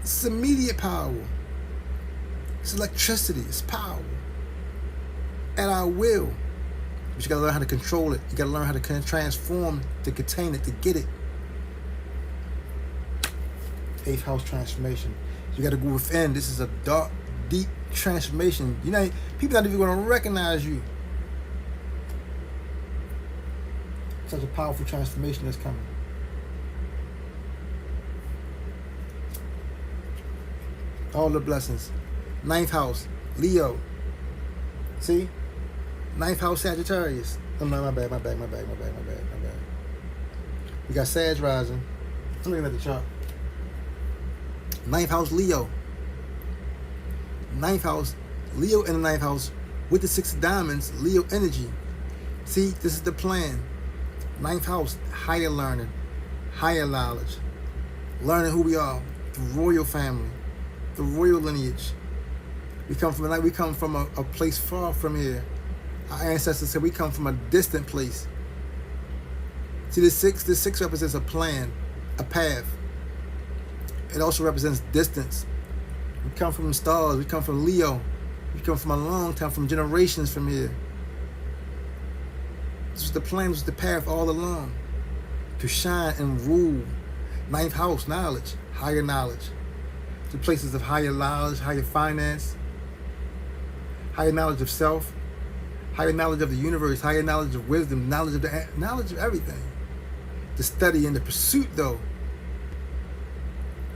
It's immediate power. It's electricity. It's power. At our will. But you got to learn how to control it. You got to learn how to transform, to contain it, to get it. 8th house transformation. You got to go within. This is a dark, deep transformation. You know, people not even going to recognize you. Such a powerful transformation that's coming. All the blessings. 9th house, Leo. See? 9th house, Sagittarius. Oh, my bad. We got Sag rising. I'm looking at the chart. 9th house, Leo. ninth house, Leo in the ninth house with the 6 of diamonds, Leo energy. See, this is the plan. Ninth house, higher learning, higher knowledge, learning who we are, the royal family, the royal lineage. We come from a place far from here. Our ancestors said we come from a distant place. See, the six represents a plan, a path. It also represents distance. We come from the stars. We come from Leo. We come from a long time, from generations from here. This was the plan, this was the path all along. To shine and rule. Ninth house, knowledge, higher knowledge. The places of higher knowledge, higher finance, higher knowledge of self, higher knowledge of the universe, higher knowledge of wisdom, knowledge of everything. The study and the pursuit, though,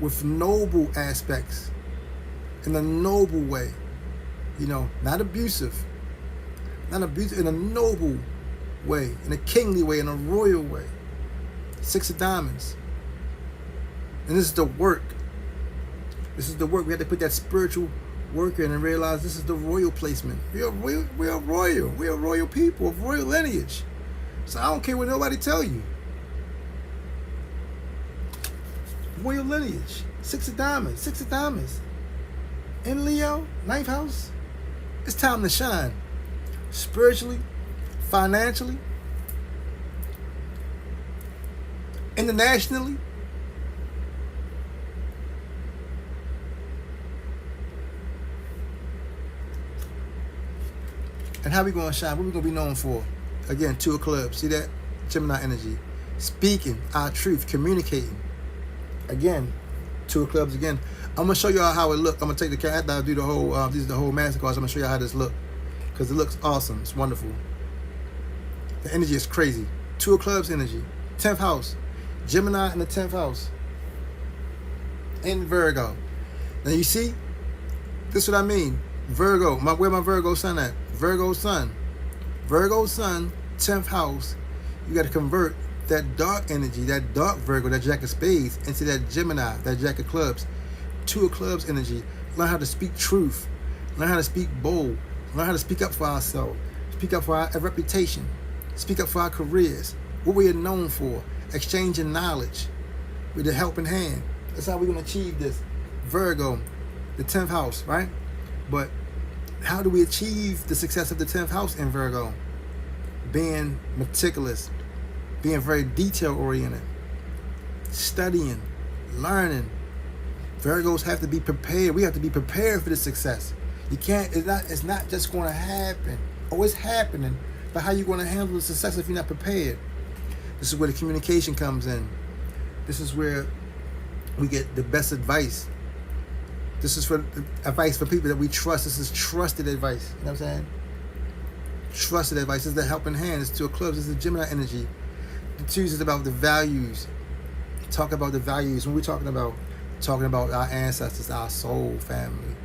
with noble aspects, in a noble way, not abusive, in a noble way, in a kingly way, in a royal way. 6 of diamonds. And this is the work. This is the work. We have to put that spiritual work in and realize this is the royal placement. We are royal. We are royal people of royal lineage. So I don't care what nobody tell you. Royal lineage. 6 of diamonds. 6 of diamonds. In Leo, ninth house. It's time to shine. Spiritually, financially, internationally. And how we going to shine? What we going to be known for? Again, 2 of clubs. See that? Gemini energy. Speaking our truth, communicating. Again, 2 of clubs again. I'm going to show y'all how it look. I'm going to take the cat after I do the whole, these are the whole masterclass. I'm going to show you how this look. Because it looks awesome. It's wonderful. The energy is crazy. 2 of clubs energy. 10th house. Gemini in the 10th house. In Virgo. Now you see? This is what I mean. Virgo. Where my Virgo sun at? Virgo sun. Virgo sun, 10th house. You got to convert that dark energy, that dark Virgo, that Jack of Spades, into that Gemini, that Jack of Clubs. 2 of clubs energy. Learn how to speak truth. Learn how to speak bold. Learn how to speak up for ourselves. Speak up for our reputation. Speak up for our careers. What we are known for. Exchanging knowledge with a helping hand. That's how we're going to achieve this. Virgo, the 10th house, right? But how do we achieve the success of the 10th house in Virgo? Being meticulous. Being very detail-oriented. Studying. Learning. Virgos have to be prepared. We have to be prepared for the success. You can't, it's not just going to happen. Oh, it's happening. But how you going to handle the success if you're not prepared? This is where the communication comes in. This is where we get the best advice. This is for advice for people that we trust. This is trusted advice. You know what I'm saying? Trusted advice. This is the helping hand. It's 2 of clubs. This is Gemini energy. The 2 is about the values. Talk about the values. When we're talking about our ancestors, our soul family,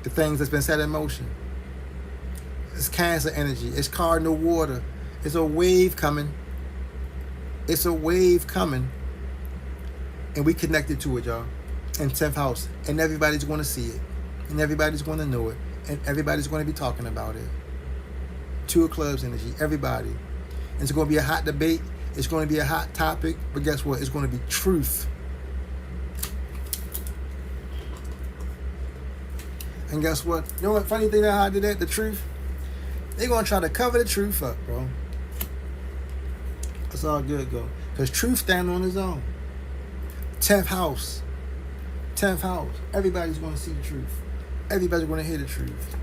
the things that's been set in motion. It's Cancer energy. It's cardinal water. It's a wave coming. It's a wave coming. And we connected to it, y'all. In 10th house. And everybody's going to see it. And everybody's going to know it. And everybody's going to be talking about it. 2 of clubs energy. Everybody. And it's going to be a hot debate. It's going to be a hot topic. But guess what? It's going to be truth. And guess what? You know what funny thing that how I did that? The truth? They're going to try to cover the truth up, bro. That's all good, go. Because truth stand on its own. 10th house. 10th house. Everybody's going to see the truth. Everybody's going to hear the truth.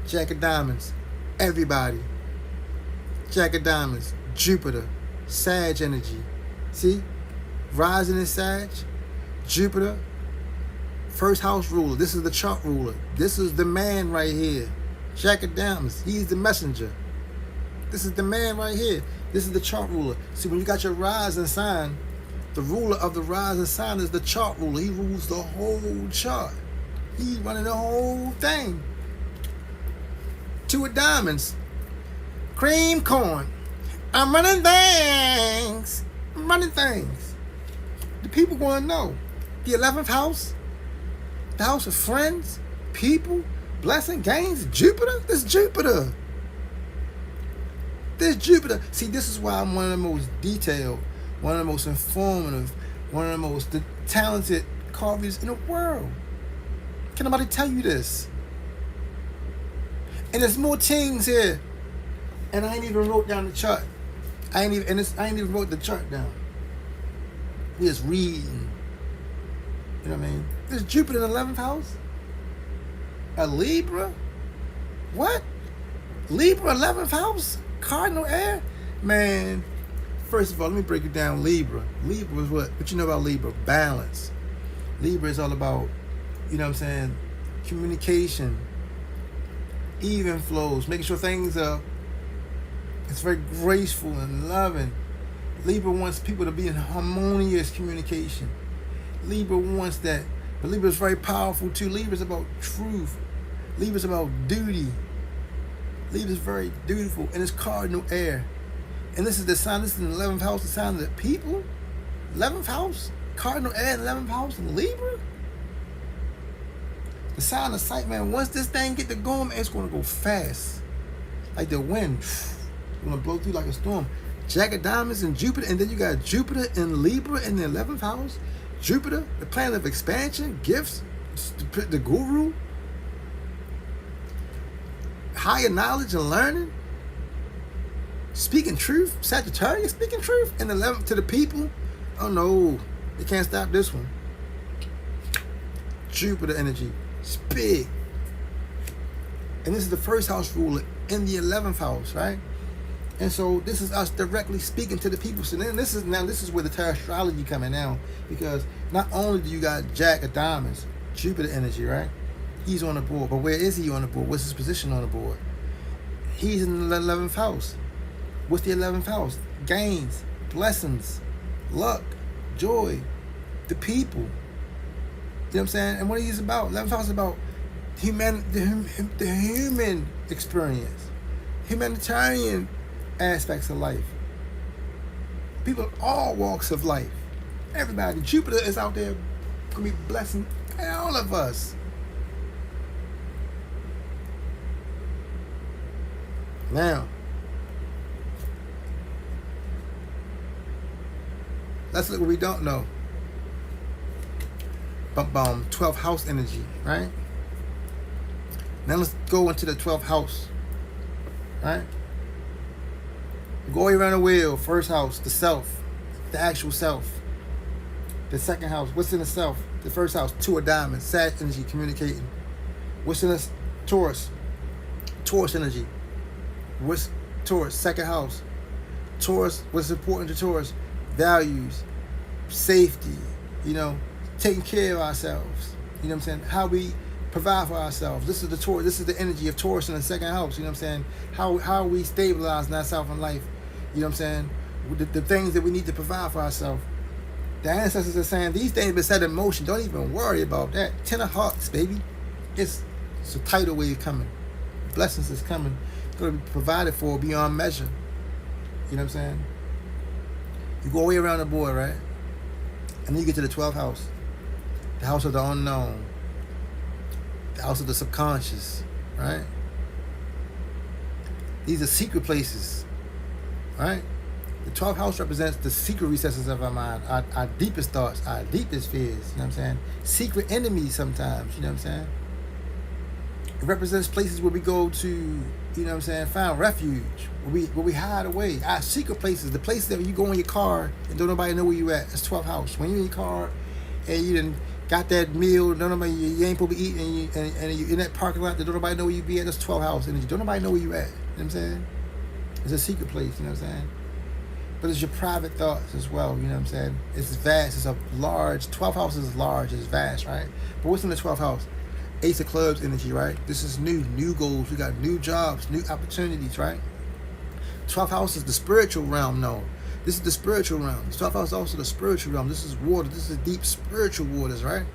Jack of diamonds. Everybody. Jack of diamonds. Jupiter. Sag energy. See? Rising in Sag. Jupiter. First house ruler. This is the chart ruler. This is the man right here. Jack of diamonds. He's the messenger. This is the man right here. This is the chart ruler. See, when you got your rising sign, the ruler of the rising sign is the chart ruler. He rules the whole chart. He's running the whole thing. 2 of diamonds. Cream corn. I'm running things. I'm running things. The people want to know. The 11th house. The house of friends, people, blessing, gains, Jupiter. This is Jupiter. This Jupiter. See, this is why I'm one of the most detailed, one of the most informative, one of the most talented card readers in the world. Can nobody tell you this? And there's more things here. And I ain't even wrote down the chart. I ain't even wrote the chart down. We just reading. You know what I mean? There's Jupiter in the 11th house. A Libra? What? Libra 11th house? Cardinal air? Man, first of all, let me break it down. Libra. Libra is what? What you know about Libra? Balance. Libra is all about, you know what I'm saying, communication, even flows, making sure things are, it's very graceful and loving. Libra wants people to be in harmonious communication. Libra wants that. But Libra is very powerful too. Libra is about truth. Libra is about duty. Libra is very dutiful, and it's cardinal air. And this is the sign, this is the 11th house, the sign of the people. 11th house, cardinal air, 11th house in Libra. The sign of sight, man, once this thing get to going, man, it's going to go fast. Like the wind. It's going to blow through like a storm. Jack of Diamonds in Jupiter, and then you got Jupiter in Libra in the 11th house. Jupiter, the planet of expansion, gifts, the guru, higher knowledge and learning, speaking truth, Sagittarius speaking truth, and the 11th to the people. Oh no, they can't stop this one. Jupiter energy, it's big. And this is the first house ruler in the 11th house, right? And so this is us directly speaking to the people. So then this is where the tarot astrology coming now, because not only do you got Jack of Diamonds, Jupiter energy, right? He's on the board, but where is he on the board? What's his position on the board? He's in the 11th house. What's the 11th house? Gains, blessings, luck, joy, the people. You know what I'm saying? And what he's about? 11th house is about the human experience, humanitarian aspects of life. People of all walks of life. Everybody. Jupiter is out there gonna be blessing all of us. Now, let's look what we don't know. 12th house energy, right? Now let's go into the 12th house, right? Go around the wheel. First house, the self, the actual self. The second house, what's in the self? The first house, 2 of diamonds, Sag energy, communicating. What's in this? Taurus. Taurus energy. What's Taurus? Second house. Taurus, what's important to Taurus? Values, safety, taking care of ourselves. You know what I'm saying? How we provide for ourselves. This is the Taurus. This is the energy of Taurus in the second house. You know what I'm saying? How we stabilize ourselves in life. You know what I'm saying? The things that we need to provide for ourselves. The ancestors are saying these things have been set in motion. Don't even worry about that. 10 of hearts, baby. It's a tidal wave coming. Blessings is coming. It's going to be provided for beyond measure. You know what I'm saying? You go way around the board, right? And then you get to the 12th house. The house of the unknown. The house of the subconscious, right? These are secret places, right? The 12th house represents the secret recesses of our mind, our deepest thoughts, our deepest fears, you know what I'm saying? Secret enemies sometimes, you know what I'm saying? It represents places where we go to, you know what I'm saying, find refuge, where we hide away. Our secret places, the places that when you go in your car and don't nobody know where you at. That's 12th house. When you're in your car and you done got that meal, don't nobody, you ain't supposed to be eating, and you in that parking lot that don't nobody know where you be at. That's 12th house energy. Don't nobody know where you at. You know what I'm saying? It's a secret place, you know what I'm saying? But it's your private thoughts as well, you know what I'm saying? It's vast. It's a large, 12th house is large, it's vast, right? But what's in the 12th house? Ace of Clubs energy, right? This is new goals. We got new jobs, new opportunities, right? 12th house is the spiritual realm, no. This is the spiritual realm. The 12th house is also the spiritual realm. This is water. This is deep spiritual waters, right?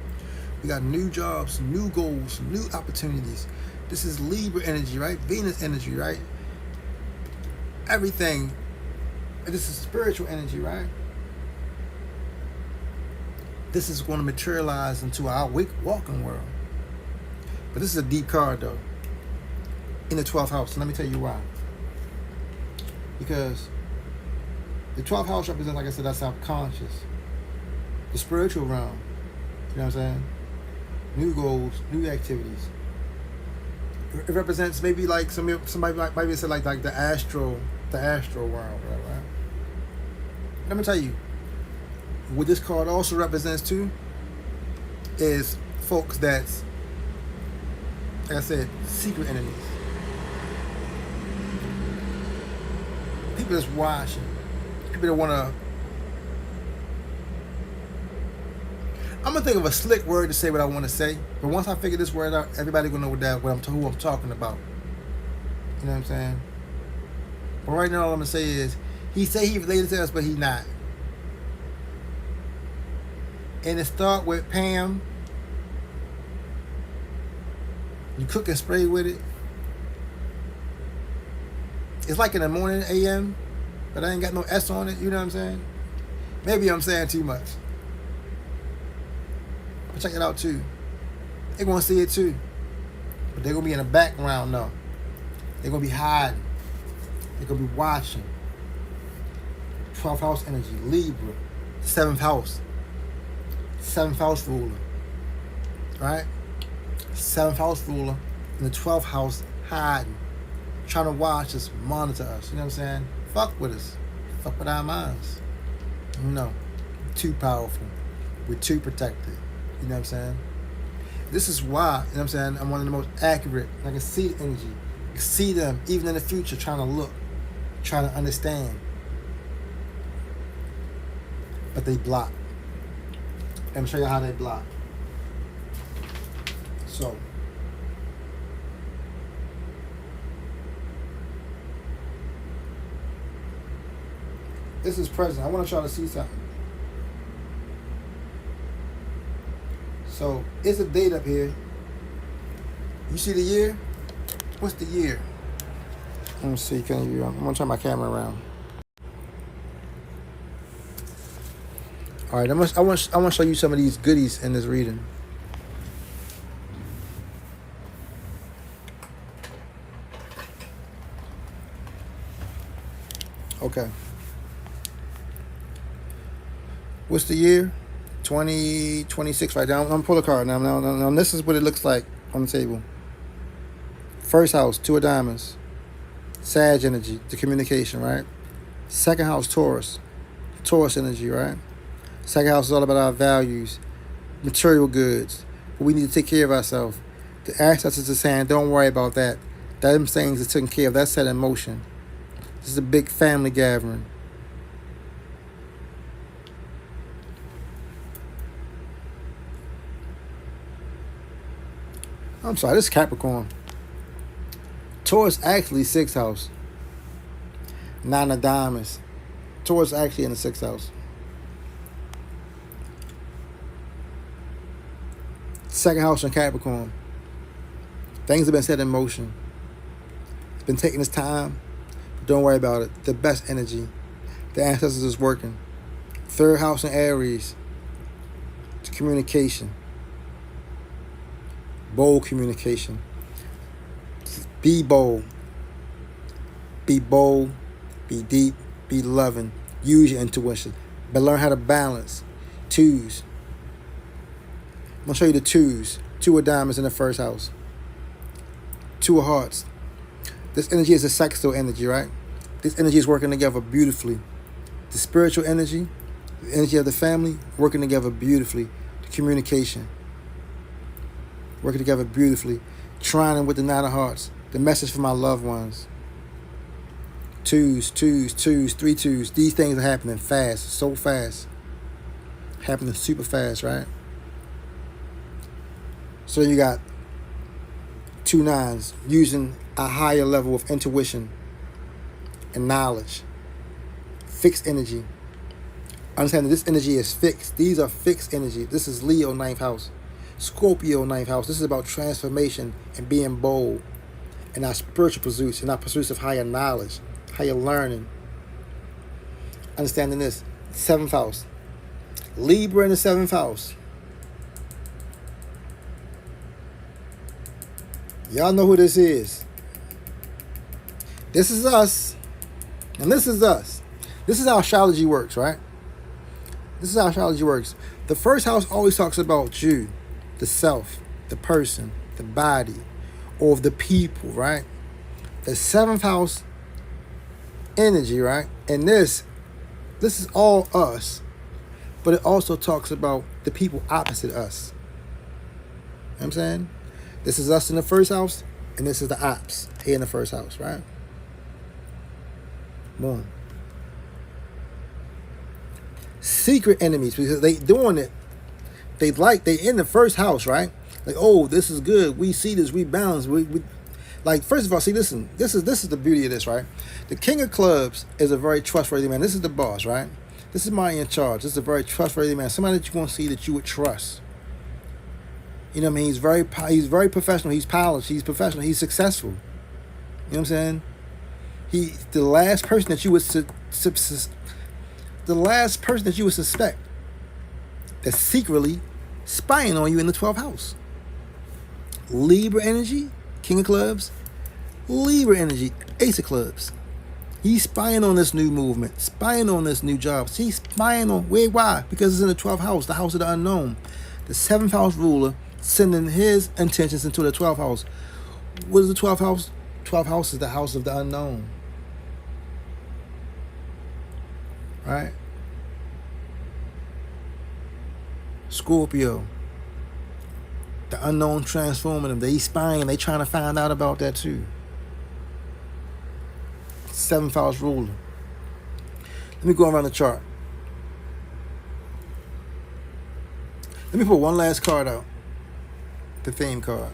We got new jobs, new goals, new opportunities. This is Libra energy, right? Venus energy, right? Everything. This is spiritual energy, right? This is going to materialize into our walking world. But this is a deep card, though, in the 12th house. And let me tell you why. Because the 12th house represents, like I said, that subconscious, the spiritual realm. You know what I'm saying? New goals, new activities. It represents maybe like somebody might say like the astral world, right? Let me tell you, what this card also represents too is folks that's, like I said, secret enemies. People that's watching. People that want to. I'm gonna think of a slick word to say what I want to say, but once I figure this word out, everybody gonna know who I'm talking about. You know what I'm saying? But right now, all I'm gonna say is, he say he related to us, but he not. And it start with Pam. You cook and spray with it. It's like in the morning a.m., but I ain't got no S on it. You know what I'm saying? Maybe I'm saying too much. But check it out too. They're gonna see it too, but they're gonna be in the background though. They're gonna be hiding. They're gonna be watching. 12th house energy, Libra, 7th house. 7th house ruler, right? 7th house ruler in the 12th house hiding, trying to watch us, monitor us. You know what I'm saying? Fuck with us. Fuck with our minds. No. Too powerful. We're too protected. You know what I'm saying? This is why, you know what I'm saying, I'm one of the most accurate. I can see the energy. I can see them even in the future trying to look, trying to understand. But they block. Let me show you how they block. So, this is present. I want to try to see something. So, it's a date up here. You see the year? What's the year? Let me see. I'm going to turn my camera around. All right, I want to show you some of these goodies in this reading. Okay. What's the year? 2026 right now. I'm going to pull a card now. Now, this is what it looks like on the table. First house, 2 of diamonds. Sag energy, the communication, right? Second house, Taurus energy, right? Second house is all about our values, material goods. But we need to take care of ourselves. The ancestors are saying, don't worry about that. Them things are taken care of. That's set in motion. This is a big family gathering. I'm sorry, this is Capricorn. Taurus actually 6th house. 9 of diamonds. Taurus actually in the 6th house. Second house in Capricorn. Things have been set in motion. It's been taking its time. But don't worry about it. The best energy. The ancestors is working. Third house in Aries. It's communication. Bold communication. Be bold. Be bold. Be deep. Be loving. Use your intuition. But learn how to balance. 2s. I'm going to show you the 2s. 2 of diamonds in the first house. 2 of hearts. This energy is a sextile energy, right? This energy is working together beautifully. The spiritual energy, the energy of the family, working together beautifully. The communication. Working together beautifully. Trining with the 9 of hearts. The message for my loved ones. 2s, 3 2s. These things are happening fast, so fast. Happening super fast, right? So you got 2 9s using a higher level of intuition and knowledge. Fixed energy. Understand that this energy is fixed. These are fixed energy. This is Leo 9th house. Scorpio 9th house. This is about transformation and being bold in our spiritual pursuits, in our pursuits of higher knowledge, higher learning. Understanding this, 7th house. Libra in the 7th house. Y'all know who this is. This is us. And this is us. This is how astrology works, right? This is how astrology works. The first house always talks about you, the self, the person, the body, or the people, right? The 7th house energy, right? And this is all us, but it also talks about the people opposite us. You know what I'm saying? This is us in the first house, and this is the ops here in the first house, right? Boom. Secret enemies, because they doing it. They in the first house, right? Like, oh, this is good. We see this. We balance. We like, first of all, see, listen. This is the beauty of this, right? The King of Clubs is a very trustworthy man. This is the boss, right? This is money in charge. This is a very trustworthy man. Somebody that you want to see that you would trust. You know what I mean? He's very professional. He's polished. He's professional. He's successful. You know what I'm saying? He's the last person that you would suspect that's secretly spying on you in the 12th house. Libra energy, King of Clubs. Libra energy, Ace of Clubs. He's spying on this new movement, spying on this new job. He's spying on, why? Because it's in the 12th house, the house of the unknown. The 7th house ruler sending his intentions into the 12th house. What is the 12th house? 12th house is the house of the unknown. Right? Scorpio. The unknown transforming them. They spying. They trying to find out about that too. 7th house ruler. Let me go around the chart. Let me put one last card out. The theme card.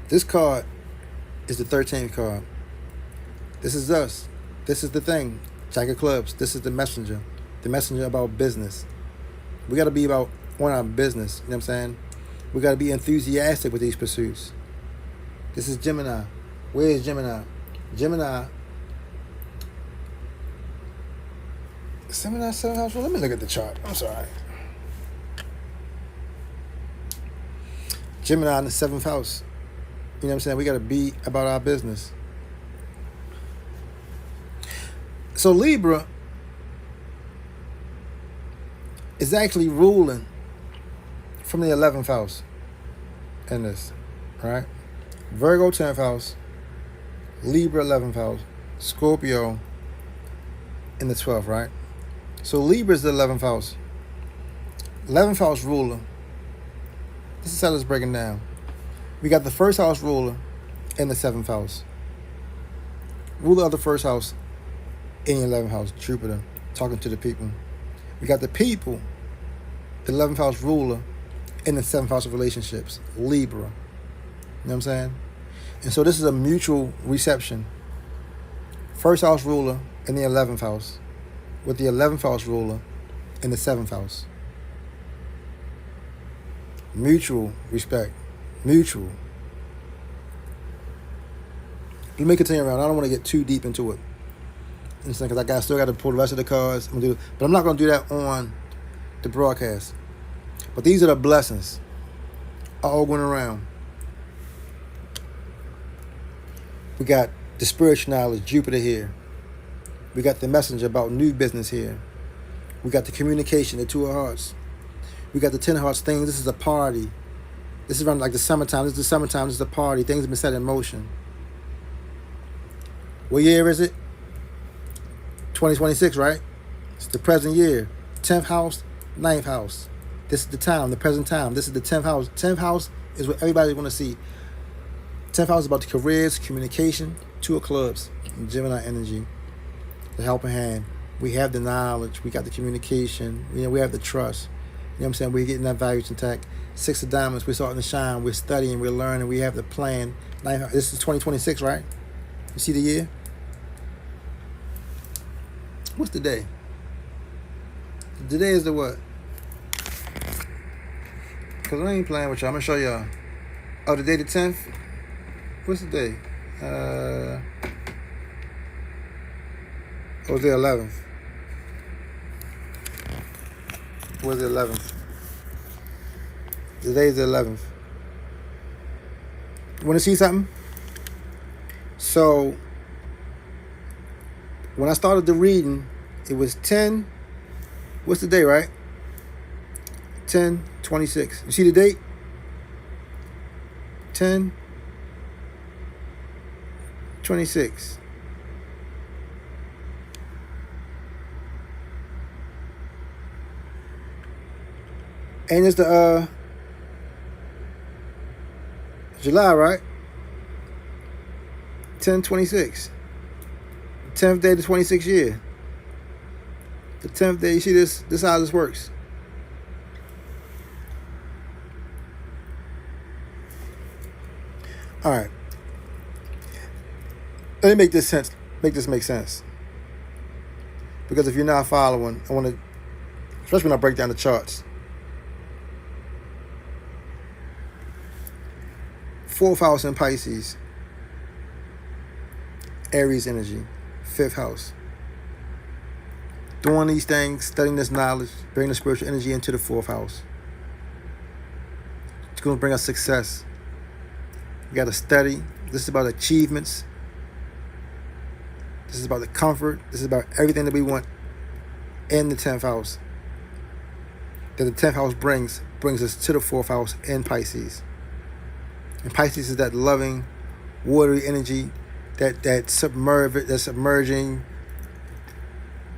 This card is the 13th card. This is us. This is the thing. Jack of Clubs. This is the messenger. The messenger about business. We got to be about on our business. You know what I'm saying? We got to be enthusiastic with these pursuits. This is Gemini. Where is Gemini? Gemini. Gemini 7th house. Well, let me look at the chart. I'm sorry. Gemini in the 7th house. You know what I'm saying? We got to be about our business. So Libra is actually ruling from the 11th house in this, right? Virgo 10th house, Libra 11th house, Scorpio in the 12th, right? So Libra is the 11th house. 11th house ruler. This is how it's breaking down. We got the first house ruler in the 7th house. Ruler of the first house in the 11th house, Jupiter, talking to the people. We got the people, the 11th house ruler in the 7th house of relationships, Libra. You know what I'm saying? And so this is a mutual reception. First house ruler in the 11th house with the 11th house ruler in the 7th house. Mutual respect. Mutual. Let me continue around. I don't want to get too deep into it. Because I still got to pull the rest of the cards. But I'm not going to do that on the broadcast. But these are the blessings all going around. We got the spiritual knowledge, Jupiter here. We got the messenger about new business here. We got the communication, the 2 of hearts. We got the 10 of hearts things. This is a party. This is around like the summertime. This is the summertime. This is a party. Things have been set in motion. What year is it? 2026, right? It's the present year. 10th house, 9th house. This is the time, the present time. This is the 10th house. 10th house is what everybody want to see. 10th house is about the careers, communication, 2 of clubs, Gemini energy, the helping hand. We have the knowledge. We got the communication. We have the trust. You know what I'm saying? We're getting that values intact. 6 of diamonds, we're starting to shine. We're studying, we're learning. We have the plan. This is 2026, right? You see the year? What's the day? Today is the what? Because I ain't playing with y'all. I'm going to show y'all. Oh, the day the 10th? What's the day? Or was the 11th? Was the 11th? Today's the 11th. You want to see something? So, when I started the reading, it was 10. What's the day, right? 10/26. You see the date? 10/26. And it's the July, right? 10/26. 10th day of the 26th year. The 10th day, you see this? This is how this works. All right. Let me make this sense. Make this make sense. Because if you're not following, I want to, especially when I break down the charts. 4th house in Pisces. Aries energy. 5th house. Doing these things, studying this knowledge, bringing the spiritual energy into the 4th house. It's going to bring us success. You got to study. This is about achievements. This is about the comfort. This is about everything that we want in the 10th house. That the 10th house brings us to the 4th house in Pisces. And Pisces is that loving, watery energy, that submerging,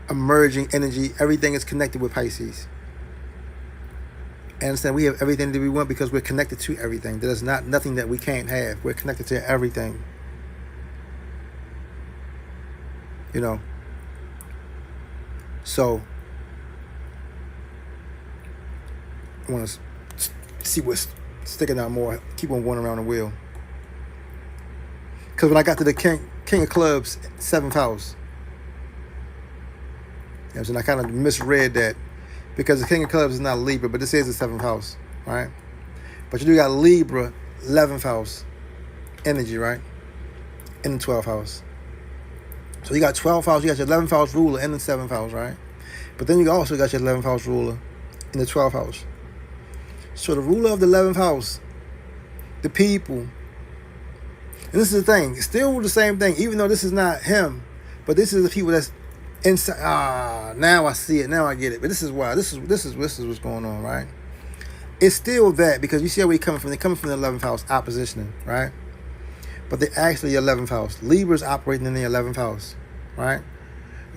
emerging energy. Everything is connected with Pisces. And understand we have everything that we want because we're connected to everything. There's nothing that we can't have. We're connected to everything. You know. So I want to see what's sticking out more. Keep on going around the wheel. Because when I got to the King of Clubs, 7th house, and I kind of misread that because the King of Clubs is not Libra, but this is the 7th house, right? But you do got Libra, 11th house energy, right? In the 12th house. So you got 12th house, you got your 11th house ruler in the 7th house, right? But then you also got your 11th house ruler in the 12th house. So the ruler of the 11th house, the people, and this is the thing, it's still the same thing, even though this is not him, but this is the people that's inside. Now I see it, now I get it. But this is why, this is what's going on, right? It's still that, because you see how they're coming from the 11th house, oppositioning, right? But they're actually 11th house. Libra's operating in the 11th house, right?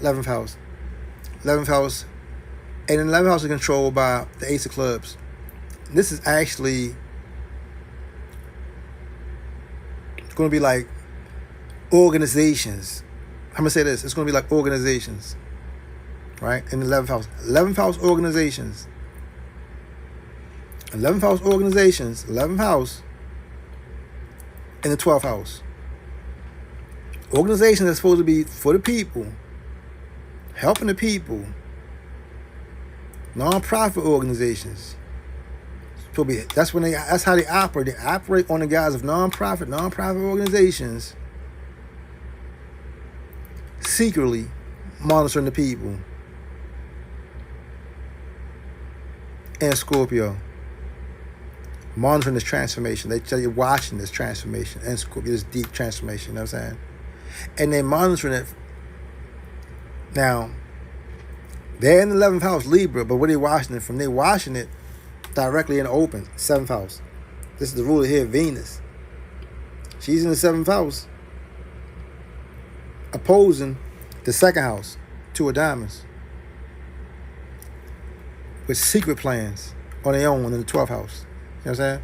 11th house. 11th house. And the 11th house is controlled by the Ace of Clubs. This is actually going to be like organizations. I'm going to say this. It's going to be like organizations, right? In the 11th house. 11th house organizations. 11th house organizations. 11th house in the 12th house. Organizations that's supposed to be for the people, helping the people. Non-profit organizations. That's how they operate. They operate on the guise of non-profit organizations, secretly monitoring the people. And Scorpio, monitoring this transformation. They're watching this transformation and Scorpio, this deep transformation. You know what I'm saying? And they're monitoring it. Now, they're in the 11th house, Libra, but where they watching it from? They're watching it directly in the open, 7th house. This is the ruler here, Venus. She's in the 7th house, opposing the 2nd house, 2 of diamonds, with secret plans on their own in the 12th house. You know what I'm saying?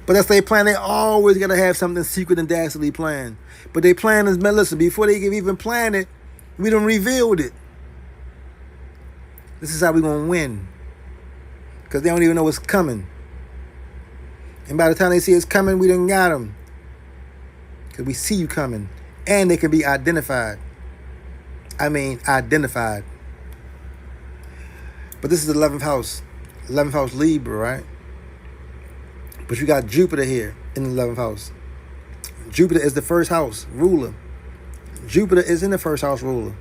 But that's their plan. They always got to have something secret and dastardly planned. But their plan is, man, listen, before they can even plan it, we done revealed it. This is how we're going to win. Because they don't even know what's coming. And by the time they see it's coming, we done got them. Because we see you coming. And they can be identified. Identified. But this is the 11th house. 11th house Libra, right? But you got Jupiter here in the 11th house. Jupiter is the first house ruler. Jupiter is in the first house ruler.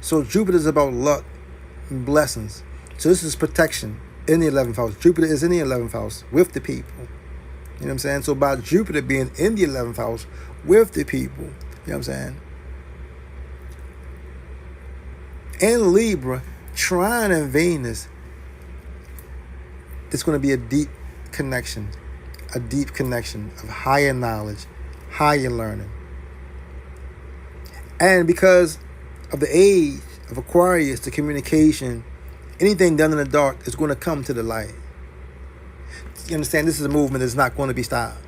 So Jupiter is about luck and blessings. So this is protection in the 11th house. Jupiter is in the 11th house with the people. You know what I'm saying? So by Jupiter being in the 11th house with the people, you know what I'm saying? And Libra, trine in Venus, it's going to be a deep connection of higher knowledge, higher learning. And because of the age of Aquarius, the communication, anything done in the dark is going to come to the light. You understand? This is a movement that's not going to be stopped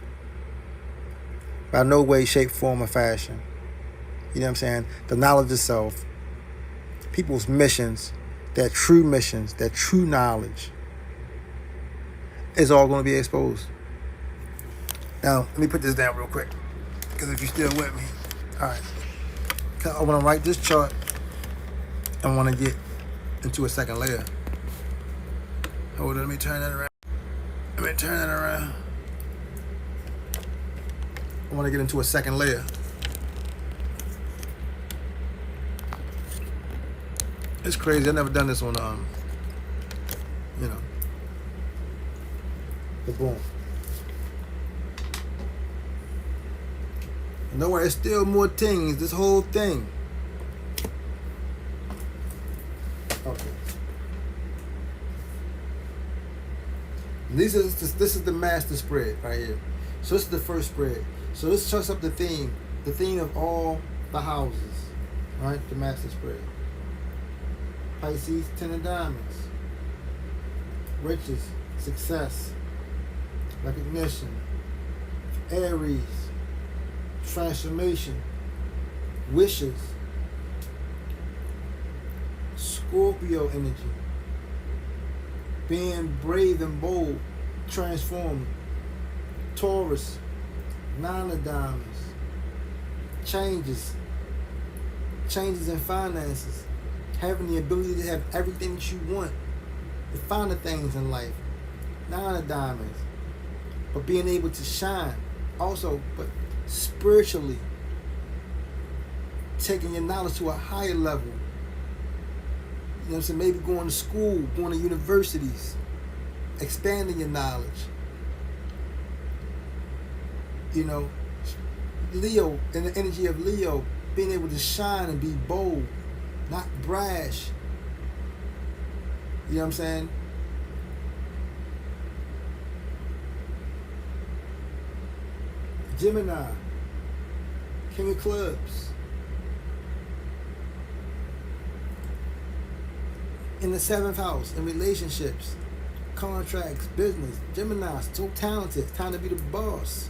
by no way, shape, form, or fashion. You know what I'm saying? The knowledge itself, people's missions, their true knowledge is all going to be exposed. Now, let me put this down real quick, because if you're still with me, all right. I want to write this chart. I want to get into a second layer. Hold on, let me turn that around. I want to get into a second layer. It's crazy. I've never done this on, the boom. No worry, it's still more things. This whole thing. Okay. This is the master spread right here. So this is the first spread. So this chucks up the theme of all the houses, right? The master spread. Pisces, 10 of diamonds. Riches, success, recognition. Aries, transformation, wishes. Scorpio energy, being brave and bold, transforming. Taurus, 9 of diamonds, changes in finances, having the ability to have everything that you want, the finer things in life, 9 of diamonds, but being able to shine also, but spiritually, taking your knowledge to a higher level. You know what I'm saying? Maybe going to school, going to universities, expanding your knowledge. You know, Leo, and the energy of Leo, being able to shine and be bold, not brash. You know what I'm saying? Gemini, King of Clubs. In the 7th house, in relationships, contracts, business. Gemini, so talented. It's time to be the boss.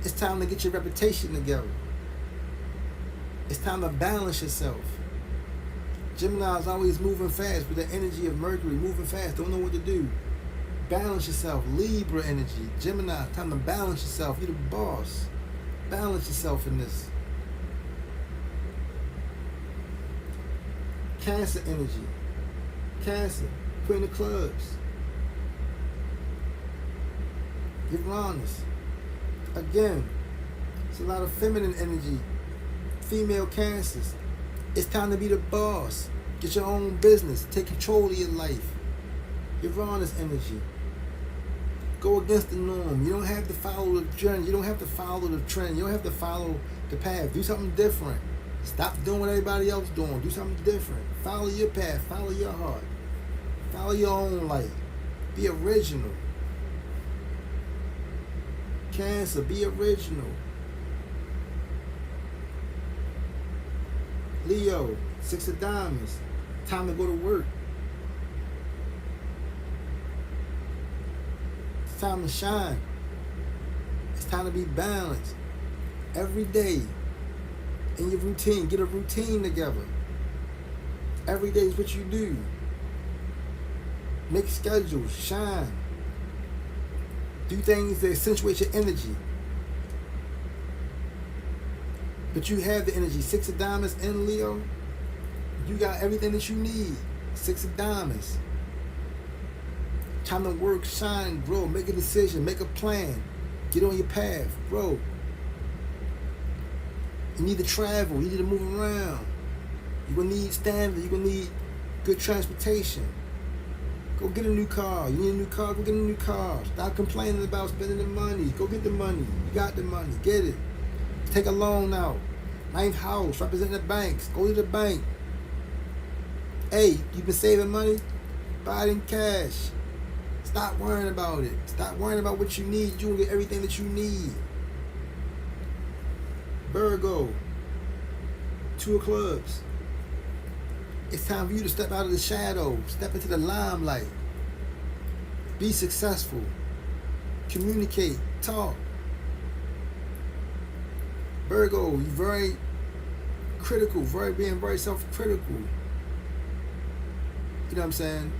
It's time to get your reputation together. It's time to balance yourself. Gemini is always moving fast with the energy of Mercury, moving fast, don't know what to do. Balance yourself. Libra energy. Gemini, time to balance yourself. You're the boss. Balance yourself in this. Cancer energy. Cancer, Queen of Clubs. Uranus. Again, it's a lot of feminine energy. Female Cancers. It's time to be the boss. Get your own business. Take control of your life. Uranus energy. Go against the norm. You don't have to follow the trend. You don't have to follow the trend. You don't have to follow the path. Do something different. Stop doing what everybody else is doing. Do something different. Follow your path. Follow your heart. Follow your own light. Be original. Cancer, be original. Leo, 6 of diamonds. Time to go to work. It's time to shine. It's time to be balanced. Every day in your routine, get a routine together. Every day is what you do. Make schedules, shine. Do things that accentuate your energy. But you have the energy. 6 of diamonds in Leo. You got everything that you need. 6 of diamonds. Time to work, shine, grow, make a decision, make a plan. Get on your path, bro. You need to travel, you need to move around. You're gonna need standard, you're gonna need good transportation. Go get a new car. You need a new car, go get a new car. Stop complaining about spending the money. Go get the money. You got the money, get it. Take a loan out. Ninth house, representing the banks. Go to the bank. Hey, you been saving money? Buy it in cash. Stop worrying about it. Stop worrying about what you need. You're gonna get everything that you need. Virgo, 2 of clubs. It's time for you to step out of the shadow. Step into the limelight. Be successful. Communicate. Talk. Virgo, you're very critical. Being very self-critical. You know what I'm saying?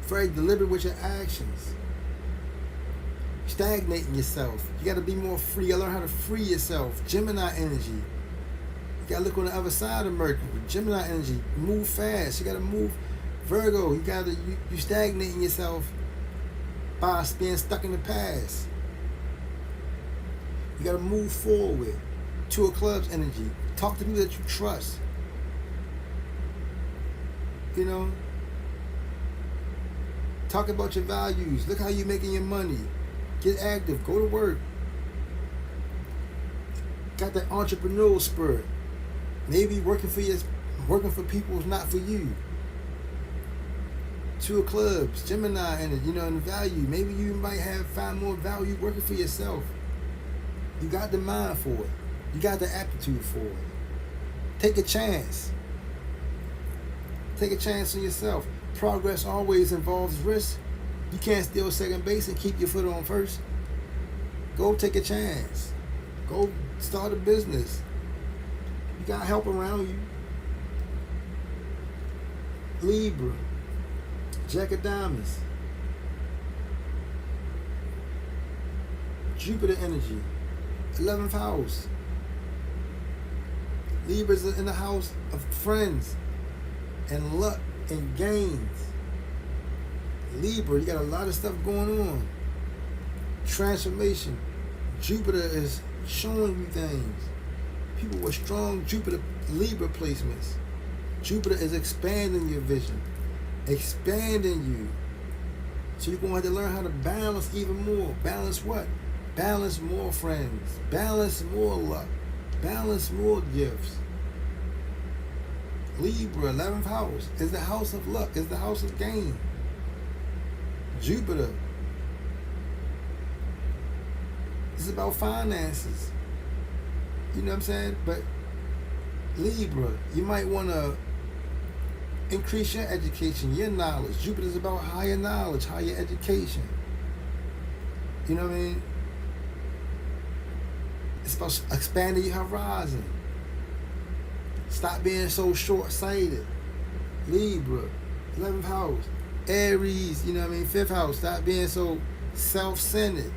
Very deliberate with your actions. Stagnating yourself. You got to be more free. You got to learn how to free yourself. Gemini energy. You got to look on the other side of Mercury. Gemini energy. Move fast. You got to move. Virgo, you stagnating yourself by being stuck in the past. You got to move forward. 2 of clubs energy. Talk to people that you trust. You know? Talk about your values. Look how you're making your money. Get active. Go to work. Got that entrepreneurial spirit. Maybe working for people is not for you. 2 of clubs, Gemini, and the value. Maybe you might find more value working for yourself. You got the mind for it. You got the aptitude for it. Take a chance. Take a chance on yourself. Progress always involves risk. You can't steal second base and keep your foot on first. Go take a chance. Go start a business. You got help around you. Libra, Jack of Diamonds, Jupiter energy, 11th house. Libra's in the house of friends and luck and gains. Libra, you got a lot of stuff going on. Transformation. Jupiter is showing you things. People with strong Jupiter Libra placements. Jupiter is expanding your vision, expanding you. So you're going to have to learn how to balance even more. Balance what? Balance more friends. Balance more luck. Balance more gifts. Libra, 11th house, is the house of luck, is the house of gain. Jupiter is about finances. You know what I'm saying? But Libra, you might want to increase your education, your knowledge. Jupiter is about higher knowledge, higher education. You know what I mean? It's about expanding your horizon. Stop being so short-sighted. Libra, 11th house. Aries, 5th house. Stop being so self-centered.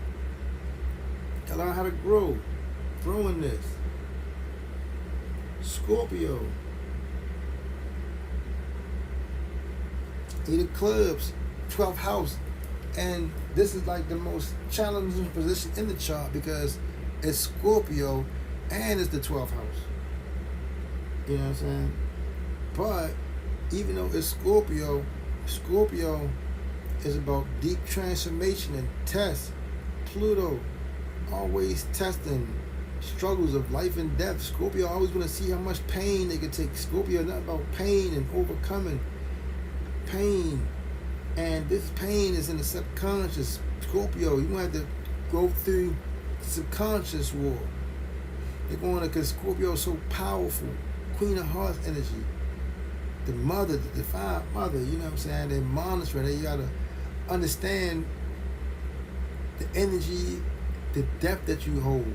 Gotta learn how to grow. Grow in this. Scorpio. 8 of clubs, 12th house. And this is like the most challenging position in the chart because it's Scorpio and it's the 12th house. You know what I'm saying? But even though it's Scorpio is about deep transformation and tests. Pluto always testing struggles of life and death. Scorpio always want to see how much pain they can take. Scorpio is not about pain and overcoming pain. And this pain is in the subconscious. Scorpio, you want to have to go through subconscious war. They're going to, because Scorpio is so powerful. Queen of Hearts energy. The mother, the divine mother, you know what I'm saying? They monitor it. You got to understand the energy, the depth that you hold.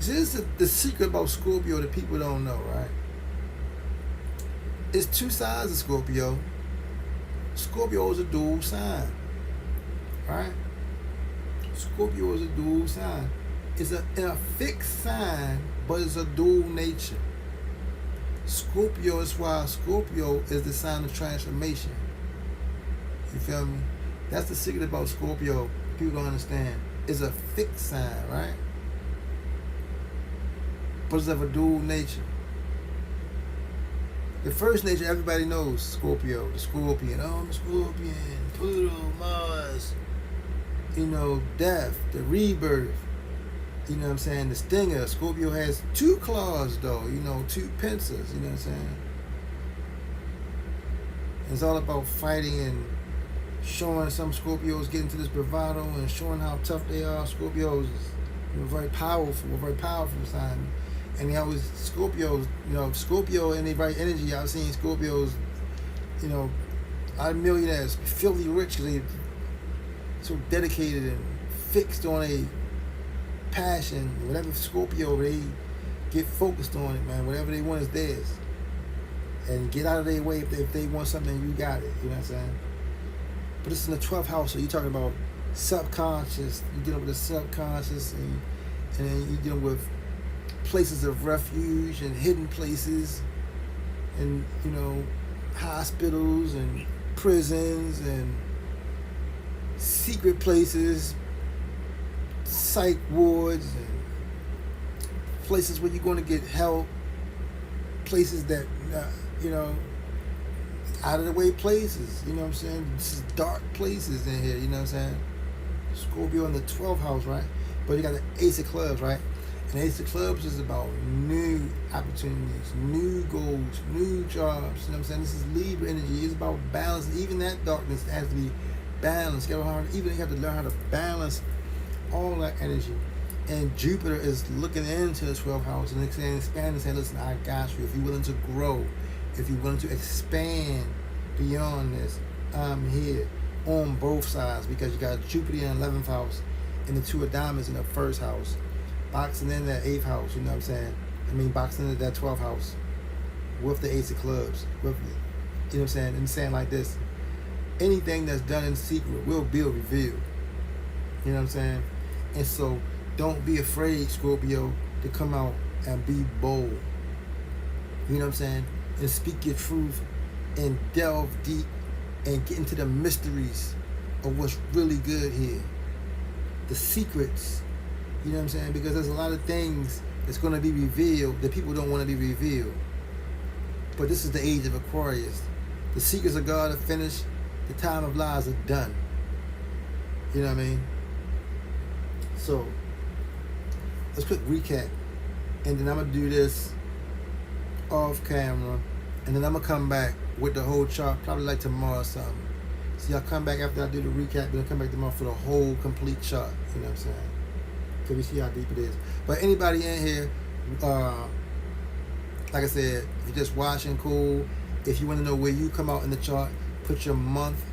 So this is the secret about Scorpio that people don't know, right? It's 2 sides of Scorpio. Scorpio is a dual sign, right? Scorpio is a dual sign. It's in a fixed sign, but it's a dual nature. Scorpio is why Scorpio is the sign of transformation. You feel me? That's the secret about Scorpio. People don't understand. It's a fixed sign, right? But it's of a dual nature. The first nature everybody knows, Scorpio, the Scorpion. Oh, I'm a Scorpion. Pluto, Mars. Death, the rebirth. You know what I'm saying? The stinger. Scorpio has 2 claws, though. 2 pincers. You know what I'm saying? It's all about fighting and showing some Scorpios getting to this bravado and showing how tough they are. Scorpios is very powerful sign. And they always, Scorpios, Scorpio and the right energy. I've seen Scorpios, are millionaires, filthy rich because they so dedicated and fixed on a passion. Whatever Scorpio, they get focused on it, man. Whatever they want is theirs. And get out of their way if they want something, you got it. You know what I'm saying? But it's in the 12th house, so you're talking about subconscious. You're dealing with the subconscious, and then you're dealing with places of refuge and hidden places, and hospitals and prisons and secret places, psych wards, and places where you're going to get help, places that out of the way places. You know what I'm saying? This is dark places in here. You know what I'm saying? Scorpio in the 12th house, right? But you got the Ace of Clubs, right? And Ace of Clubs is about new opportunities, new goals, new jobs. You know what I'm saying? This is Libra energy. It's about balance. Even that darkness has to be balanced. You have to learn how to balance all that energy. And Jupiter is looking into the 12th house and expanding and saying, listen, I got you. If you're willing to grow, if you're willing to expand beyond this, I'm here on both sides, because you got Jupiter in the 11th house and the 2 of diamonds in the 1st house. Boxing in that 8th house, you know what I'm saying? Boxing into that 12th house with the Ace of Clubs. You know what I'm saying? And saying like this, anything that's done in secret will be revealed. You know what I'm saying? And so don't be afraid, Scorpio, to come out and be bold. You know what I'm saying? And speak your truth and delve deep and get into the mysteries of what's really good here. The secrets. You know what I'm saying? Because there's a lot of things that's going to be revealed that people don't want to be revealed. But this is the age of Aquarius. The secrets of God are finished. The time of lies are done. You know what I mean? So, let's quick recap. And then I'm going to do this off camera. And then I'm going to come back with the whole chart, probably like tomorrow or something. So y'all come back after I do the recap. Then I'll come back tomorrow for the whole complete chart. You know what I'm saying? So we see how deep it is. But anybody in here, like I said, if you're just watching, cool. If you want to know where you come out in the chart, put your month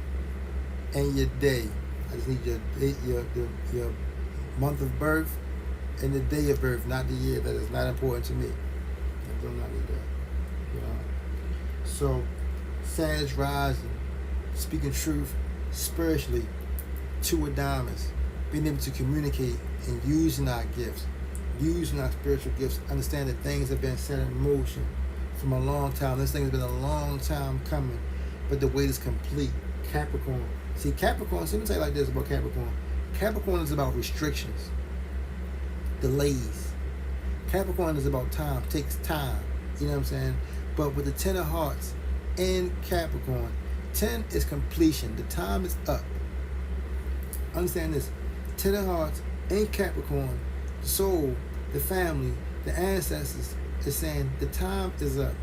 and your day. I just need your date, your month of birth and the day of birth, not the year. That is not important to me. I do not need that. So, Sag rising, speaking truth spiritually, 2 of diamonds, being able to communicate and using our gifts, using our spiritual gifts, understand that things have been set in motion from a long time. This thing has been a long time coming, but the wait is complete. Capricorn. See, Capricorn, let me tell you like this about Capricorn. Capricorn is about restrictions, delays. Capricorn is about time, takes time. You know what I'm saying? But with the 10 of hearts in Capricorn, 10 is completion. The time is up. Understand this. 10 of hearts in Capricorn, the soul, the family, the ancestors is saying the time is up.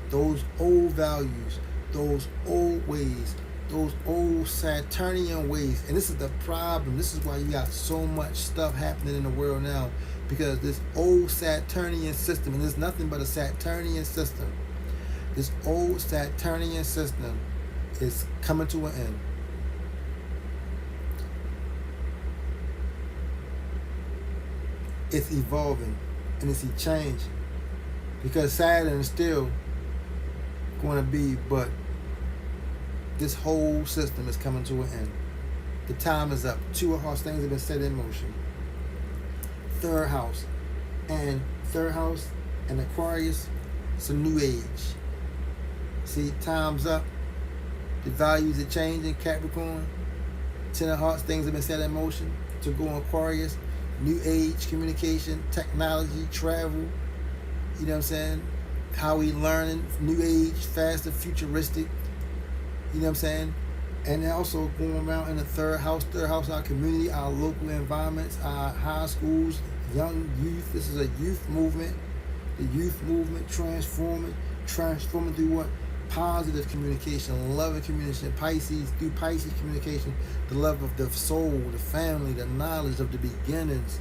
Those old values, those old ways, those old Saturnian ways. And this is the problem. This is why you got so much stuff happening in the world now. Because this old Saturnian system, and there's nothing but a Saturnian system. This old Saturnian system is coming to an end. It's evolving and it's changing, because Saturn is still going to be, but this whole system is coming to an end. The time is up. 2 of hearts, things have been set in motion. 3rd house and Aquarius, it's a new age. See, time's up. The values are changing. Capricorn, Ten of Hearts, things have been set in motion to go on Aquarius. New age, communication, technology, travel. You know what I'm saying? How we learning, new age, faster, futuristic. You know what I'm saying? And also going around in the third house, our community, our local environments, our high schools, young youth. This is a youth movement. The youth movement transforming through what? Positive communication, loving communication. Pisces, through Pisces communication, the love of the soul, the family, the knowledge of the beginnings,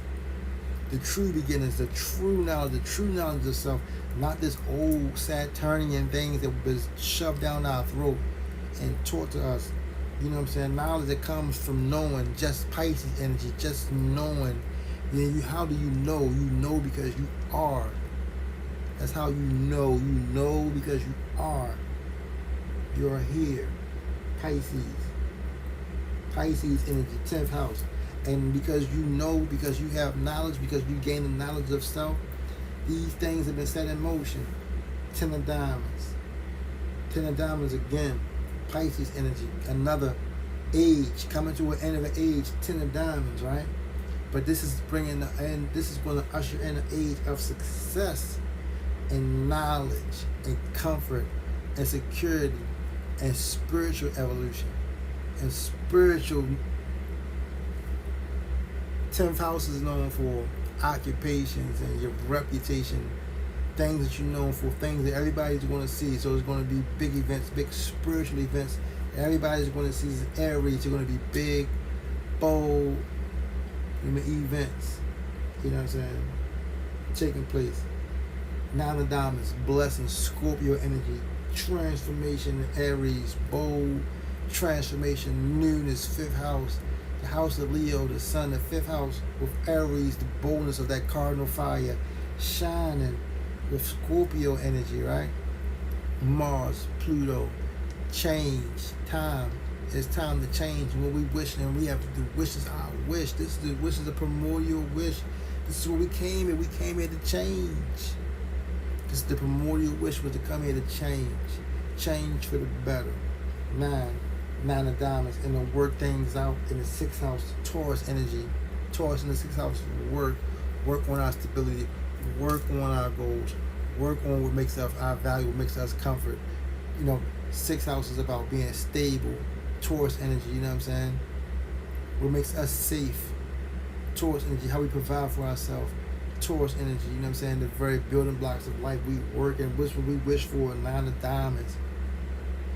the true beginnings, the true knowledge of self, not this old Saturnian things that was shoved down our throat and taught to us. You know what I'm saying? Knowledge that comes from knowing, just Pisces energy, just knowing. How do you know? You know because you are. That's how you know. You know because you are. You're here. Pisces energy, 10th house. And because you know, because you have knowledge, because you gain the knowledge of self, these things have been set in motion. 10 of Diamonds. 10 of Diamonds again. Pisces energy, another age, coming to an end of an age, 10 of Diamonds, right? But this is bringing the end, this is going to usher in an age of success and knowledge and comfort and security and spiritual evolution and spiritual. 10th house is known for occupations and your reputation, things that you're known for, things that everybody's going to see. So it's going to be big events, big spiritual events. Everybody's going to see this Aries. You're going to be big, bold events. You know what I'm saying? Taking place. 9 of Diamonds, blessing, Scorpio energy, transformation in Aries, bold, transformation, newness, 5th house. The house of Leo, the sun, the 5th house with Aries, the boldness of that cardinal fire, shining with Scorpio energy, right? Mars, Pluto, change, time. It's time to change. When we wish, and we have to do wishes. Our wish. This is a primordial wish. This is what we came here. We came here to change. This is the primordial wish, was to come here to change for the better. 9 of Diamonds, and to work things out in the 6th house, Taurus energy. Taurus in the 6th house, work on our stability, work on our goals, work on what makes us our value, what makes us comfort. 6th house is about being stable. Taurus energy, you know what I'm saying? What makes us safe. Taurus energy, how we provide for ourselves. Taurus energy, you know what I'm saying? The very building blocks of life. We work and wish what we wish for. 9 of Diamonds.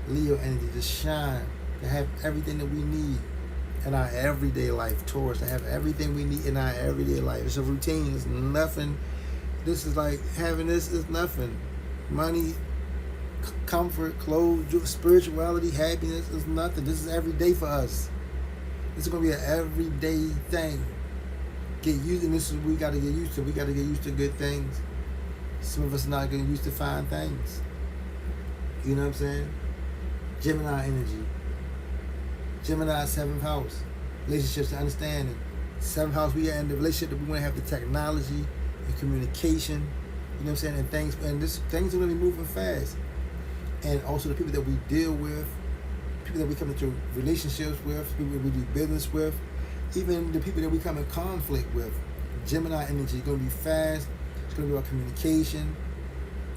Leo energy, to shine, to have everything that we need in our everyday life. Taurus, to have everything we need in our everyday life. It's a routine. It's nothing. This is like having this is nothing. Money, comfort, clothes, spirituality, happiness is nothing. This is every day for us. This is going to be an everyday thing. Get used, and this is what we got to get used to. We got to get used to good things. Some of us are not getting used to fine things. You know what I'm saying? Gemini energy. Gemini, 7th house. Relationships and understanding. 7th house, we are in the relationship that we want to have the technology and communication. You know what I'm saying? And things are really moving fast. And also the people that we deal with, people that we come into relationships with, people that we do business with, even the people that we come in conflict with. Gemini energy is going to be fast. It's going to be about communication,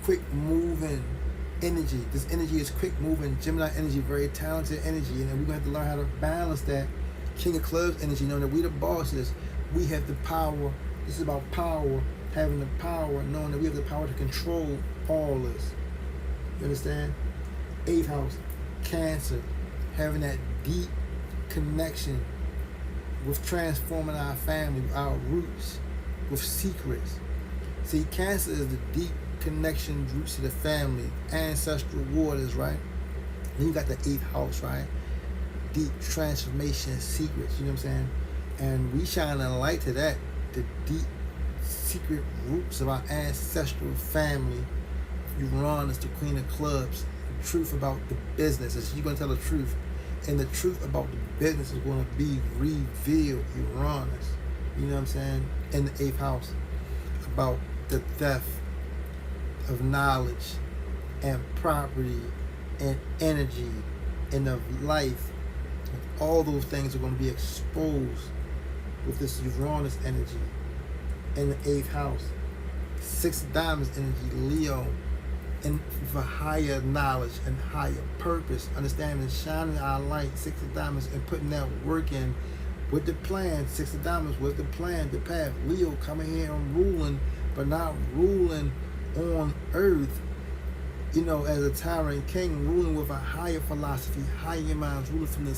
quick moving energy. This energy is quick moving. Gemini energy, very talented energy, and we're going to have to learn how to balance that. King of Clubs energy, knowing that we the bosses, we have the power. This is about power, having the power, knowing that we have the power to control all this. You understand? 8th house, Cancer, having that deep connection with transforming our family, our roots, with secrets. See, Cancer is the deep connection, roots to the family, ancestral waters, right? Then you got the 8th house, right? Deep transformation, secrets, you know what I'm saying? And we shine a light to that, the deep secret roots of our ancestral family. Uranus, the Queen of Clubs, the truth about the business. She's going to tell the truth. And the truth about the business is going to be revealed. Uranus, you know what I'm saying? In the 8th house, about the theft of knowledge and property and energy and of life, All those things are going to be exposed with this Uranus energy in the 8th house. 6 of Diamonds energy, Leo, and for higher knowledge and higher purpose, understanding and shining our light, 6 of Diamonds, and putting that work in with the plan. 6 of Diamonds was the plan, the path. Leo coming here and ruling, but not ruling on earth, you know, as a tyrant king, ruling with a higher philosophy, higher minds, ruling from the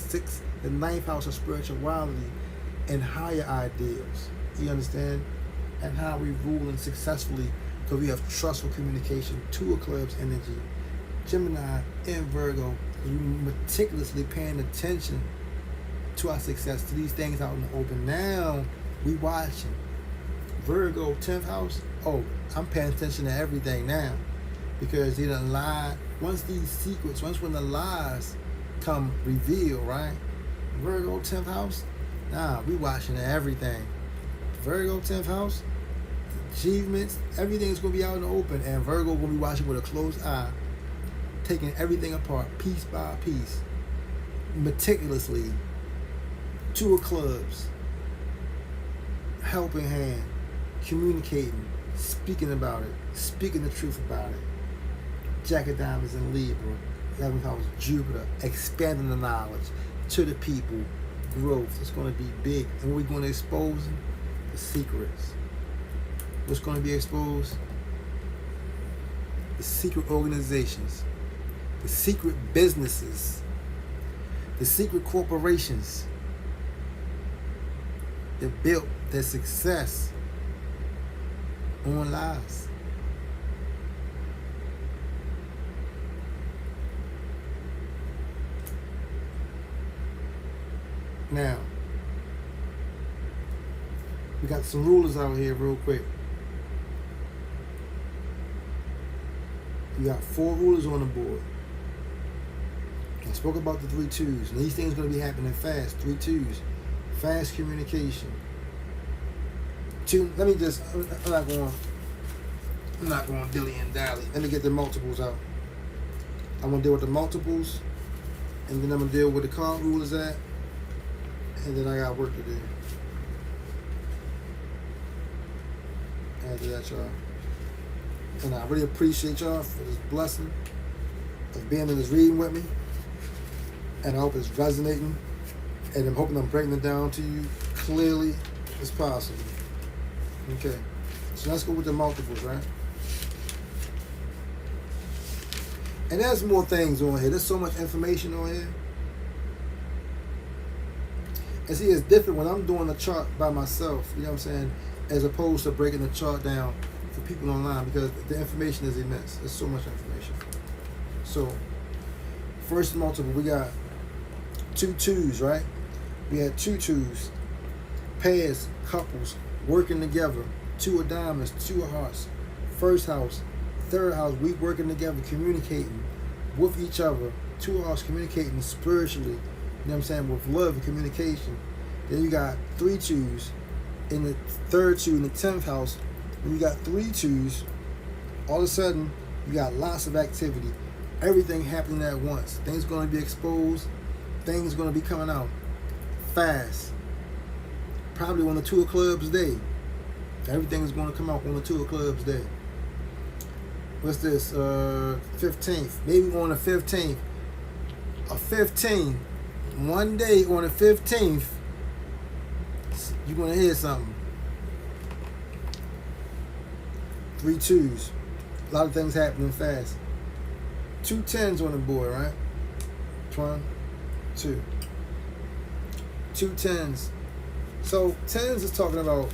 9th house of spirituality and higher ideals. You understand? And how we ruling successfully, because we have trustful communication. 2 of Clubs energy, Gemini and Virgo, we meticulously paying attention to our success, to these things out in the open. Now we watching. Virgo 10th house. Oh, I'm paying attention to everything now, because they done lied. Once these secrets, when the lies come reveal, right? Virgo 10th house. Nah, we watching everything. Virgo 10th house, achievements, everything's gonna be out in the open, and Virgo gonna be watching with a closed eye, taking everything apart piece by piece, meticulously. 2 of Clubs, helping hand, communicating, speaking about it, speaking the truth about it. Jack of Diamonds in Libra, 11th house, Jupiter, expanding the knowledge to the people, growth. It's going to be big. And we're going to expose the secrets. What's going to be exposed? The secret organizations, the secret businesses, the secret corporations that built their success on lies. Now, we got some rulers out here real quick. We got 4 rulers on the board. I spoke about the 3 twos. And these things are going to be happening fast. 3 twos. Fast communication. 2, let me just, I'm not going dilly and dally. Let me get the multiples out. I'm going to deal with the multiples. And then I'm going to deal with the card rulers at. And then I got work to do. After that, y'all. And I really appreciate y'all for this blessing of being in this reading with me. And I hope it's resonating. And I'm hoping I'm breaking it down to you clearly as possible. Okay. So let's go with the multiples, right? And there's more things on here. There's so much information on here. And see, it's different when I'm doing a chart by myself, you know what I'm saying, as opposed to breaking the chart down for people online, because the information is immense. There's so much information. So, first multiple, we got 2 twos, right? We had 2 twos, pairs, couples, working together. 2 of Diamonds, 2 of Hearts, 1st house, 3rd house, we working together, communicating with each other. 2 of Hearts, communicating spiritually. You know what I'm saying? With love and communication. Then you got 3 twos in the 3rd two in the 10th house. When you got 3 twos, all of a sudden you got lots of activity. Everything happening at once. Things going to be exposed. Things going to be coming out fast. Probably on the 2 of Clubs day. Everything is going to come out on the 2 of Clubs day. What's this? 15th. Maybe on the 15th. A 15. One day on the 15th, you're going to hear something. 3 twos. A lot of things happening fast. 2 tens on the board, right? 1, 2. 2 tens. So tens is talking about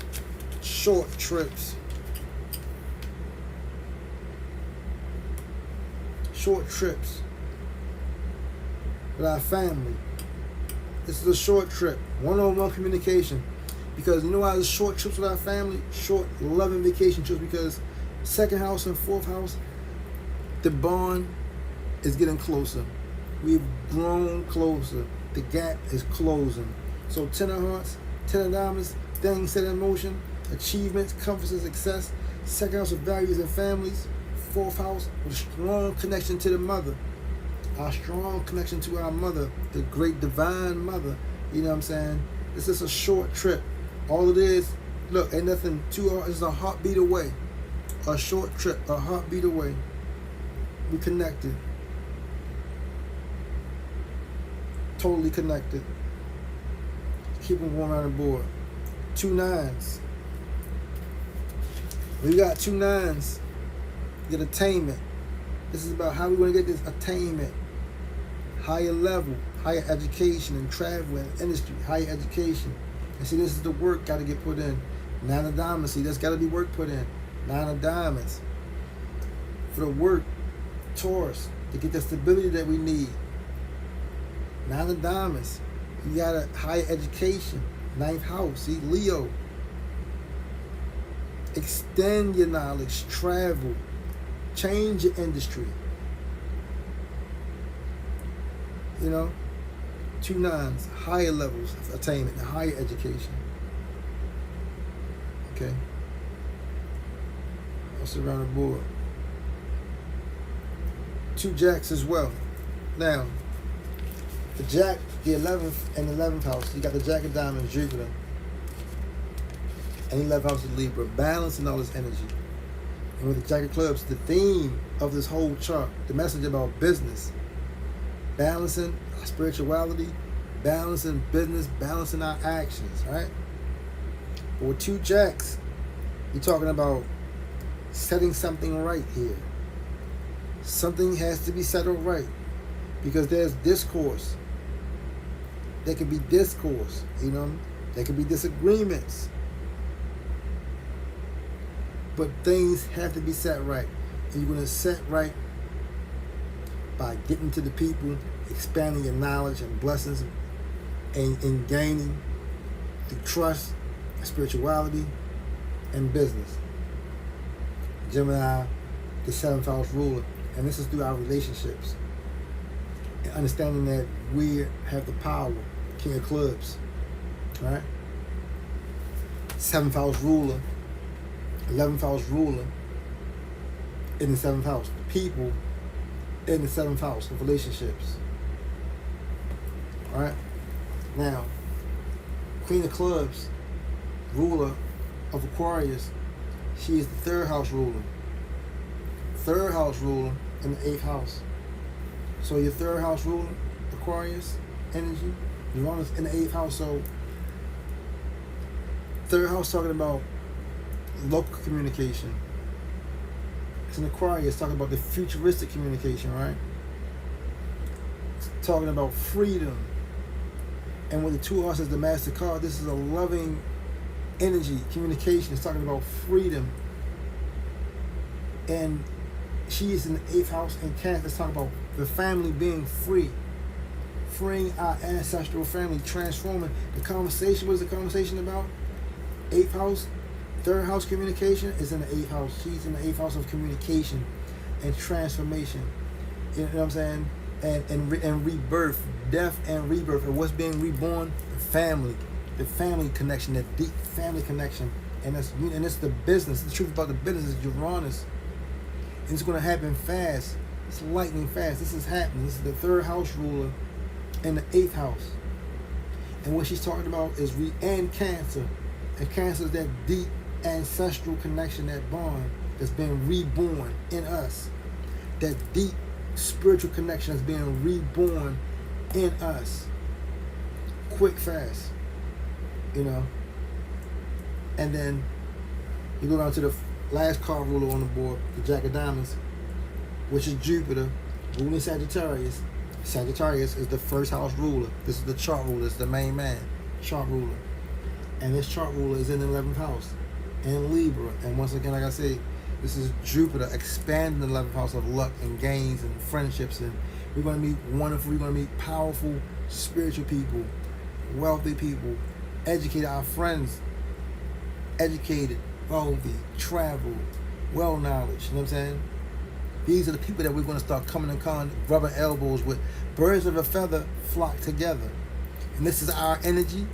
short trips. Short trips with our family. This is a short trip, one-on-one communication. Because you know why there's short trips with our family? Short, loving vacation trips, because 2nd house and 4th house, the bond is getting closer. We've grown closer. The gap is closing. So 10 of Hearts, 10 of Diamonds, things set in motion, achievements, comforts, and success. 2nd house of values and families. 4th house with a strong connection to the mother. our strong connection to our mother, the great divine mother. You know what I'm saying? This is a short trip. All it is, look, ain't nothing 2 hours, it's a heartbeat away. A short trip, a heartbeat away. We connected. Totally connected. Keep them going around the board. 2 9s. We got 2 9s. Get attainment. This is about how we're going to get this attainment. Higher level, higher education and travel and industry, higher education. And see, this is the work got to get put in. 9 of diamonds, see, there's got to be work put in. 9 of diamonds. For the work, Taurus, to get the stability that we need. 9 of diamonds. You got a higher education. 9th house, see, Leo. Extend your knowledge, travel, change your industry. You know, 2 9s, higher levels of attainment, higher education. Okay. That's around the board. 2 jacks as well. Now, the jack, the 11th and 11th house, you got the jack of diamonds, Jupiter, and 11th house of Libra, balancing all this energy. And with the jack of clubs, the theme of this whole chart, the message about business, balancing our spirituality, balancing business, balancing our actions, right? But with 2 jacks, you're talking about setting something right here. Something has to be settled right, because there's discourse. There could be discourse, you know. There could be disagreements. But things have to be set right. And you're going to set right by getting to the people, expanding your knowledge and blessings, and gaining the trust, spirituality, and business. Gemini, the 7th house ruler. And this is through our relationships. And understanding that we have the power. King of clubs. Right? 7th house ruler. 11th house ruler in the 7th house. People in the 7th house of relationships. Alright? Now, Queen of clubs, ruler of Aquarius, she is the 3rd house ruler. 3rd house ruler in the 8th house. So your 3rd house ruler, Aquarius energy, Uranus in the 8th house. So 3rd house talking about local communication. It's an Aquarius talking about the futuristic communication, right? It's talking about freedom. And with the 2 horses, the Master card, this is a loving energy, communication. It's talking about freedom. And she is in the 8th house in Cancer. It's talking about the family being free. Freeing our ancestral family, transforming the conversation. What is the conversation about? 8th house, 3rd house communication is in the 8th house. She's in the 8th house of communication and transformation. You know what I'm saying? And rebirth, death and rebirth. And what's being reborn? The family connection, that deep family connection. And it's the business. The truth about the business is Uranus. And it's going to happen fast. It's lightning fast. This is happening. This is the 3rd house ruler in the 8th house. And what she's talking about is and Cancer. And Cancer is that deep ancestral connection, that bond that's being reborn in us. That deep spiritual connection that's being reborn in us. Quick, fast. You know. And then you go down to the last card ruler on the board, the Jack of Diamonds, which is Jupiter, ruling Sagittarius. Sagittarius is the 1st house ruler. This is the chart ruler. It's the main man, chart ruler. And this chart ruler is in the 11th house, in Libra. And once again, like I say, this is Jupiter expanding the 11th house of luck and gains and friendships. And we're going to meet wonderful, we're going to meet powerful, spiritual people, wealthy people, educated, our friends, educated, wealthy, travel, well knowledge. You know what I'm saying? These are the people that we're going to start coming and rubbing elbows with. Birds of a feather flock together. And this is our energy.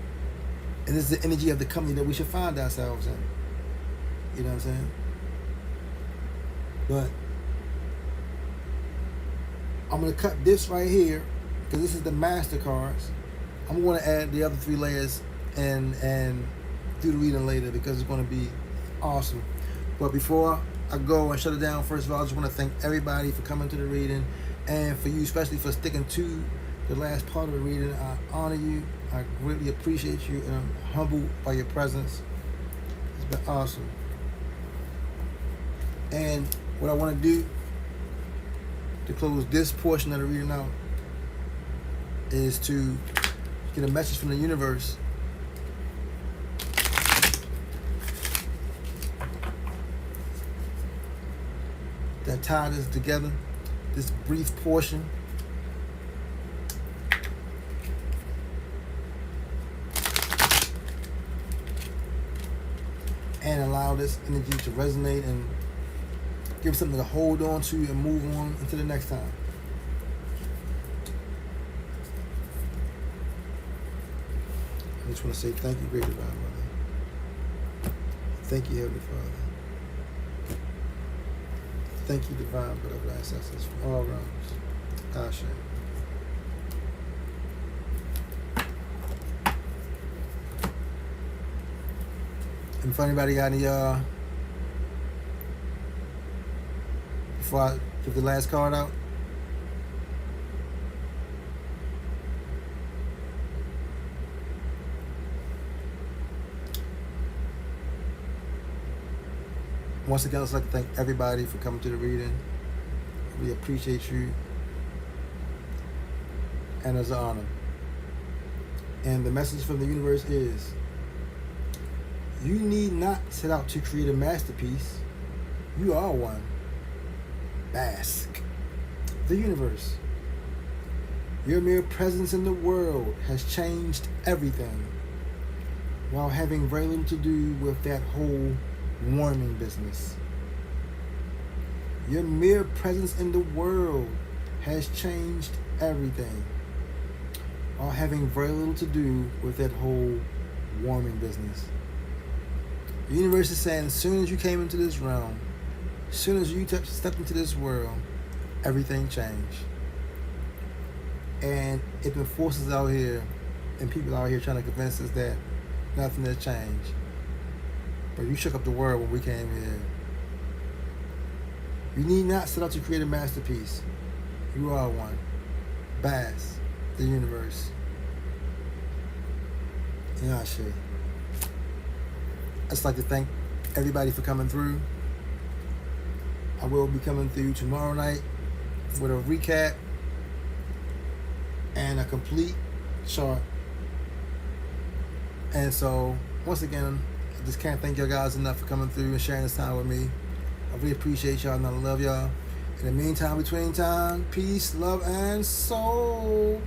And this is the energy of the company that we should find ourselves in. You know what I'm saying? But I'm going to cut this right here because this is the master cards. I'm going to add the other 3 layers and do the reading later because it's going to be awesome. But before I go and shut it down, first of all, I just want to thank everybody for coming to the reading, and for you especially for sticking to the last part of the reading. I honor you. I greatly appreciate you, and I'm humbled by your presence. It's been awesome. And what I want to do to close this portion of the reading out is to get a message from the universe that tied us together, this brief portion. And allow this energy to resonate and give something to hold on to and move on into the next time. I just want to say thank you, great divine mother. Thank you, Heavenly Father. Thank you, divine beloved ancestors from all realms. Ashe. And if anybody got any, before I give the last card out, once again, I'd like to thank everybody for coming to the reading. We appreciate you, and it's an honor. And the message from the universe is, you need not set out to create a masterpiece. You are one. Bask. The universe. Your mere presence in the world has changed everything, while having very little to do with that whole warming business. Your mere presence in the world has changed everything, while having very little to do with that whole warming business. The universe is saying, as soon as you came into this realm, as soon as you stepped into this world, everything changed. And it's been forces out here and people out here trying to convince us that nothing has changed. But you shook up the world when we came here. You need not set out to create a masterpiece. You are one. Bask, the universe. Ashe. I'd just like to thank everybody for coming through. I will be coming through tomorrow night with a recap and a complete chart. And so, once again, I just can't thank y'all guys enough for coming through and sharing this time with me. I really appreciate y'all and I love y'all. In the meantime, between time, peace, love, and soul.